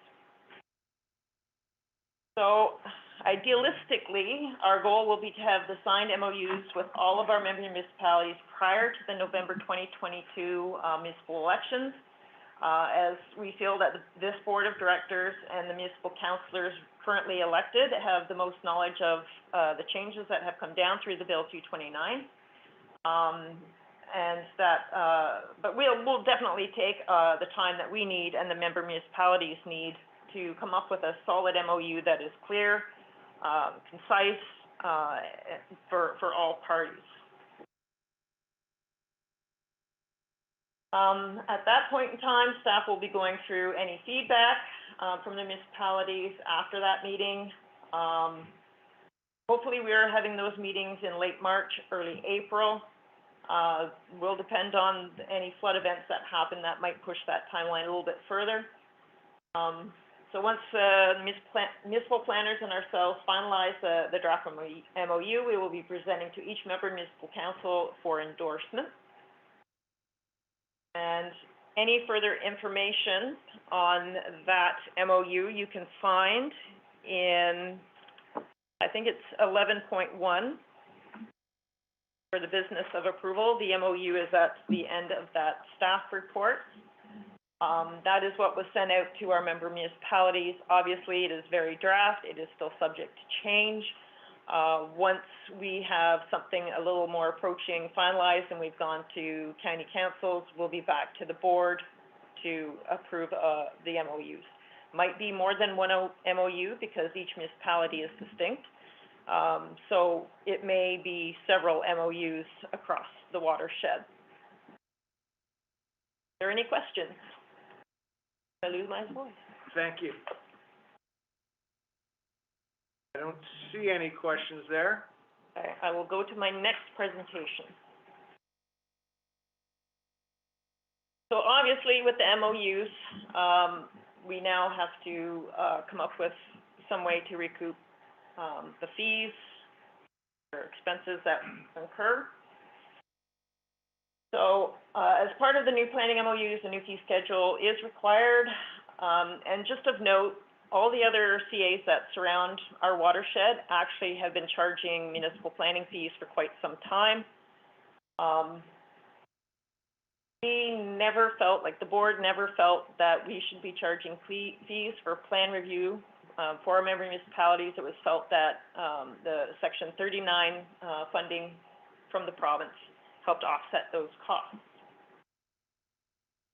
So idealistically, our goal will be to have the signed MOUs with all of our member municipalities prior to the November 2022 municipal elections, as we feel that this board of directors and the municipal councillors currently elected have the most knowledge of the changes that have come down through the Bill 229. And that, but we'll definitely take the time that we need and the member municipalities need to come up with a solid MOU that is clear, concise, for all parties. At that point in time, staff will be going through any feedback from the municipalities after that meeting. Hopefully we are having those meetings in late March, early April. Will depend on any flood events that happen that might push that timeline a little bit further. So once municipal planners and ourselves finalize the draft MOU, we will be presenting to each member municipal council for endorsement. And any further information on that MOU you can find in I think it's 11.1 for the business of approval. The MOU is at the end of that staff report. That is what was sent out to our member municipalities. Obviously, it is very draft. It is still subject to change. Once we have something a little more approaching finalized and we've gone to county councils, we'll be back to the board to approve the MOUs. Might be more than one MOU because each municipality is distinct. So it may be several MOUs across the watershed. Are there any questions? Did I lose my voice? Thank you. I don't see any questions there. Okay, I will go to my next presentation. So obviously with the MOUs, we now have to come up with some way to recoup the fees or expenses that incur. So as part of the new planning MOUs, the new fee schedule is required. And just of note, all the other CAs that surround our watershed actually have been charging municipal planning fees for quite some time. We never felt, like the board never felt that we should be charging fees for plan review for our member municipalities. It was felt that the Section 39 funding from the province helped offset those costs.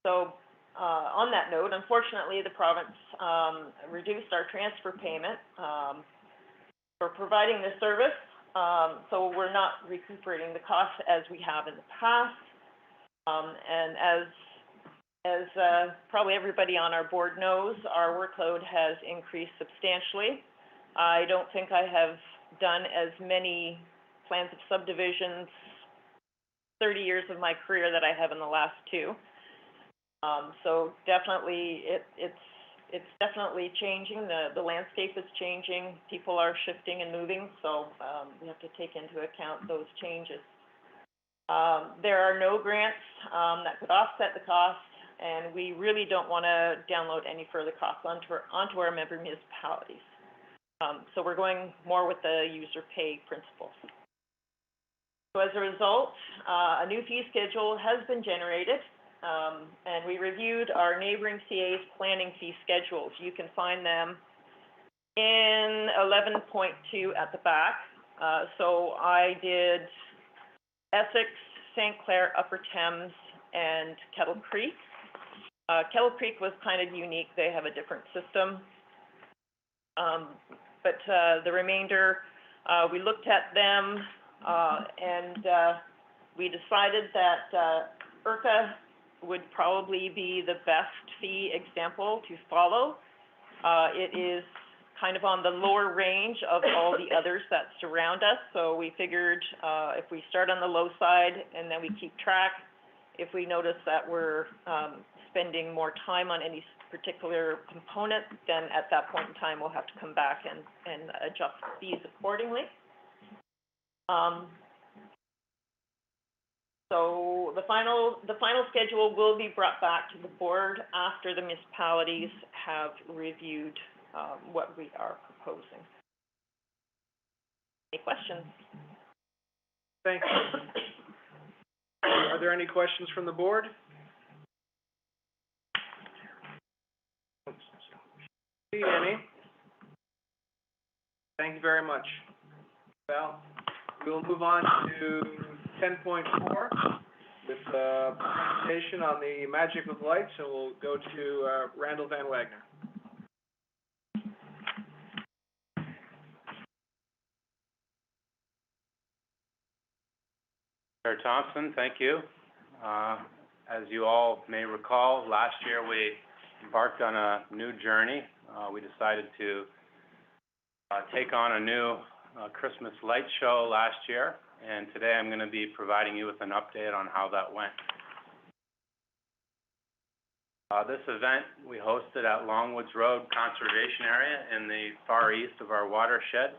So on that note, unfortunately, the province reduced our transfer payment for providing this service. So we're not recuperating the costs as we have in the past. And as probably everybody on our board knows, our workload has increased substantially. I don't think I have done as many plans of subdivisions 30 years of my career that I have in the last 2. So definitely, it's definitely changing. The landscape is changing. People are shifting and moving. So we have to take into account those changes. There are no grants that could offset the cost, and we really don't want to download any further costs onto our member municipalities. So we're going more with the user pay principle. So as a result, a new fee schedule has been generated, and we reviewed our neighboring CA's planning fee schedules. You can find them in 11.2 at the back. So I did Essex, St. Clair, Upper Thames, and Kettle Creek. Kettle Creek was kind of unique. They have a different system. But the remainder, we looked at them, and we decided that IRCA would probably be the best fee example to follow. It is kind of on the lower range of all the others that surround us. So we figured if we start on the low side and then we keep track, if we notice that we're spending more time on any particular component, then at that point in time, we'll have to come back and adjust fees accordingly. So the final schedule will be brought back to the board after the municipalities have reviewed what we are proposing. Any questions? Thank you. Are there any questions from the board? See any? Thank you very much, Val. We will move on to 10.4 with a presentation on the magic of lights, and we'll go to Randall Van Wagner. Chair Thompson, thank you. As you all may recall, last year we embarked on a new journey. We decided to take on a new Christmas light show last year, and today I'm going to be providing you with an update on how that went. This event we hosted at Longwoods Road Conservation Area in the far east of our watershed.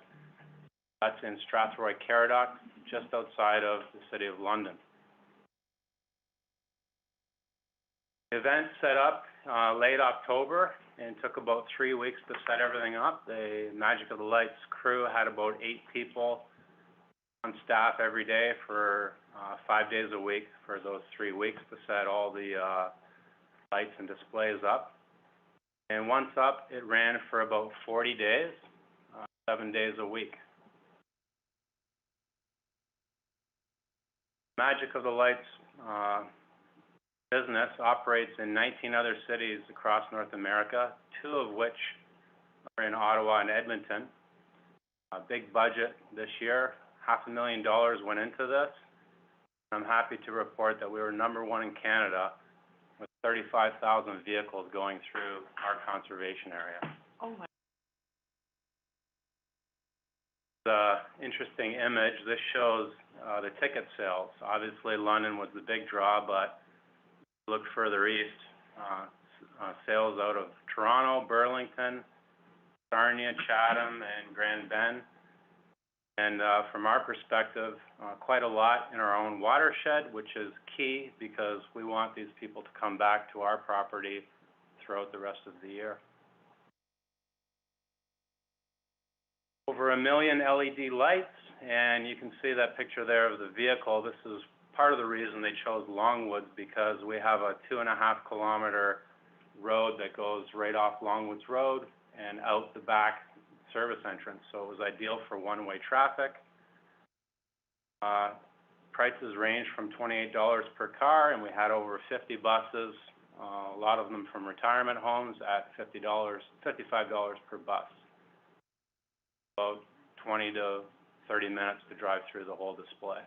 That's in Strathroy-Caradoc, just outside of the City of London. The event set up late October and took about 3 weeks to set everything up. The Magic of the Lights crew had about 8 people on staff every day for 5 days a week for those 3 weeks to set all the lights and displays up. And once up, it ran for about 40 days, 7 days a week. Magic of the Lights business operates in 19 other cities across North America, 2 of which are in Ottawa and Edmonton. A big budget this year, $500,000 went into this. I'm happy to report that we were #1 in Canada with 35,000 vehicles going through our conservation area. Oh my. The interesting image, this shows the ticket sales. Obviously, London was the big draw, but look further east, sales out of Toronto, Burlington, Sarnia, Chatham, and Grand Bend. And from our perspective, quite a lot in our own watershed, which is key because we want these people to come back to our property throughout the rest of the year. Over 1 million LED lights, and you can see that picture there of the vehicle. This is part of the reason they chose Longwoods, because we have a 2.5 kilometer road that goes right off Longwoods Road and out the back service entrance, so it was ideal for one-way traffic. Prices range from $28 per car, and we had over 50 buses, a lot of them from retirement homes at $55 per bus. About 20 to 30 minutes to drive through the whole display.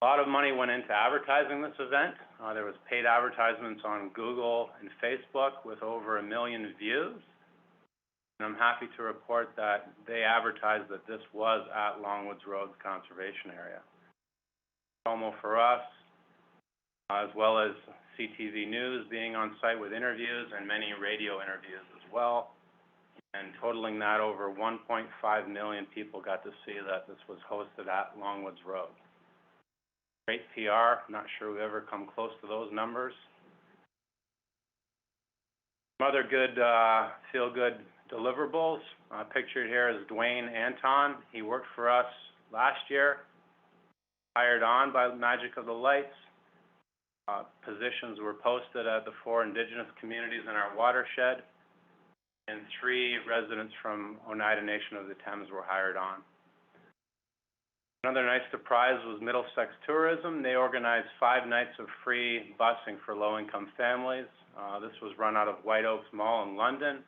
A lot of money went into advertising this event. There was paid advertisements on Google and Facebook with over 1 million views. And I'm happy to report that they advertised that this was at Longwoods Road Conservation Area. Promo for us, as well as CTV News being on site with interviews and many radio interviews as well. And totaling that, over 1.5 million people got to see that this was hosted at Longwoods Road. Great PR, not sure we've ever come close to those numbers. Some other good, feel-good deliverables. Pictured here is Dwayne Anton. He worked for us last year, hired on by Magic of the Lights. Positions were posted at the 4 Indigenous communities in our watershed, and 3 residents from Oneida Nation of the Thames were hired on. Another nice surprise was Middlesex Tourism. They organized 5 nights of free busing for low-income families. This was run out of White Oaks Mall in London,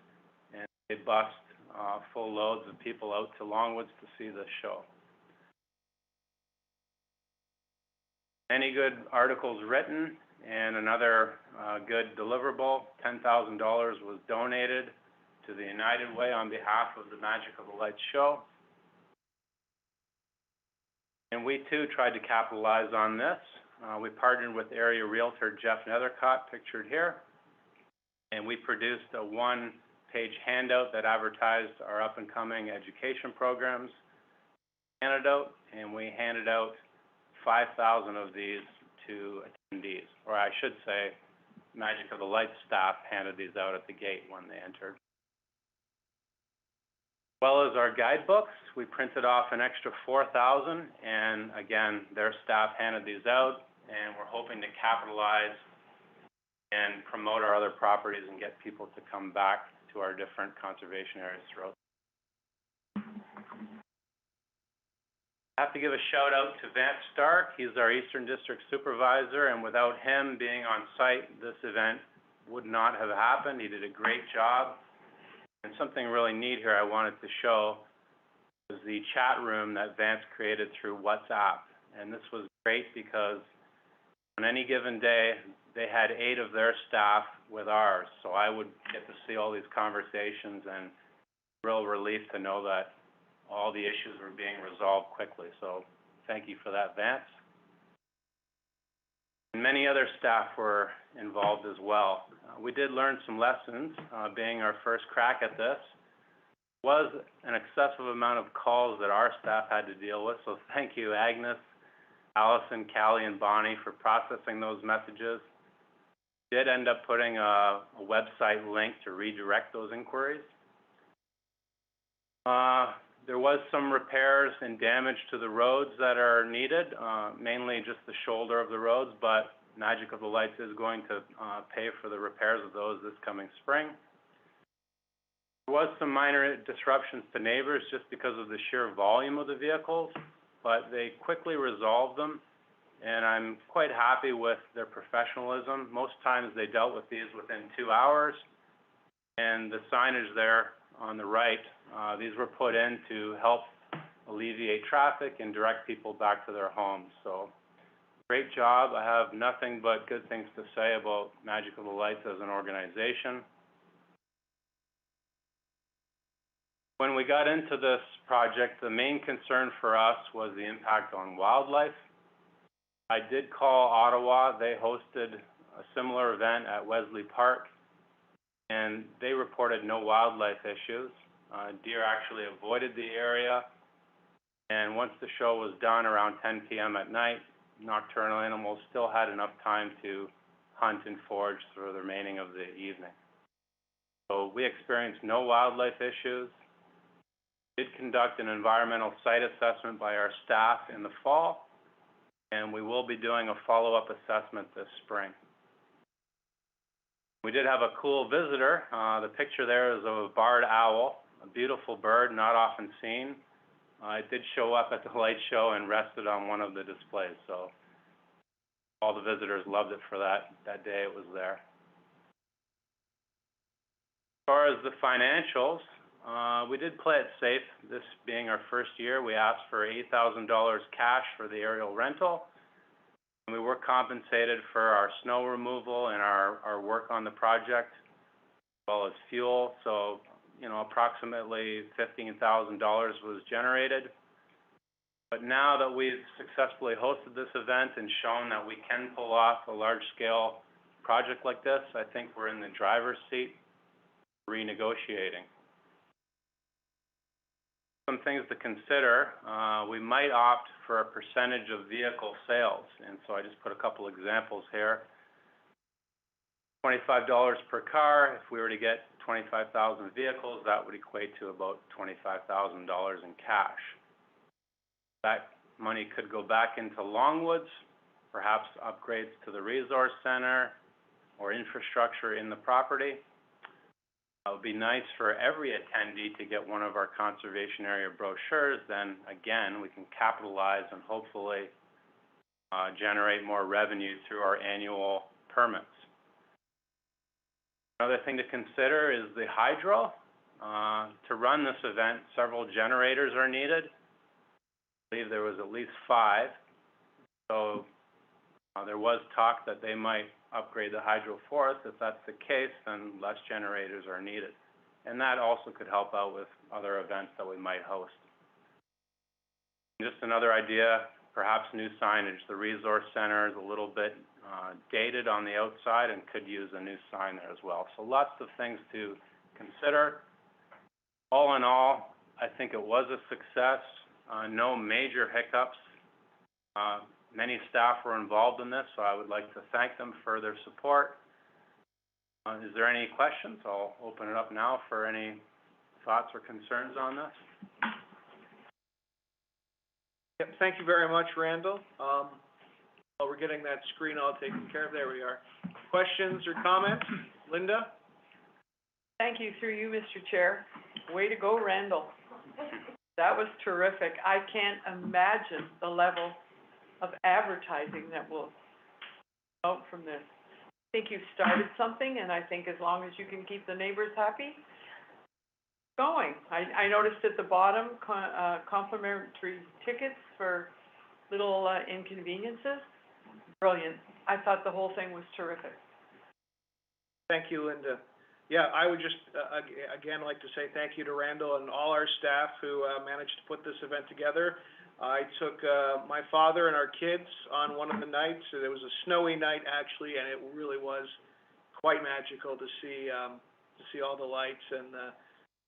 and they bussed full loads of people out to Longwoods to see the show. Many good articles written, and another good deliverable, $10,000 was donated to the United Way on behalf of the Magic of the Lights show. And we too tried to capitalize on this. We partnered with area realtor Jeff Nethercott, pictured here, and we produced a 1-page handout that advertised our up-and-coming education programs antidote, and we handed out 5,000 of these to attendees, or I should say, Magic of the Lights staff handed these out at the gate when they entered. As well as our guidebooks, we printed off an extra 4,000, and again, their staff handed these out, and we're hoping to capitalize and promote our other properties and get people to come back to our different conservation areas throughout. I have to give a shout out to Vance Stark. He's our Eastern District Supervisor, and without him being on site, this event would not have happened. He did a great job. And something really neat here I wanted to show was the chat room that Vance created through WhatsApp. And this was great because on any given day, they had 8 of their staff with ours. So I would get to see all these conversations, and real relief to know that all the issues were being resolved quickly. So thank you for that, Vance. And many other staff were involved as well. We did learn some lessons, being our first crack at this. It was an excessive amount of calls that our staff had to deal with, so thank you, Agnes, Allison, Callie, and Bonnie for processing those messages. Did end up putting a website link to redirect those inquiries. There was some repairs and damage to the roads that are needed, mainly just the shoulder of the roads, but Magic of the Lights is going to pay for the repairs of those this coming spring. There was some minor disruptions to neighbors just because of the sheer volume of the vehicles, but they quickly resolved them, and I'm quite happy with their professionalism. Most times they dealt with these within 2 hours, and the signage there on the right, these were put in to help alleviate traffic and direct people back to their homes. So, great job. I have nothing but good things to say about Magic of the Lights as an organization. When we got into this project, the main concern for us was the impact on wildlife. I did call Ottawa. They hosted a similar event at Wesley Park, and they reported no wildlife issues. Deer actually avoided the area, and once the show was done around 10 p.m. at night, nocturnal animals still had enough time to hunt and forage through the remaining of the evening. So we experienced no wildlife issues. We did conduct an environmental site assessment by our staff in the fall, and we will be doing a follow-up assessment this spring. We did have a cool visitor. The picture there is of a barred owl, a beautiful bird, not often seen. It did show up at the light show and rested on one of the displays, so all the visitors loved it for that day it was there. As far as the financials, we did play it safe. This being our first year, we asked for $8,000 cash for the aerial rental. We were compensated for our snow removal and our work on the project, as well as fuel. So, approximately $15,000 was generated. But now that we've successfully hosted this event and shown that we can pull off a large-scale project like this, I think we're in the driver's seat renegotiating. Some things to consider, we might opt for a percentage of vehicle sales, and so I just put a couple examples here. $25 per car. If we were to get 25,000 vehicles, that would equate to about $25,000 in cash. That money could go back into Longwoods, perhaps upgrades to the resource center or infrastructure in the property. It would be nice for every attendee to get one of our conservation area brochures. Then again, we can capitalize and hopefully generate more revenue through our annual permits. Another thing to consider is the hydro. To run this event, several generators are needed. I believe there was at least 5. So there was talk that they might upgrade the hydro for us. If that's the case, then less generators are needed. And that also could help out with other events that we might host. Just another idea, perhaps new signage. The resource center is a little bit dated on the outside and could use a new sign there as well. So lots of things to consider. All in all, I think it was a success. No major hiccups. Many staff were involved in this, so I would like to thank them for their support. Is there any questions? I'll open it up now for any thoughts or concerns on this. Yep, thank you very much, Randall. While we're getting that screen all taken care of, there we are. Questions or comments? Linda? Thank you, through you, Mr. Chair. Way to go, Randall. That was terrific. I can't imagine the level of advertising that will come out from this. I think you've started something, and I think as long as you can keep the neighbors happy, going. I noticed at the bottom, complimentary tickets for little inconveniences. Brilliant. I thought the whole thing was terrific. Thank you, Linda. Yeah, I would just, again, like to say thank you to Randall and all our staff who managed to put this event together. I took my father and our kids on one of the nights. It was a snowy night, actually, and it really was quite magical to see all the lights and the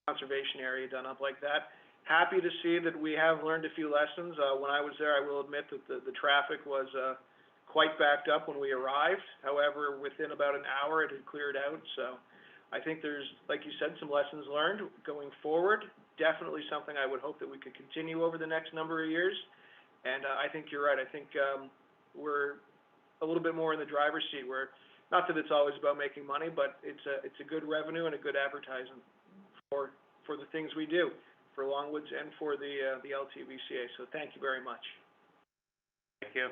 conservation area done up like that. happy to see that we have learned a few lessons. When I was there, I will admit that the traffic was quite backed up when we arrived. However, within about an hour, it had cleared out. So I think there's, like you said, some lessons learned going forward. Definitely something I would hope that we could continue over the next number of years. And I think you're right. I think we're a little bit more in the driver's seat, where not that it's always about making money, but it's a good revenue and a good advertising for the things we do for Longwoods and for the LTVCA. So thank you very much. Thank you.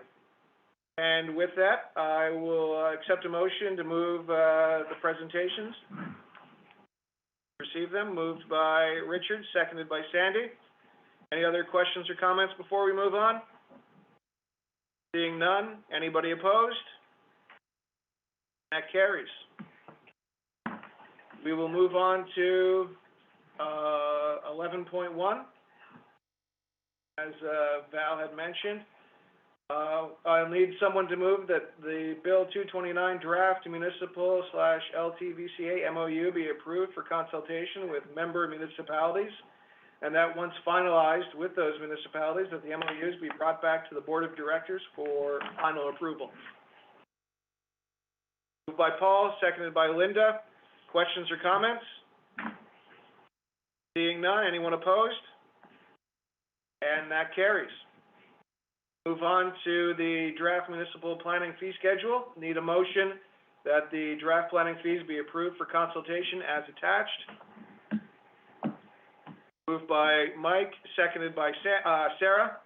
And with that, I will accept a motion to move the presentations. Receive them. Moved by Richard, seconded by Sandy. Any other questions or comments before we move on? Seeing none. Anybody opposed? That carries. We will move on to 11.1. As Val had mentioned, I'll need someone to move that the Bill 229 draft municipal / LTVCA MOU be approved for consultation with member municipalities, and that once finalized with those municipalities, that the MOUs be brought back to the Board of Directors for final approval. Moved by Paul, seconded by Linda. Questions or comments? Seeing none. Anyone opposed? And that carries. Move on to the draft municipal planning fee schedule. Need a motion that the draft planning fees be approved for consultation as attached. Moved by Mike, seconded by Sarah.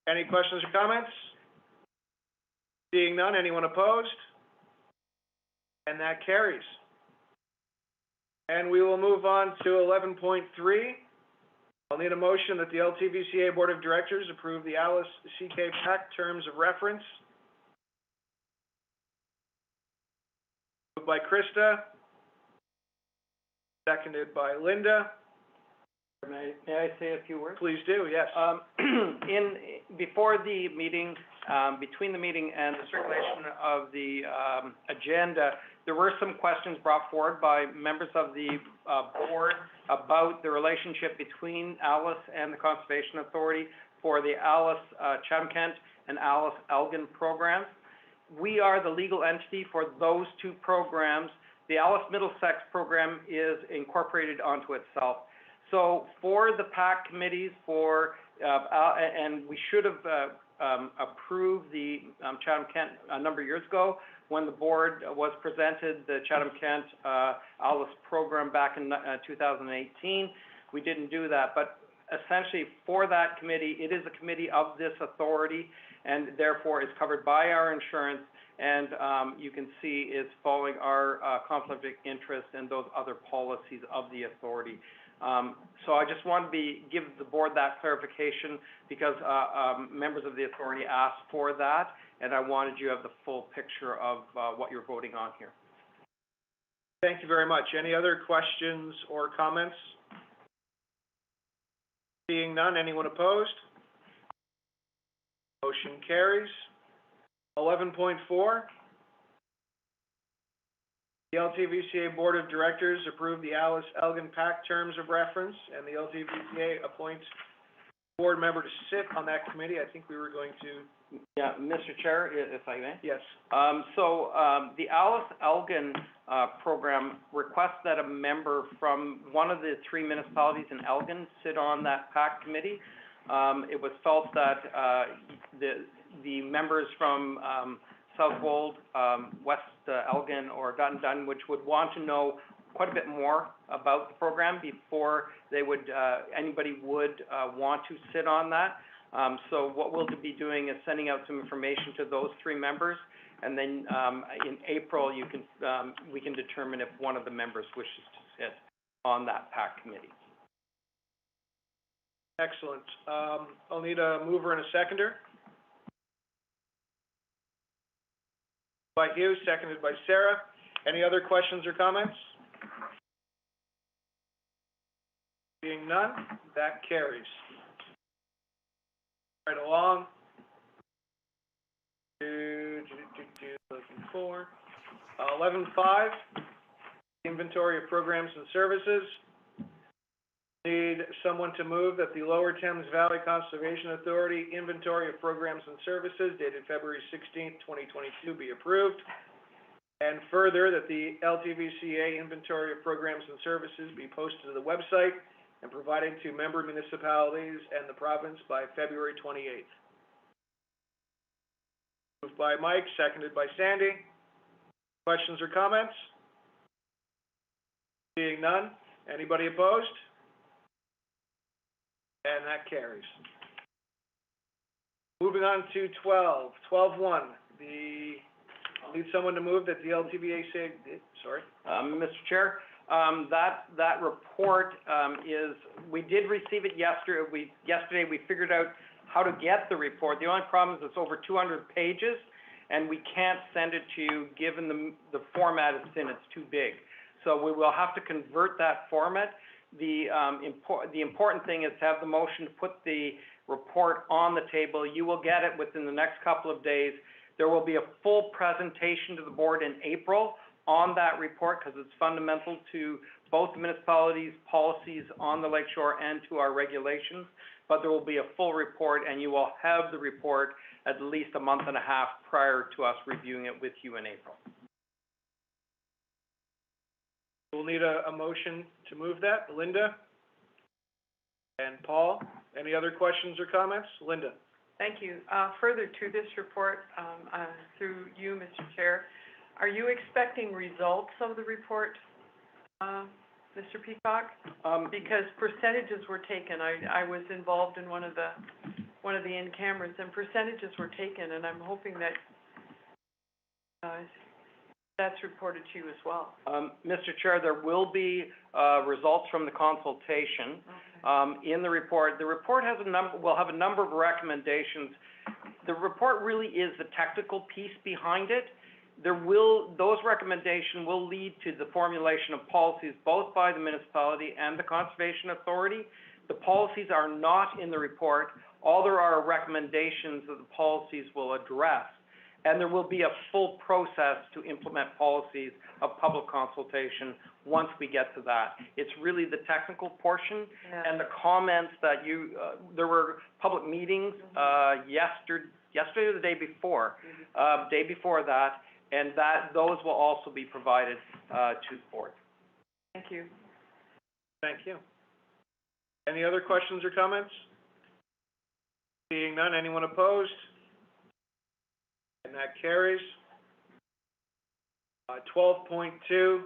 Any questions or comments? Seeing none. Anyone opposed? And that carries. And we will move on to 11.3. I'll need a motion that the LTVCA Board of Directors approve the Alice CK PAC terms of reference. Moved by Krista. Seconded by Linda. May I say a few words? Please do, yes. Before the meeting, between the meeting and the circulation of the agenda, there were some questions brought forward by members of the board about the relationship between Alice and the Conservation Authority for the Alice Chatham-Kent and Alice Elgin programs. We are the legal entity for those two programs. The Alice Middlesex program is incorporated onto itself. So for the PAC committees and we should have approved the Chatham-Kent a number of years ago when the board was presented the Chatham-Kent Alice program back in 2018. We didn't do that, but essentially for that committee, it is a committee of this authority and therefore is covered by our insurance, and you can see it's following our conflict of interest and those other policies of the authority. So I just want to give the board that clarification because members of the authority asked for that, and I wanted you to have the full picture of what you're voting on here. Thank you very much. Any other questions or comments? Seeing none. Anyone opposed? Motion carries. 11.4. The LTVCA Board of Directors approved the Alice Elgin PAC terms of reference, and the LTVCA appoints a board member to sit on that committee. I think we were going to... Yeah, Mr. Chair, if I may. Yes. The Alice Elgin program requests that a member from one of the three municipalities in Elgin sit on that PAC committee. It was felt that the members from Southwold, West Elgin, or Dun, which would want to know quite a bit more about the program before they would, anybody would want to sit on that. So what we'll be doing is sending out some information to those three members, and then in April we can determine if one of the members wishes to sit on that PAC committee. Excellent. I'll need a mover and a seconder. By Hugh, seconded by Sarah. Any other questions or comments? Being none, that carries. Right along. 11.5, inventory of programs and services. Need someone to move that the Lower Thames Valley Conservation Authority Inventory of Programs and Services dated February 16th, 2022 be approved. And further, that the LTVCA Inventory of Programs and Services be posted to the website and provided to member municipalities and the province by February 28th. Moved by Mike, seconded by Sandy. Questions or comments? Seeing none. Anybody opposed? And that carries. Moving on to 12.1. I'll need someone to move that the LTVCA, sorry. Mr. Chair, that report we did receive it yesterday. Yesterday we figured out how to get the report. The only problem is it's over 200 pages, and we can't send it to you given the format it's in. It's too big. So we will have to convert that format. The important thing is to have the motion to put the report on the table. You will get it within the next couple of days. There will be a full presentation to the board in April on that report because it's fundamental to both the municipalities' policies on the lakeshore and to our regulations. But there will be a full report, and you will have the report at least a month and a half prior to us reviewing it with you in April. We'll need a motion to move that. Linda and Paul, any other questions or comments? Linda. Thank you. Further to this report, through you, Mr. Chair, are you expecting results of the report, Mr. Peacock? Because percentages were taken. I was involved in one of the in-cameras, and percentages were taken, and I'm hoping that that's reported to you as well. Mr. Chair, there will be results from the consultation in the report. The report has will have a number of recommendations. The report really is the technical piece behind it. Those recommendations will lead to the formulation of policies both by the municipality and the Conservation Authority. The policies are not in the report. All there are recommendations that the policies will address. And there will be a full process to implement policies of public consultation once we get to that. It's really the technical portion and the comments that there were public meetings yesterday or the day before, that, and those will also be provided to the board. Thank you. Thank you. Any other questions or comments? Seeing none, anyone opposed? And that carries. 12.2.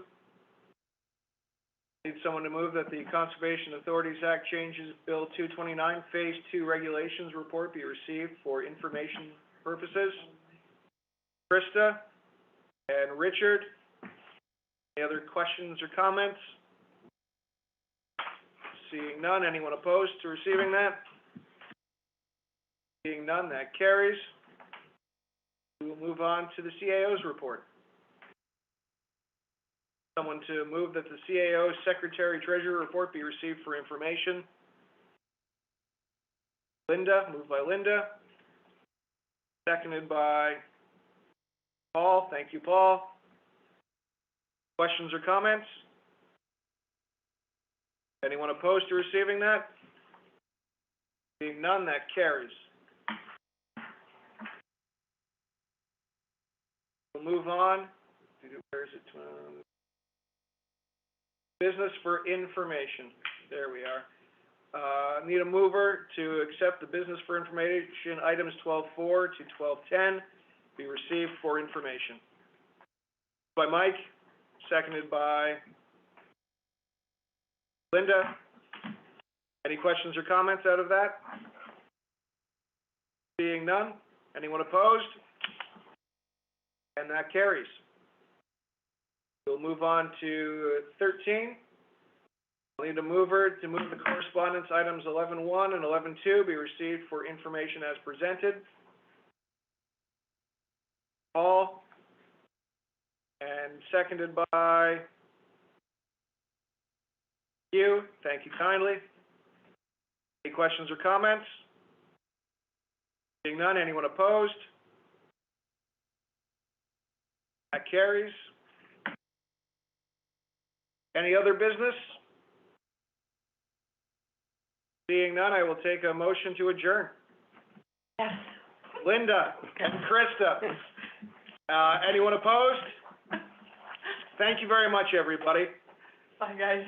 Need someone to move that the Conservation Authorities Act Changes Bill 229 Phase 2 Regulations Report be received for information purposes. Krista and Richard, any other questions or comments? Seeing none, anyone opposed to receiving that? Seeing none, that carries. We will move on to the CAO's report. Someone to move that the CAO Secretary Treasurer report be received for information. Linda, moved by Linda. Seconded by Paul. Thank you, Paul. Questions or comments? Anyone opposed to receiving that? Seeing none, that carries. We'll move on. Where is it? Business for information. There we are. Need a mover to accept the business for information items 12.4 to 12.10 be received for information. By Mike, seconded by Linda. Any questions or comments out of that? Seeing none. Anyone opposed? And that carries. We'll move on to 13. I'll need a mover to move the correspondence items 11.1 and 11.2 be received for information as presented. Paul. And seconded by you. Thank you kindly. Any questions or comments? Seeing none, anyone opposed? That carries. Any other business? Seeing none, I will take a motion to adjourn. Yes. Linda and Krista. Anyone opposed? Thank you very much, everybody. Bye, guys.